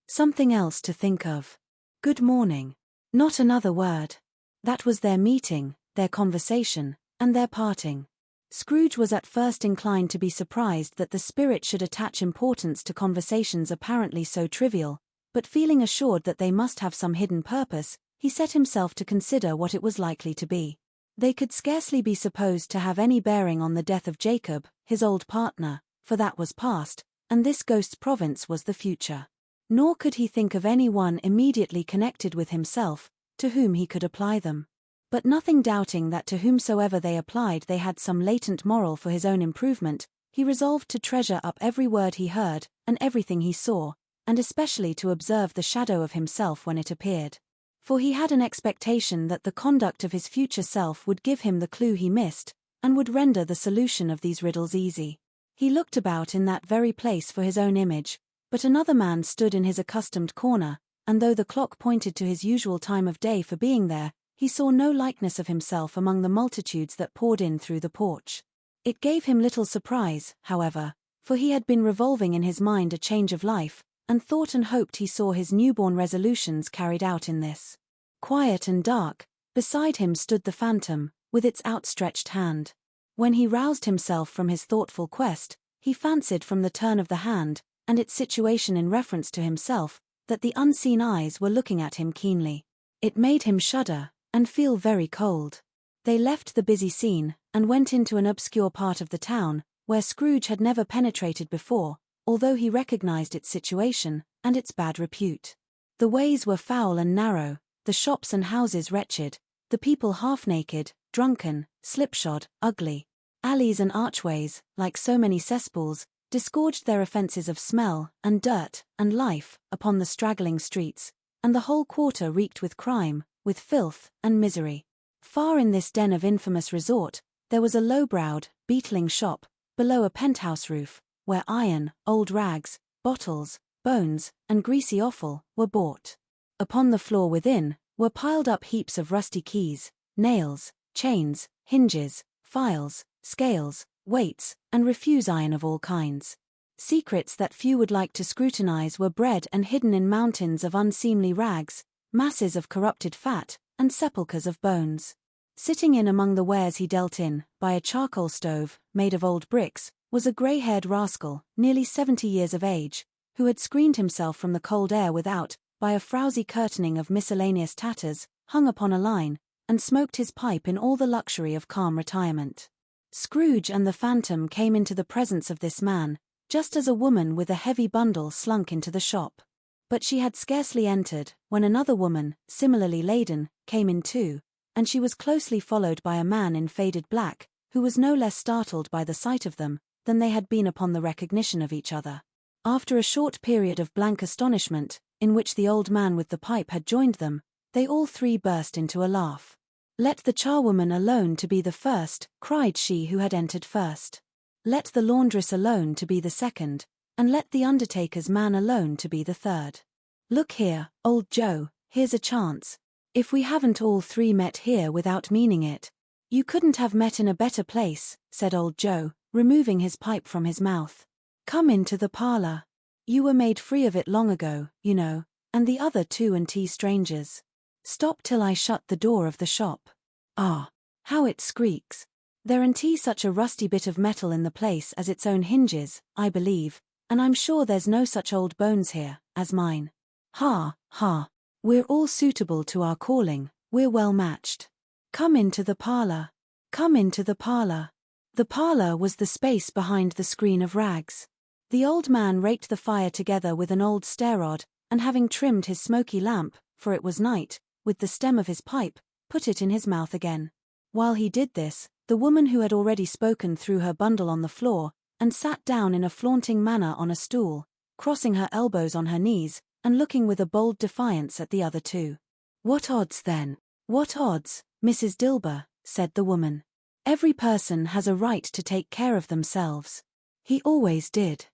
Something else to think of. Good morning." Not another word. That was their meeting, their conversation, and their parting. Scrooge was at first inclined to be surprised that the spirit should attach importance to conversations apparently so trivial, but feeling assured that they must have some hidden purpose, he set himself to consider what it was likely to be. They could scarcely be supposed to have any bearing on the death of Jacob, his old partner, for that was past, and this ghost's province was the future. Nor could he think of any one immediately connected with himself, to whom he could apply them. But nothing doubting that to whomsoever they applied they had some latent moral for his own improvement, he resolved to treasure up every word he heard, and everything he saw, and especially to observe the shadow of himself when it appeared. For he had an expectation that the conduct of his future self would give him the clue he missed, and would render the solution of these riddles easy. He looked about in that very place for his own image, but another man stood in his accustomed corner, and though the clock pointed to his usual time of day for being there, he saw no likeness of himself among the multitudes that poured in through the porch. It gave him little surprise, however, for he had been revolving in his mind a change of life, and thought and hoped he saw his newborn resolutions carried out in this. Quiet and dark, beside him stood the phantom, with its outstretched hand. When he roused himself from his thoughtful quest, he fancied from the turn of the hand, and its situation in reference to himself, that the unseen eyes were looking at him keenly. It made him shudder, and feel very cold. They left the busy scene, and went into an obscure part of the town, where Scrooge had never penetrated before, although he recognized its situation, and its bad repute. The ways were foul and narrow, the shops and houses wretched, the people half-naked, drunken, slipshod, ugly. Alleys and archways, like so many cesspools, disgorged their offences of smell, and dirt, and life, upon the straggling streets, and the whole quarter reeked with crime, with filth, and misery. Far in this den of infamous resort, there was a low-browed, beetling shop, below a penthouse roof, where iron, old rags, bottles, bones, and greasy offal were bought. Upon the floor within were piled up heaps of rusty keys, nails, chains, hinges, files, scales, weights, and refuse iron of all kinds. Secrets that few would like to scrutinize were bred and hidden in mountains of unseemly rags, masses of corrupted fat, and sepulchres of bones. Sitting in among the wares he dealt in, by a charcoal stove, made of old bricks, was a grey-haired rascal, nearly 70 years of age, who had screened himself from the cold air without, by a frowsy curtaining of miscellaneous tatters, hung upon a line, and smoked his pipe in all the luxury of calm retirement. Scrooge and the phantom came into the presence of this man, just as a woman with a heavy bundle slunk into the shop. But she had scarcely entered, when another woman, similarly laden, came in too, and she was closely followed by a man in faded black, who was no less startled by the sight of them, than they had been upon the recognition of each other. After a short period of blank astonishment, in which the old man with the pipe had joined them, they all three burst into a laugh. "Let the charwoman alone to be the first," cried she who had entered first. "Let the laundress alone to be the second, and let the undertaker's man alone to be the third. Look here, old Joe, here's a chance. If we haven't all three met here without meaning it." "You couldn't have met in a better place," said old Joe, removing his pipe from his mouth. "Come into the parlor. You were made free of it long ago, you know, and the other 2 strangers. Stop till I shut the door of the shop. Ah, how it squeaks. There ain't such a rusty bit of metal in the place as its own hinges, I believe, and I'm sure there's no such old bones here as mine. Ha, ha. We're all suitable to our calling, we're well matched. Come into the parlor. Come into the parlor. The parlor was the space behind the screen of rags. The old man raked the fire together with an old stair-rod, and having trimmed his smoky lamp, for it was night, with the stem of his pipe, put it in his mouth again. While he did this, the woman who had already spoken threw her bundle on the floor, and sat down in a flaunting manner on a stool, crossing her elbows on her knees, and looking with a bold defiance at the other two. What odds then? What odds, Mrs. Dilber, said the woman. Every person has a right to take care of themselves. He always did.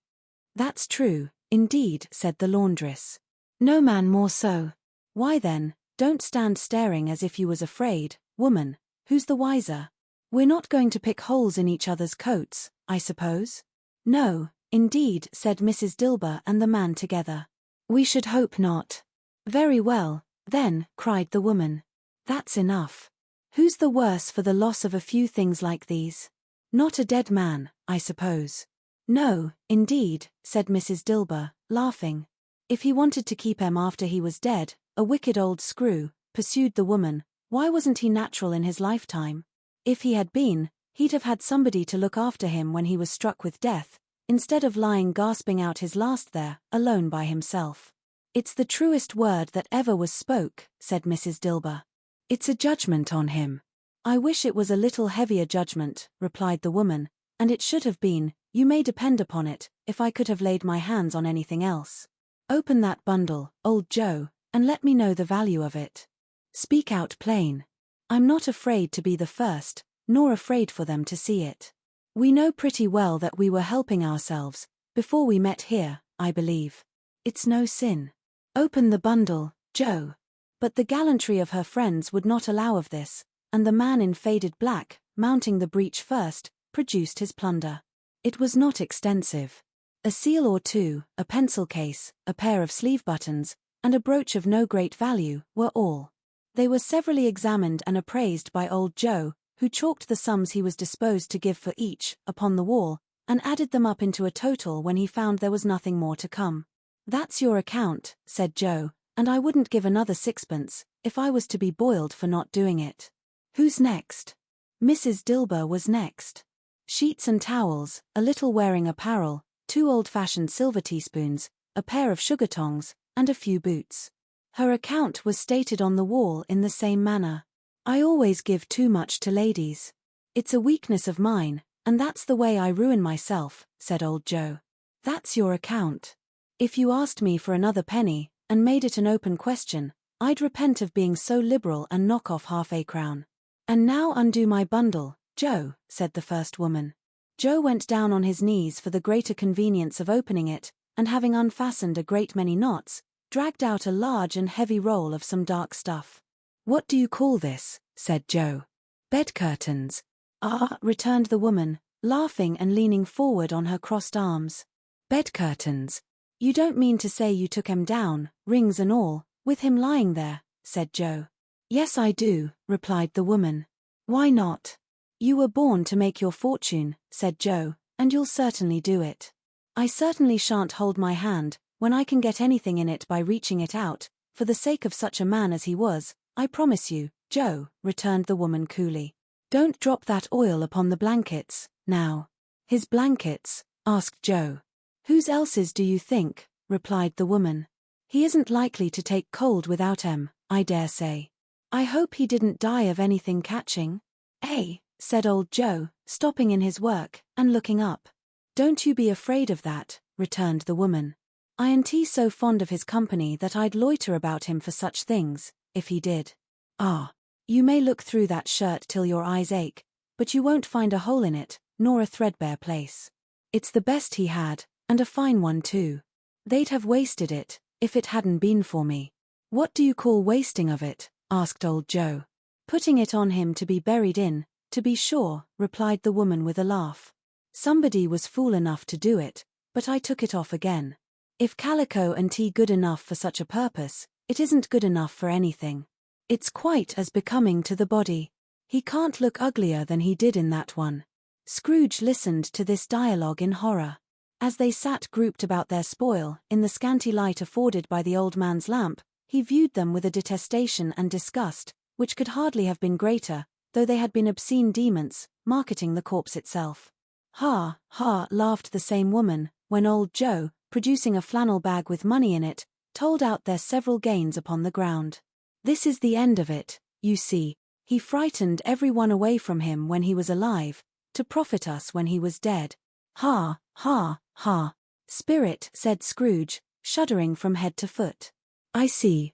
That's true, indeed, said the laundress. No man more so. Why then, don't stand staring as if you was afraid, woman, who's the wiser? We're not going to pick holes in each other's coats, I suppose? No, indeed, said Mrs. Dilber and the man together. We should hope not. Very well, then, cried the woman. That's enough. Who's the worse for the loss of a few things like these? Not a dead man, I suppose. No, indeed, said Mrs. Dilber, laughing. If he wanted to keep him after he was dead, a wicked old screw, pursued the woman, why wasn't he natural in his lifetime? If he had been, he'd have had somebody to look after him when he was struck with death, instead of lying gasping out his last there, alone by himself. It's the truest word that ever was spoke, said Mrs. Dilber. It's a judgment on him. I wish it was a little heavier judgment, replied the woman, and it should have been, you may depend upon it, if I could have laid my hands on anything else. Open that bundle, old Joe, and let me know the value of it. Speak out plain. I'm not afraid to be the first, nor afraid for them to see it. We know pretty well that we were helping ourselves, before we met here, I believe. It's no sin. Open the bundle, Joe. But the gallantry of her friends would not allow of this, and the man in faded black, mounting the breach first, produced his plunder. It was not extensive. A seal or two, a pencil case, a pair of sleeve buttons, and a brooch of no great value, were all. They were severally examined and appraised by old Joe, who chalked the sums he was disposed to give for each, upon the wall, and added them up into a total when he found there was nothing more to come. That's your account, said Joe, and I wouldn't give another sixpence, if I was to be boiled for not doing it. Who's next? Mrs. Dilber was next. Sheets and towels, a little wearing apparel, 2 old-fashioned silver teaspoons, a pair of sugar tongs, and a few boots. Her account was stated on the wall in the same manner. I always give too much to ladies. It's a weakness of mine, and that's the way I ruin myself, said old Joe. That's your account. If you asked me for another penny, and made it an open question, I'd repent of being so liberal and knock off half a crown. And now undo my bundle, Joe, said the first woman. Joe went down on his knees for the greater convenience of opening it, and having unfastened a great many knots, dragged out a large and heavy roll of some dark stuff. What do you call this? Said Joe. Bed curtains. Ah, returned the woman, laughing and leaning forward on her crossed arms. Bed curtains. You don't mean to say you took 'em down, rings and all, with him lying there, said Joe. Yes, I do, replied the woman. Why not? You were born to make your fortune, said Joe, and you'll certainly do it. I certainly shan't hold my hand, when I can get anything in it by reaching it out, for the sake of such a man as he was, I promise you, Joe, returned the woman coolly. Don't drop that oil upon the blankets, now. His blankets? Asked Joe. Whose else's do you think? Replied the woman. He isn't likely to take cold without 'em, I dare say. I hope he didn't die of anything catching. Eh? Said old Joe, stopping in his work, and looking up. Don't you be afraid of that, returned the woman. I ain't so fond of his company that I'd loiter about him for such things, if he did. Ah, you may look through that shirt till your eyes ache, but you won't find a hole in it, nor a threadbare place. It's the best he had, and a fine one too. They'd have wasted it, if it hadn't been for me. What do you call wasting of it? Asked old Joe. Putting it on him to be buried in, to be sure, replied the woman with a laugh. Somebody was fool enough to do it, but I took it off again. If calico and tea good enough for such a purpose, it isn't good enough for anything. It's quite as becoming to the body. He can't look uglier than he did in that one. Scrooge listened to this dialogue in horror. As they sat grouped about their spoil, in the scanty light afforded by the old man's lamp, he viewed them with a detestation and disgust, which could hardly have been greater, though they had been obscene demons, marketing the corpse itself. "Ha, ha," laughed the same woman, when old Joe, producing a flannel bag with money in it, told out their several gains upon the ground. "This is the end of it, you see. He frightened every one away from him when he was alive, to profit us when he was dead. Ha, ha, ha." "Spirit," said Scrooge, shuddering from head to foot. I see.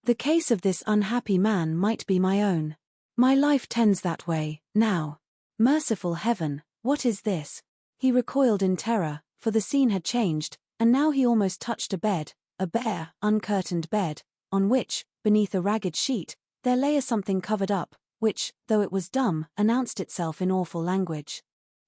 The case of this unhappy man might be my own. My life tends that way, now. Merciful heaven, what is this?" He recoiled in terror, for the scene had changed, and now he almost touched a bed, a bare, uncurtained bed, on which, beneath a ragged sheet, there lay a something covered up, which, though it was dumb, announced itself in awful language.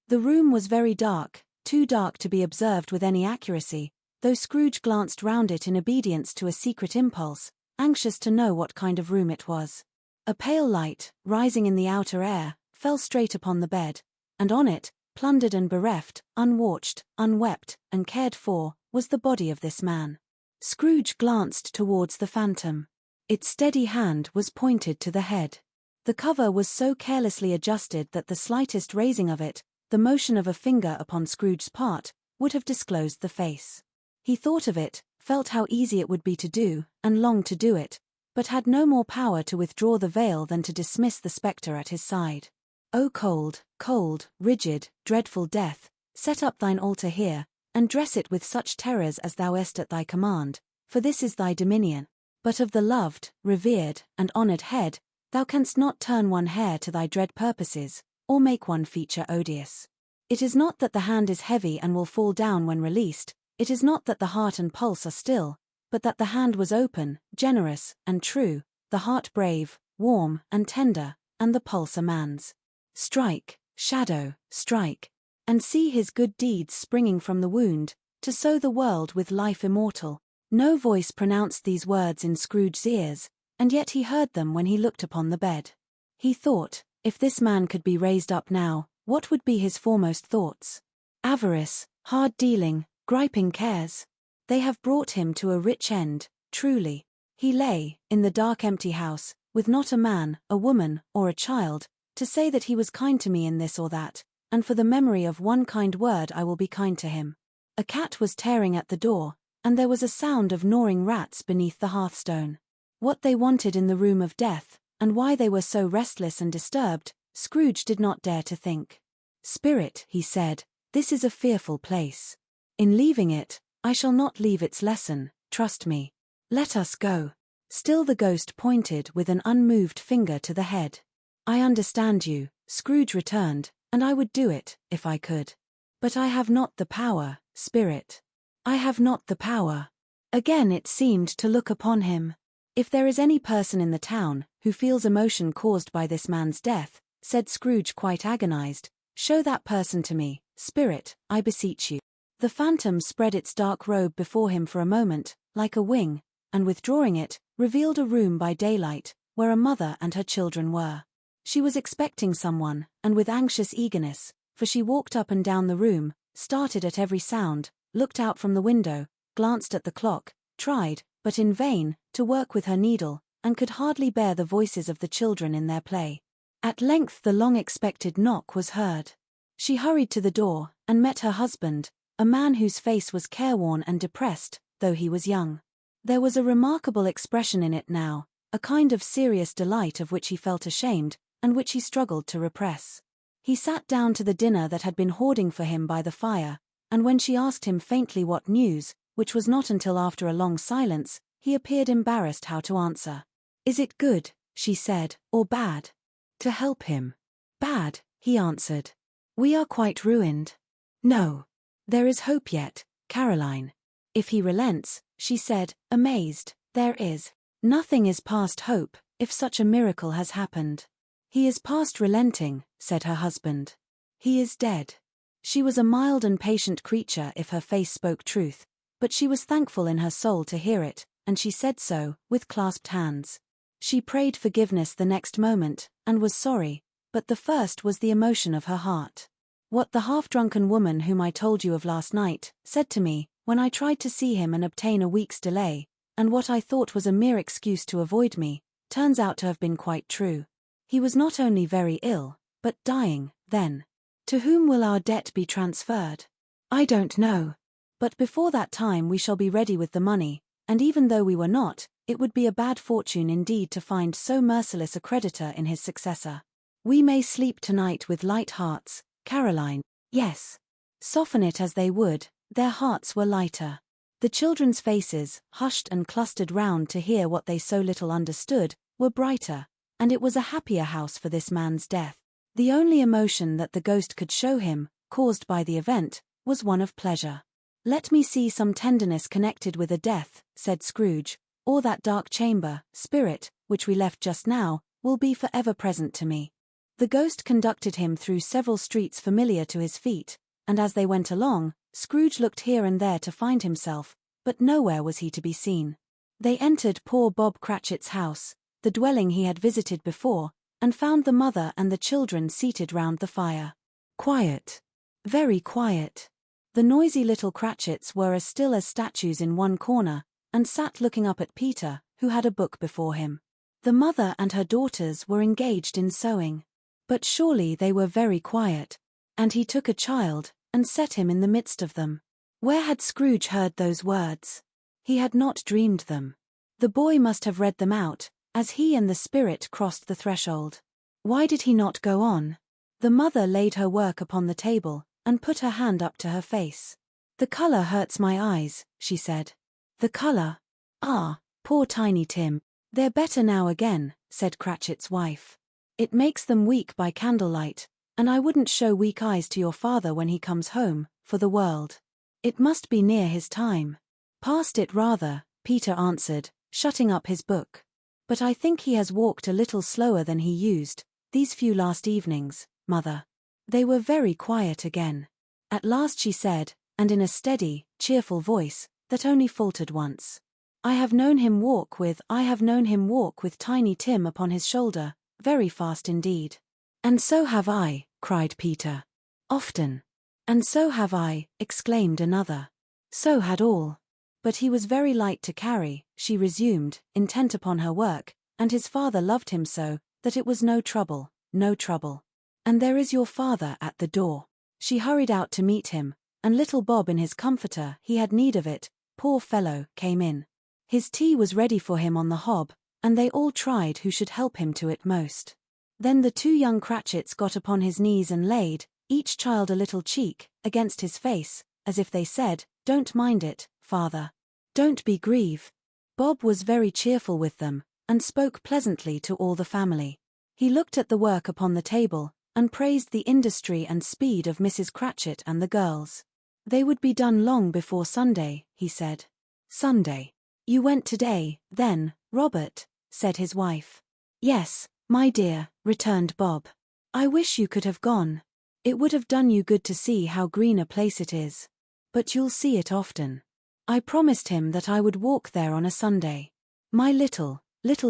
The room was very dark, too dark to be observed with any accuracy, though Scrooge glanced round it in obedience to a secret impulse, anxious to know what kind of room it was. A pale light, rising in the outer air, fell straight upon the bed, and on it, plundered and bereft, unwatched, unwept, and cared for, was the body of this man. Scrooge glanced towards the phantom. Its steady hand was pointed to the head. The cover was so carelessly adjusted that the slightest raising of it, the motion of a finger upon Scrooge's part, would have disclosed the face. He thought of it, felt how easy it would be to do, and longed to do it, but had no more power to withdraw the veil than to dismiss the spectre at his side. "O cold, cold, rigid, dreadful death, set up thine altar here, and dress it with such terrors as thou hast at thy command, for this is thy dominion. But of the loved, revered, and honoured head, thou canst not turn one hair to thy dread purposes, or make one feature odious. It is not that the hand is heavy and will fall down when released, it is not that the heart and pulse are still, but that the hand was open, generous, and true, the heart brave, warm, and tender, and the pulse a man's. Strike, shadow, strike, and see his good deeds springing from the wound, to sow the world with life immortal." No voice pronounced these words in Scrooge's ears, and yet he heard them when he looked upon the bed. He thought, if this man could be raised up now, what would be his foremost thoughts? Avarice, hard dealing, griping cares. They have brought him to a rich end, truly. He lay, in the dark empty house, with not a man, a woman, or a child, to say that he was kind to me in this or that, and for the memory of one kind word I will be kind to him. A cat was tearing at the door, and there was a sound of gnawing rats beneath the hearthstone. What they wanted in the room of death, and why they were so restless and disturbed, Scrooge did not dare to think. "Spirit," he said, "this is a fearful place. In leaving it, I shall not leave its lesson, trust me. Let us go." Still the ghost pointed with an unmoved finger to the head. "I understand you," Scrooge returned, "and I would do it, if I could. But I have not the power, Spirit. I have not the power." Again it seemed to look upon him. "If there is any person in the town who feels emotion caused by this man's death," said Scrooge quite agonized, "show that person to me, Spirit, I beseech you." The phantom spread its dark robe before him for a moment, like a wing, and withdrawing it, revealed a room by daylight, where a mother and her children were. She was expecting someone, and with anxious eagerness, for she walked up and down the room, started at every sound, looked out from the window, glanced at the clock, tried, but in vain, to work with her needle, and could hardly bear the voices of the children in their play. At length the long-expected knock was heard. She hurried to the door, and met her husband, a man whose face was careworn and depressed, though he was young. There was a remarkable expression in it now, a kind of serious delight of which he felt ashamed, and which he struggled to repress. He sat down to the dinner that had been hoarding for him by the fire, and when she asked him faintly what news, which was not until after a long silence, he appeared embarrassed how to answer. "Is it good," she said, "or bad?" "To help him." "Bad," he answered. "We are quite ruined." "No. There is hope yet, Caroline." "If he relents," she said, amazed, "there is. Nothing is past hope, if such a miracle has happened." "He is past relenting," said her husband. "He is dead." She was a mild and patient creature if her face spoke truth, but she was thankful in her soul to hear it, and she said so, with clasped hands. She prayed forgiveness the next moment, and was sorry, but the first was the emotion of her heart. What the half-drunken woman whom I told you of last night said to me, when I tried to see him and obtain a week's delay, and what I thought was a mere excuse to avoid me, turns out to have been quite true. He was not only very ill, but dying, then. To whom will our debt be transferred? I don't know. But before that time we shall be ready with the money, and even though we were not, it would be a bad fortune indeed to find so merciless a creditor in his successor. We may sleep tonight with light hearts, Caroline. Yes. Soften it as they would, their hearts were lighter. The children's faces, hushed and clustered round to hear what they so little understood, were brighter, and it was a happier house for this man's death. The only emotion that the ghost could show him, caused by the event, was one of pleasure. Let me see some tenderness connected with a death, said Scrooge, or that dark chamber, spirit, which we left just now, will be for ever present to me. The ghost conducted him through several streets familiar to his feet, and as they went along, Scrooge looked here and there to find himself, but nowhere was he to be seen. They entered poor Bob Cratchit's house, the dwelling he had visited before, and found the mother and the children seated round the fire. Quiet. Very quiet. The noisy little Cratchits were as still as statues in one corner, and sat looking up at Peter, who had a book before him. The mother and her daughters were engaged in sewing. But surely they were very quiet. And he took a child, and set him in the midst of them. Where had Scrooge heard those words? He had not dreamed them. The boy must have read them out, as he and the spirit crossed the threshold. Why did he not go on? The mother laid her work upon the table, and put her hand up to her face. The colour hurts my eyes, she said. The colour? Ah, poor Tiny Tim. They're better now again, said Cratchit's wife. It makes them weak by candlelight, and I wouldn't show weak eyes to your father when he comes home, for the world. It must be near his time. Past it rather, Peter answered, shutting up his book. But I think he has walked a little slower than he used, these few last evenings, mother. They were very quiet again. At last she said, and in a steady, cheerful voice, that only faltered once. I have known him walk with Tiny Tim upon his shoulder, very fast indeed. And so have I, cried Peter. Often. And so have I, exclaimed another. So had all. But he was very light to carry, she resumed, intent upon her work, and his father loved him so, that it was no trouble, no trouble. And there is your father at the door. She hurried out to meet him, and little Bob in his comforter, he had need of it, poor fellow, came in. His tea was ready for him on the hob, and they all tried who should help him to it most. Then the two young Cratchits got upon his knees and laid, each child a little cheek, against his face, as if they said, Don't mind it, father. Don't be grieve. Bob was very cheerful with them, and spoke pleasantly to all the family. He looked at the work upon the table, and praised the industry and speed of Mrs. Cratchit and the girls. They would be done long before Sunday, he said. Sunday. You went today, then, Robert, said his wife. Yes, my dear, returned Bob. I wish you could have gone. It would have done you good to see how green a place it is. But you'll see it often. I promised him that I would walk there on a Sunday. My little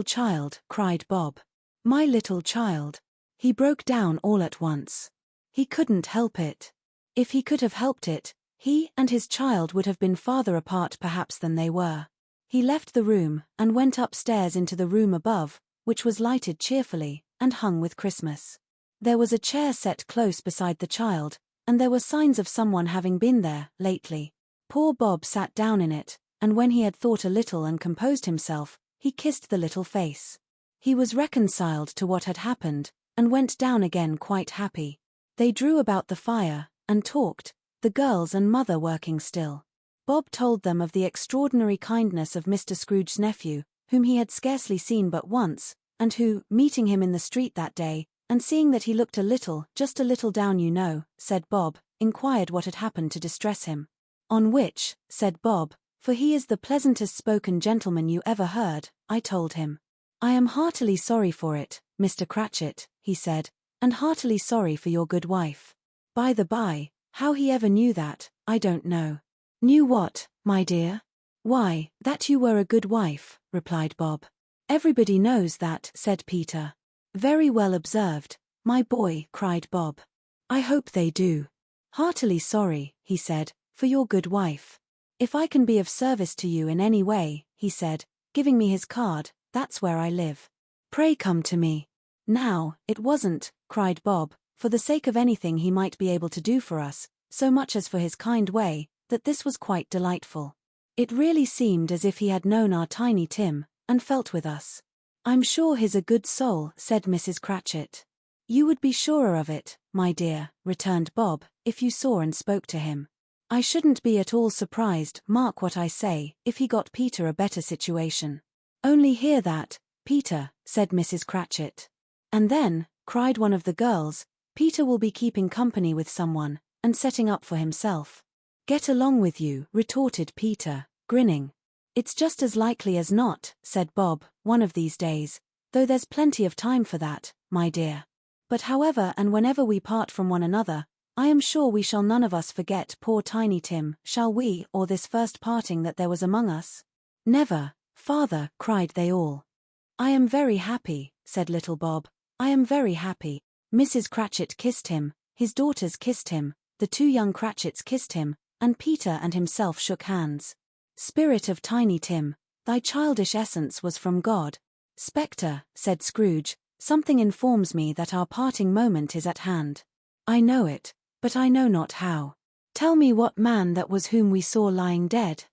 child, cried Bob. My little child. He broke down all at once. He couldn't help it. If he could have helped it, he and his child would have been farther apart perhaps than they were. He left the room, and went upstairs into the room above, which was lighted cheerfully, and hung with Christmas. There was a chair set close beside the child, and there were signs of someone having been there, lately. Poor Bob sat down in it, and when he had thought a little and composed himself, he kissed the little face. He was reconciled to what had happened, and went down again quite happy. They drew about the fire, and talked, the girls and mother working still. Bob told them of the extraordinary kindness of Mr. Scrooge's nephew, whom he had scarcely seen but once, and who, meeting him in the street that day, and seeing that he looked just a little down you know, said Bob, inquired what had happened to distress him. On which, said Bob, for he is the pleasantest spoken gentleman you ever heard, I told him. I am heartily sorry for it, Mr. Cratchit, he said, and heartily sorry for your good wife. By the by, how he ever knew that, I don't know. Knew what, my dear? Why, that you were a good wife, replied Bob. Everybody knows that, said Peter. Very well observed, my boy, cried Bob. I hope they do, Heartily sorry, he said, for your good wife. If I can be of service to you in any way, he said, giving me his card, that's where I live. Pray come to me. Now, it wasn't, cried Bob, for the sake of anything he might be able to do for us, so much as for his kind way, that this was quite delightful. It really seemed as if he had known our Tiny Tim, and felt with us. I'm sure he's a good soul, said Mrs. Cratchit. You would be surer of it, my dear, returned Bob, if you saw and spoke to him. I shouldn't be at all surprised, mark what I say, if he got Peter a better situation. Only hear that, Peter, said Mrs. Cratchit. And then, cried one of the girls, Peter will be keeping company with someone, and setting up for himself. Get along with you, retorted Peter, grinning. It's just as likely as not, said Bob, one of these days, though there's plenty of time for that, my dear. But however and whenever we part from one another, I am sure we shall none of us forget poor Tiny Tim, shall we, or this first parting that there was among us? Never, father, cried they all. I am very happy, said little Bob, I am very happy. Mrs. Cratchit kissed him, his daughters kissed him, the two young Cratchits kissed him, and Peter and himself shook hands. Spirit of Tiny Tim, thy childish essence was from God. Spectre, said Scrooge, something informs me that our parting moment is at hand. I know it, but I know not how. Tell me what man that was whom we saw lying dead.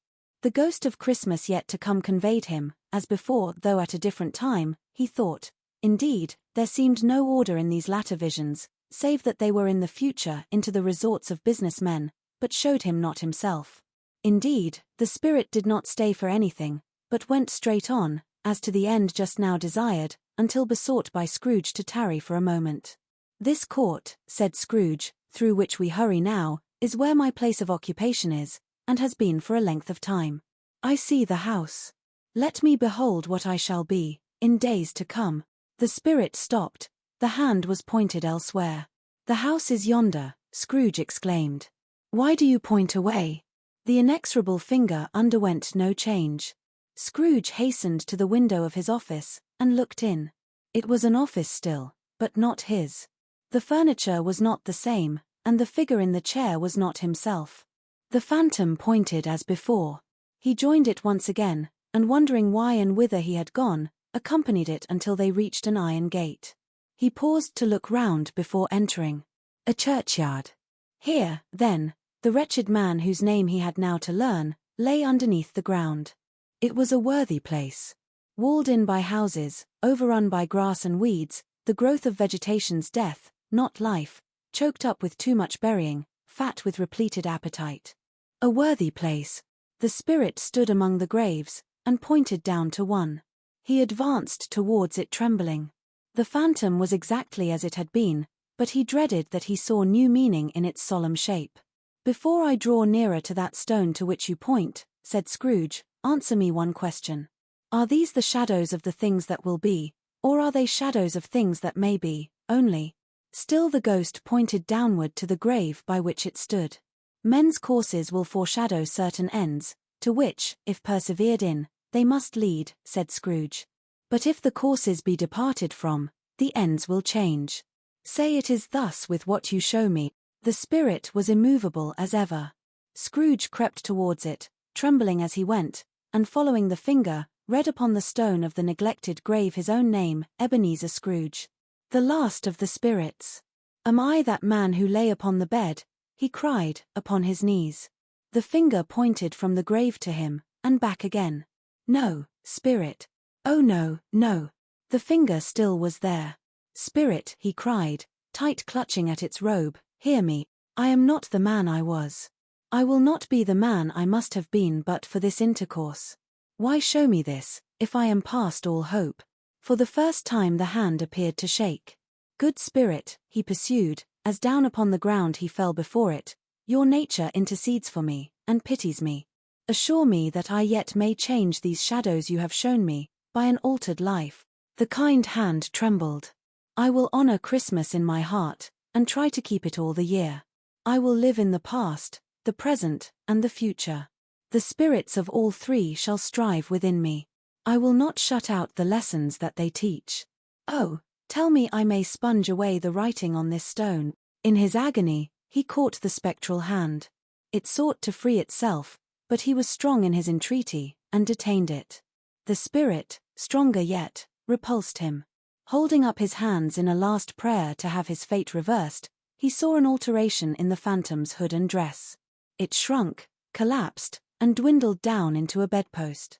The ghost of Christmas yet to come conveyed him, as before, though at a different time, he thought. Indeed, there seemed no order in these latter visions, save that they were in the future into the resorts of business men, but showed him not himself. Indeed, the spirit did not stay for anything, but went straight on, as to the end just now desired, until besought by Scrooge to tarry for a moment. This court, said Scrooge, through which we hurry now, is where my place of occupation is, and has been for a length of time. I see the house. Let me behold what I shall be, in days to come. The spirit stopped, the hand was pointed elsewhere. The house is yonder, Scrooge exclaimed. Why do you point away? The inexorable finger underwent no change. Scrooge hastened to the window of his office, and looked in. It was an office still, but not his. The furniture was not the same, and the figure in the chair was not himself. The phantom pointed as before. He joined it once again, and wondering why and whither he had gone, accompanied it until they reached an iron gate. He paused to look round before entering. A churchyard. Here, then, the wretched man whose name he had now to learn, lay underneath the ground. It was a worthy place. Walled in by houses, overrun by grass and weeds, the growth of vegetation's death, not life, choked up with too much burying, fat with repleted appetite. A worthy place. The spirit stood among the graves, and pointed down to one. He advanced towards it trembling. The phantom was exactly as it had been, but he dreaded that he saw new meaning in its solemn shape. Before I draw nearer to that stone to which you point, said Scrooge, answer me one question. Are these the shadows of the things that will be, or are they shadows of things that may be, only? Still the ghost pointed downward to the grave by which it stood. Men's courses will foreshadow certain ends, to which, if persevered in, they must lead, said Scrooge. But if the courses be departed from, the ends will change. Say it is thus with what you show me. The spirit was immovable as ever. Scrooge crept towards it, trembling as he went, and following the finger, read upon the stone of the neglected grave his own name, Ebenezer Scrooge. The last of the spirits. Am I that man who lay upon the bed? He cried, upon his knees. The finger pointed from the grave to him, and back again. No, spirit. Oh no, no. The finger still was there. Spirit, he cried, tight clutching at its robe, hear me. I am not the man I was. I will not be the man I must have been but for this intercourse. Why show me this, if I am past all hope? For the first time the hand appeared to shake. Good spirit, he pursued, as down upon the ground he fell before it, your nature intercedes for me, and pities me. Assure me that I yet may change these shadows you have shown me, by an altered life. The kind hand trembled. I will honor Christmas in my heart, and try to keep it all the year. I will live in the past, the present, and the future. The spirits of all three shall strive within me. I will not shut out the lessons that they teach. Oh, tell me I may sponge away the writing on this stone. In his agony, He caught the spectral hand. It sought to free itself, but he was strong in his entreaty, and detained it. The spirit, stronger yet, repulsed him. Holding up his hands in a last prayer to have his fate reversed, he saw an alteration in the phantom's hood and dress. It shrunk, collapsed, and dwindled down into a bedpost.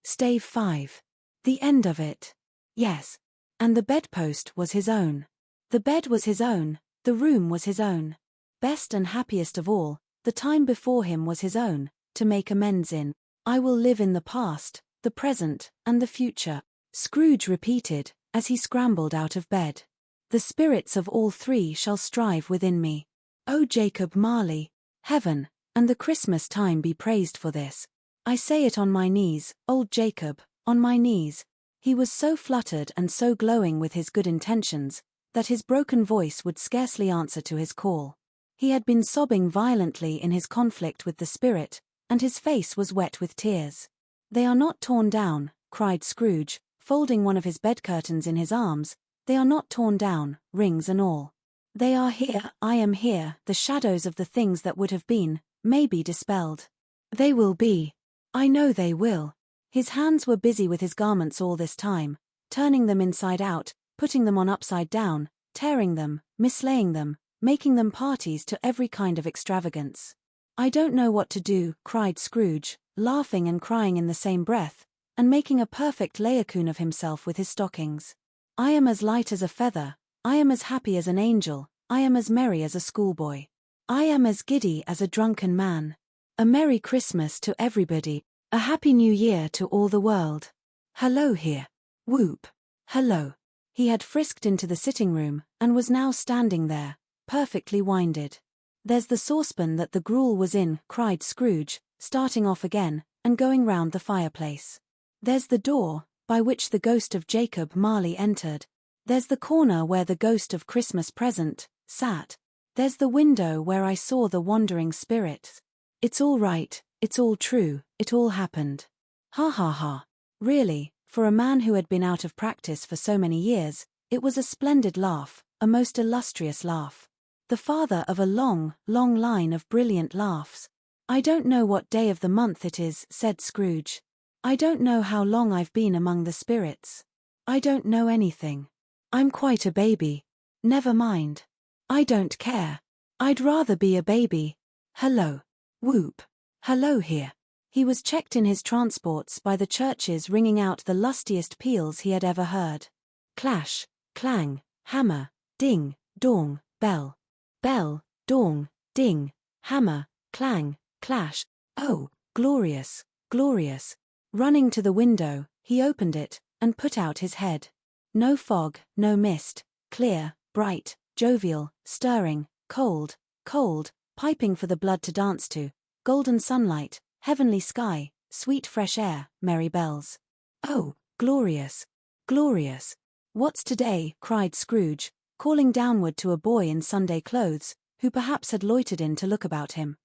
Stave 5. The end of it. Yes. And the bedpost was his own. The bed was his own, the room was his own. Best and happiest of all, the time before him was his own, to make amends in. I will live in the past, the present, and the future, Scrooge repeated, as he scrambled out of bed. The spirits of all three shall strive within me. O Jacob Marley, heaven, and the Christmas time be praised for this. I say it on my knees, old Jacob, on my knees. He was so fluttered and so glowing with his good intentions, that his broken voice would scarcely answer to his call. He had been sobbing violently in his conflict with the spirit, and his face was wet with tears. They are not torn down, cried Scrooge, folding one of his bed curtains in his arms. They are not torn down, rings and all. They are here, I am here, the shadows of the things that would have been, may be dispelled. They will be. I know they will. His hands were busy with his garments all this time, turning them inside out, putting them on upside down, tearing them, mislaying them, making them parties to every kind of extravagance. I don't know what to do, cried Scrooge, laughing and crying in the same breath, and making a perfect laocoon of himself with his stockings. I am as light as a feather, I am as happy as an angel, I am as merry as a schoolboy. I am as giddy as a drunken man. A Merry Christmas to everybody, a Happy New Year to all the world. Hello here. Whoop. Hello. He had frisked into the sitting room, and was now standing there, perfectly winded. There's the saucepan that the gruel was in, cried Scrooge, starting off again, and going round the fireplace. There's the door, by which the ghost of Jacob Marley entered. There's the corner where the ghost of Christmas Present sat. There's the window where I saw the wandering spirit. It's all right, it's all true, it all happened. Ha ha ha. Really, for a man who had been out of practice for so many years, it was a splendid laugh, a most illustrious laugh. The father of a long, long line of brilliant laughs. I don't know what day of the month it is, said Scrooge. I don't know how long I've been among the spirits. I don't know anything. I'm quite a baby. Never mind. I don't care. I'd rather be a baby. Hello. Whoop. Hello here. He was checked in his transports by the churches ringing out the lustiest peals he had ever heard. Clash, clang, hammer, ding, dong, bell. Bell, dong, ding, hammer, clang, clash. Oh, glorious, glorious. Running to the window, he opened it, and put out his head. No fog, no mist, clear, bright, jovial, stirring, cold, cold, piping for the blood to dance to, golden sunlight, heavenly sky, sweet fresh air, merry bells. Oh, glorious, glorious. What's today? Cried Scrooge, calling downward to a boy in Sunday clothes, who perhaps had loitered in to look about him.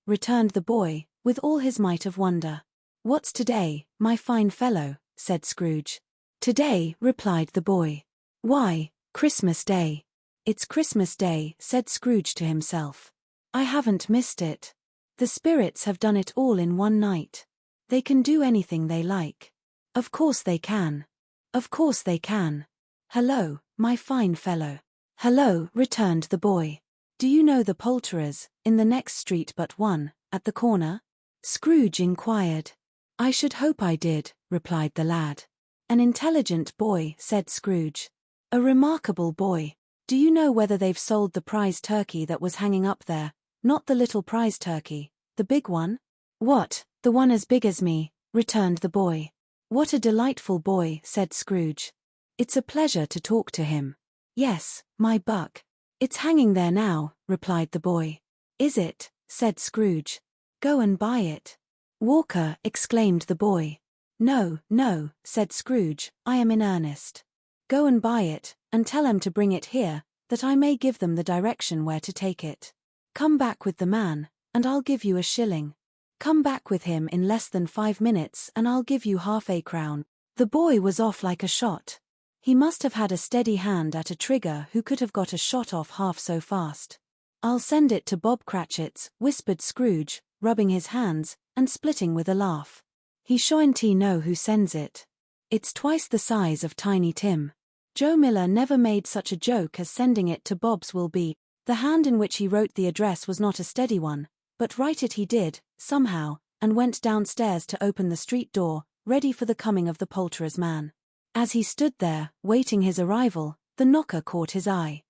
Returned the boy, with all his might of wonder. What's today, my fine fellow? Said Scrooge. Today, replied the boy. Why, Christmas Day. It's Christmas Day, said Scrooge to himself. I haven't missed it. The spirits have done it all in one night. They can do anything they like. Of course they can. Of course they can. Hello, my fine fellow. Hello, returned the boy. Do you know the poulterers, in the next street but one, at the corner? Scrooge inquired. I should hope I did, replied the lad. An intelligent boy, said Scrooge. A remarkable boy. Do you know whether they've sold the prize turkey that was hanging up there? Not the little prize turkey, the big one? What, the one as big as me? Returned the boy. What a delightful boy, said Scrooge. It's a pleasure to talk to him. Yes, my buck. It's hanging there now, replied the boy. Is it? Said Scrooge. Go and buy it. Walker, exclaimed the boy. No, no, said Scrooge, I am in earnest. Go and buy it, and tell 'em to bring it here, that I may give them the direction where to take it. Come back with the man, and I'll give you a shilling. Come back with him in less than 5 minutes and I'll give you half a crown. The boy was off like a shot. He must have had a steady hand at a trigger who could have got a shot off half so fast. "I'll send it to Bob Cratchit's," whispered Scrooge, rubbing his hands, and splitting with a laugh. "He shan't know who sends it. It's twice the size of Tiny Tim. Joe Miller never made such a joke as sending it to Bob's will be." The hand in which he wrote the address was not a steady one, but write it he did, somehow, and went downstairs to open the street door, ready for the coming of the poulterer's man. As he stood there, waiting his arrival, the knocker caught his eye.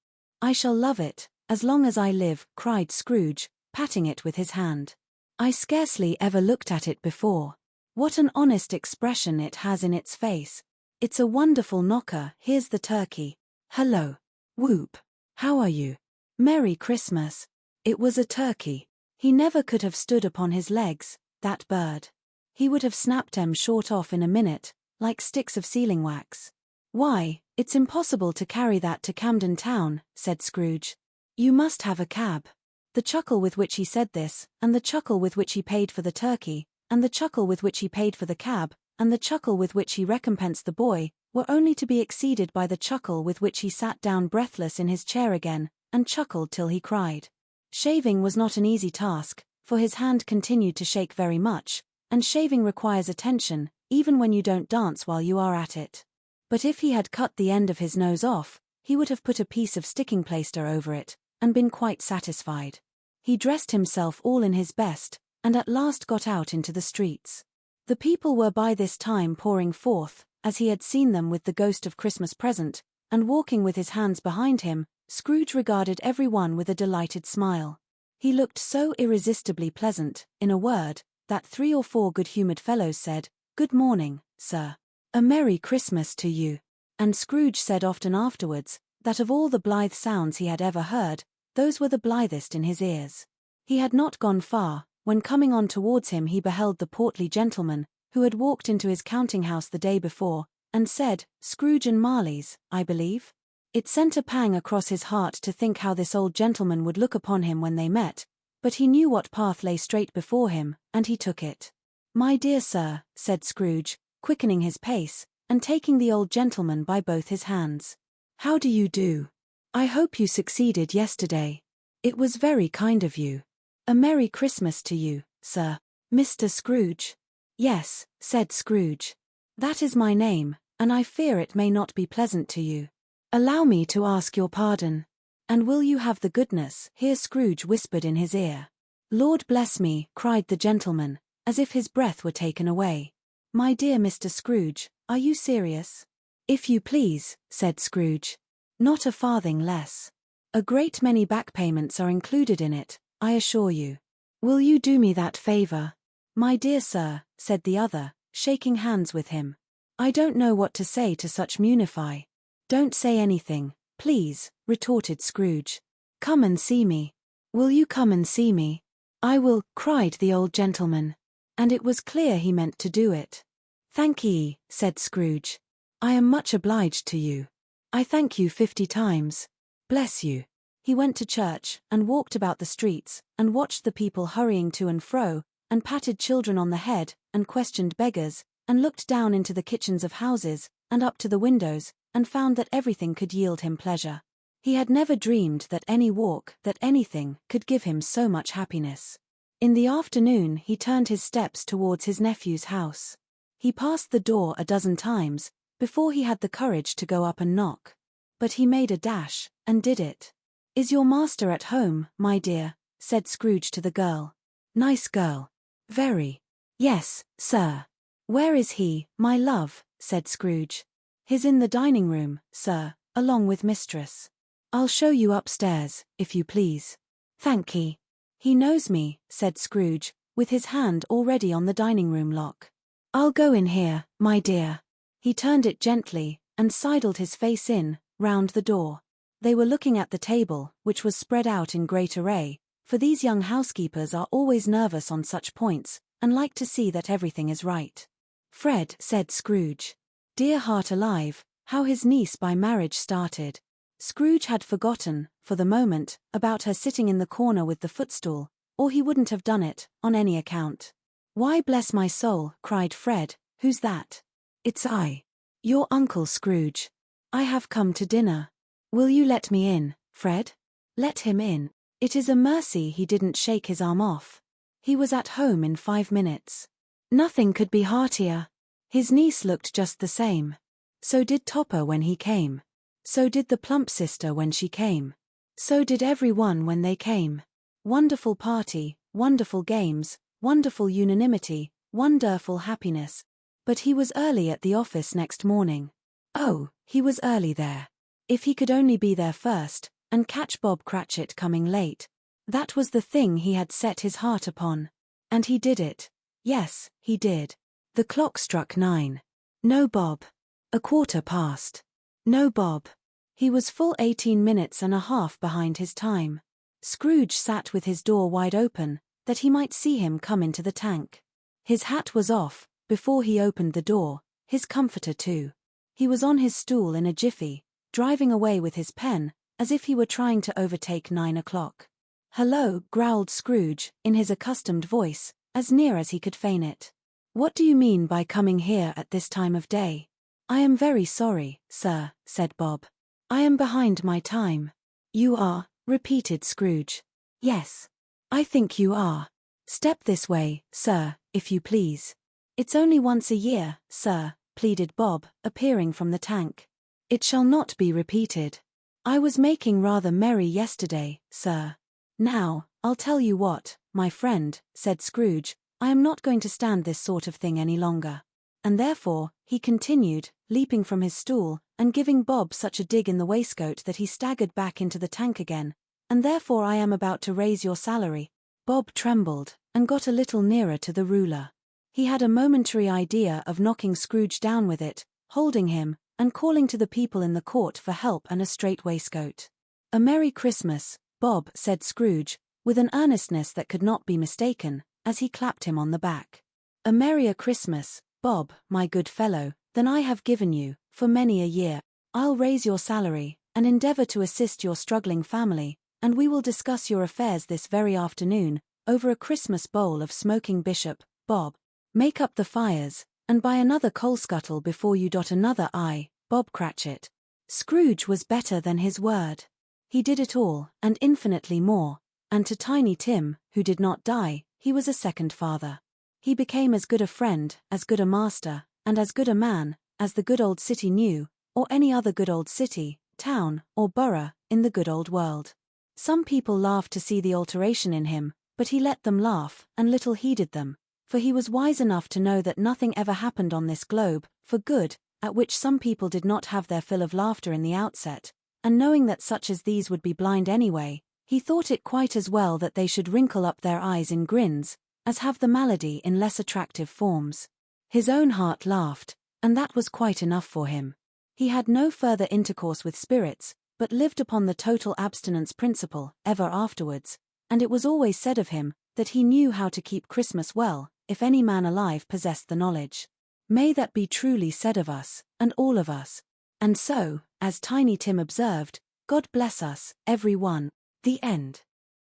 "I shall love it, as long as I live," cried Scrooge, patting it with his hand. "I scarcely ever looked at it before. What an honest expression it has in its face. It's a wonderful knocker. Here's the turkey. Hello. Whoop. How are you? Merry Christmas." It was a turkey. He never could have stood upon his legs, that bird. He would have snapped 'em short off in a minute, like sticks of sealing wax. "Why, it's impossible to carry that to Camden Town," said Scrooge. "You must have a cab." The chuckle with which he said this, and the chuckle with which he paid for the turkey, and the chuckle with which he paid for the cab, and the chuckle with which he recompensed the boy, were only to be exceeded by the chuckle with which he sat down breathless in his chair again, and chuckled till he cried. Shaving was not an easy task, for his hand continued to shake very much, and shaving requires attention, even when you don't dance while you are at it. But if he had cut the end of his nose off, he would have put a piece of sticking plaster over it, and been quite satisfied. He dressed himself all in his best, and at last got out into the streets. The people were by this time pouring forth, as he had seen them with the ghost of Christmas present, and walking with his hands behind him. Scrooge regarded every one with a delighted smile. He looked so irresistibly pleasant, in a word, that 3 or 4 good-humoured fellows said, "Good morning, sir. A Merry Christmas to you." And Scrooge said often afterwards, that of all the blithe sounds he had ever heard, those were the blithest in his ears. He had not gone far, when coming on towards him he beheld the portly gentleman, who had walked into his counting-house the day before, and said, "Scrooge and Marley's, I believe?" It sent a pang across his heart to think how this old gentleman would look upon him when they met, but he knew what path lay straight before him, and he took it. "My dear sir," said Scrooge, quickening his pace, and taking the old gentleman by both his hands. "How do you do? I hope you succeeded yesterday. It was very kind of you. A Merry Christmas to you, sir." "Mr. Scrooge?" "Yes," said Scrooge. "That is my name, and I fear it may not be pleasant to you. Allow me to ask your pardon. And will you have the goodness," here Scrooge whispered in his ear. "Lord bless me," cried the gentleman, as if his breath were taken away. "My dear Mr. Scrooge, are you serious?" "If you please," said Scrooge. "Not a farthing less. A great many back payments are included in it, I assure you. Will you do me that favor?" "My dear sir," said the other, shaking hands with him. "I don't know what to say to such munify." "Don't say anything, please," retorted Scrooge. "Come and see me." "Will you come and see me?" "I will," cried the old gentleman. And it was clear he meant to do it. "Thank ye," said Scrooge. "I am much obliged to you. I thank you 50 times. Bless you." He went to church, and walked about the streets, and watched the people hurrying to and fro, and patted children on the head, and questioned beggars, and looked down into the kitchens of houses, and up to the windows, and found that everything could yield him pleasure. He had never dreamed that any walk, that anything, could give him so much happiness. In the afternoon he turned his steps towards his nephew's house. He passed the door a dozen times, before he had the courage to go up and knock. But he made a dash, and did it. "Is your master at home, my dear?" said Scrooge to the girl. "Nice girl. Very. Yes, sir." "Where is he, my love?" said Scrooge. "He's in the dining room, sir, along with mistress." "I'll show you upstairs, if you please." "Thank ye." "He knows me," said Scrooge, with his hand already on the dining room lock. "I'll go in here, my dear." He turned it gently, and sidled his face in, round the door. They were looking at the table, which was spread out in great array, for these young housekeepers are always nervous on such points, and like to see that everything is right. "Fred," said Scrooge. Dear heart alive, how his niece by marriage started. Scrooge had forgotten, for the moment, about her sitting in the corner with the footstool, or he wouldn't have done it, on any account. "Why, bless my soul," cried Fred, "who's that?" "It's I. Your Uncle Scrooge. I have come to dinner. Will you let me in, Fred?" "Let him in." It is a mercy he didn't shake his arm off. He was at home in 5 minutes. Nothing could be heartier. His niece looked just the same. So did Topper when he came. So did the plump sister when she came. So did everyone when they came. Wonderful party, wonderful games, wonderful unanimity, wonderful happiness. But he was early at the office next morning. Oh, he was early there. If he could only be there first, and catch Bob Cratchit coming late. That was the thing he had set his heart upon. And he did it. Yes, he did. The clock struck 9. No Bob. A quarter past. No Bob. He was full 18 minutes and a half behind his time. Scrooge sat with his door wide open, that he might see him come into the tank. His hat was off, before he opened the door, his comforter too. He was on his stool in a jiffy, driving away with his pen, as if he were trying to overtake 9 o'clock. "Hello," growled Scrooge, in his accustomed voice, as near as he could feign it. "What do you mean by coming here at this time of day?" "I am very sorry, sir," said Bob. "I am behind my time." "You are?" repeated Scrooge. "Yes. I think you are. Step this way, sir, if you please." "It's only once a year, sir," pleaded Bob, appearing from the tank. "It shall not be repeated. I was making rather merry yesterday, sir." "Now, I'll tell you what, my friend," said Scrooge, "I am not going to stand this sort of thing any longer. And therefore," he continued, leaping from his stool, and giving Bob such a dig in the waistcoat that he staggered back into the tank again, "and therefore I am about to raise your salary." Bob trembled, and got a little nearer to the ruler. He had a momentary idea of knocking Scrooge down with it, holding him, and calling to the people in the court for help and a straight waistcoat. "A Merry Christmas, Bob," said Scrooge, with an earnestness that could not be mistaken, as he clapped him on the back. "A merrier Christmas, Bob, my good fellow, than I have given you, for many a year. I'll raise your salary, and endeavor to assist your struggling family, and we will discuss your affairs this very afternoon, over a Christmas bowl of smoking bishop, Bob. Make up the fires, and buy another coal scuttle before you dot another I, Bob Cratchit." Scrooge was better than his word. He did it all, and infinitely more, and to Tiny Tim, who did not die, he was a second father. He became as good a friend, as good a master, and as good a man, as the good old city knew, or any other good old city, town, or borough, in the good old world. Some people laughed to see the alteration in him, but he let them laugh, and little heeded them, for he was wise enough to know that nothing ever happened on this globe, for good, at which some people did not have their fill of laughter in the outset, and knowing that such as these would be blind anyway, he thought it quite as well that they should wrinkle up their eyes in grins, as have the malady in less attractive forms. His own heart laughed, and that was quite enough for him. He had no further intercourse with spirits, but lived upon the total abstinence principle, ever afterwards, and it was always said of him, that he knew how to keep Christmas well, if any man alive possessed the knowledge. May that be truly said of us, and all of us. And so, as Tiny Tim observed, God bless us, every one. The end.